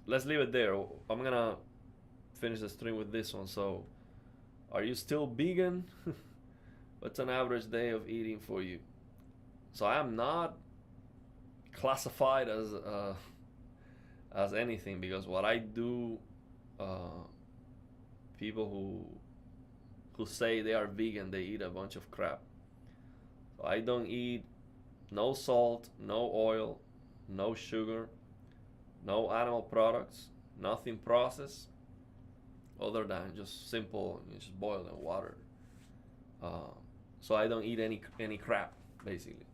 let's leave it there. I'm gonna finish the stream with this one. So, are you still vegan? What's an average day of eating for you? So I am not classified as anything, because what I do, people who say they are vegan, they eat a bunch of crap. So I don't eat no salt, no oil, no sugar, no animal products, nothing processed, other than just simple, just boiled in water. So I don't eat any crap, basically.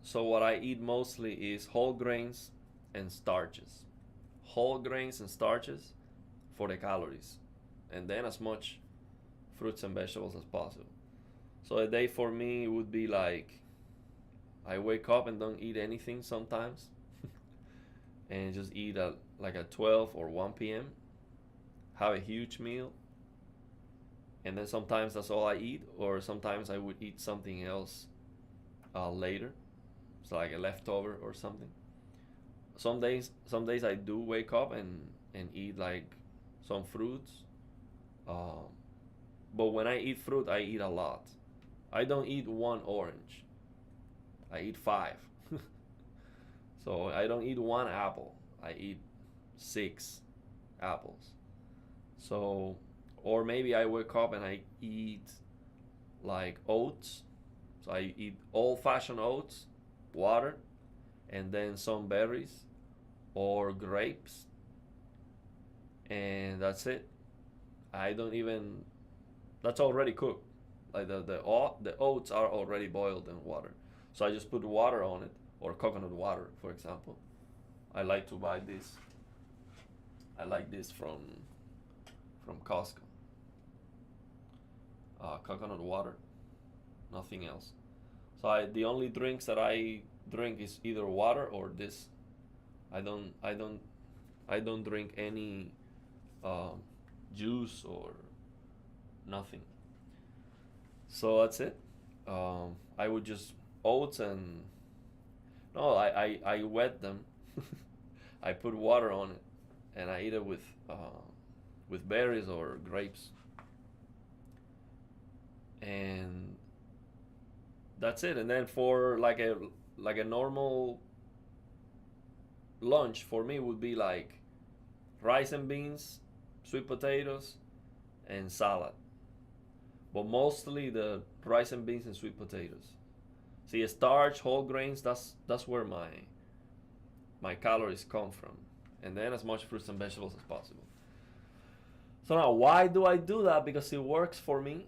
So what I eat mostly is whole grains and starches. Whole grains and starches for the calories, and then as much fruits and vegetables as possible. So a day for me would be like, I wake up and don't eat anything sometimes, and just eat at 12 or 1 p.m. Have a huge meal, and then sometimes that's all I eat, or sometimes I would eat something else later, so like a leftover or something. Some days I do wake up and eat like some fruits, but when I eat fruit, I eat a lot. I don't eat one orange. I eat 5. So I don't eat one apple. I eat 6 apples. So, or maybe I wake up and I eat like oats. So I eat old-fashioned oats, water, and then some berries or grapes, and that's it. I don't even. That's already cooked. Like the oats are already boiled in water. So I just put water on it, or coconut water, for example. I like to buy this. I like this from Costco. Coconut water, nothing else. So the only drinks that I drink is either water or this. I don't drink any juice or nothing. So that's it. I would just oats and no, I wet them. I put water on it, and I eat it with berries or grapes, and that's it. And then for like a normal lunch for me would be like rice and beans, sweet potatoes, and salad. But mostly the rice and beans and sweet potatoes. See, starch, whole grains, that's where my calories come from. And then as much fruits and vegetables as possible. So now, why do I do that? Because it works for me.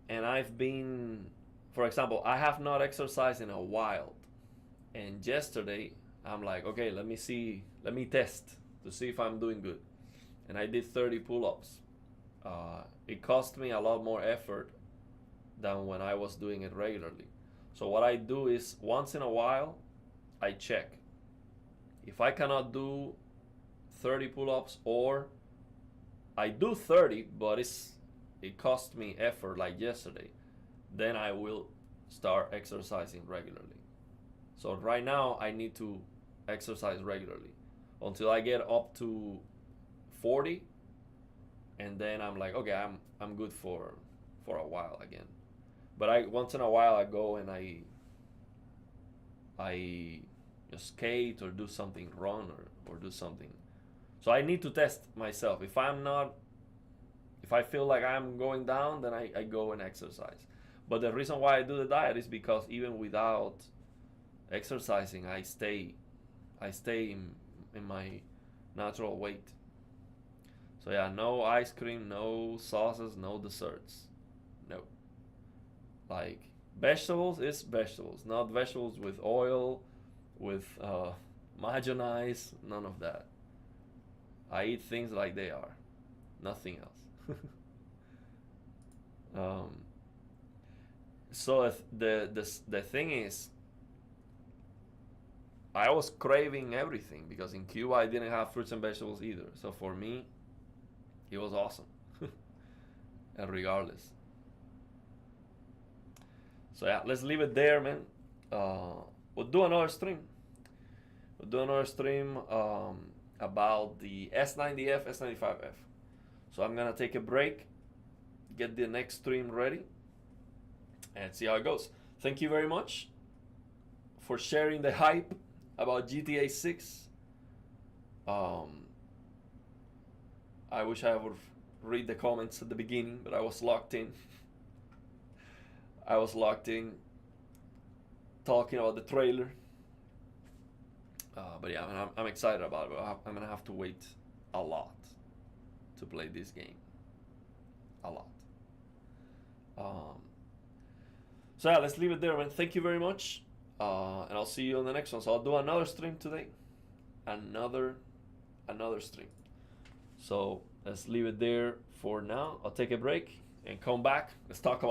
And I've been, for example, I have not exercised in a while. And yesterday, I'm like, okay, let me test to see if I'm doing good. And I did 30 pull-ups. It cost me a lot more effort than when I was doing it regularly. So what I do is once in a while, I check. If I cannot do 30 pull-ups, or I do 30, but it cost me effort like yesterday, then I will start exercising regularly. So right now I need to exercise regularly until I get up to 40, and then I'm like, okay, I'm good for a while again. But I once in a while I go and I just skate or do something, run or do something. So I need to test myself. If I feel like I'm going down, then I go and exercise. But the reason why I do the diet is because even without exercising, I stay in my natural weight. So yeah, no ice cream, no sauces, no desserts. No. Like vegetables is vegetables, not vegetables with oil, with mayonnaise, none of that. I eat things like they are, nothing else. um, so if the thing is, I was craving everything because in Cuba I didn't have fruits and vegetables either. So for me, it was awesome. And regardless. So yeah, let's leave it there, man. We'll do another stream. We'll do another stream about the S90F, S95F. So I'm gonna take a break, get the next stream ready, and see how it goes. Thank you very much for sharing the hype about GTA 6. I wish I would read the comments at the beginning, but I was locked in. I was locked in talking about the trailer. But yeah, I'm excited about it. I'm gonna have to wait a lot to play this game. A lot. So yeah, let's leave it there, man. Thank you very much. And I'll see you on the next one. So I'll do another stream today. Another stream. So let's leave it there for now. I'll take a break and come back. Let's talk about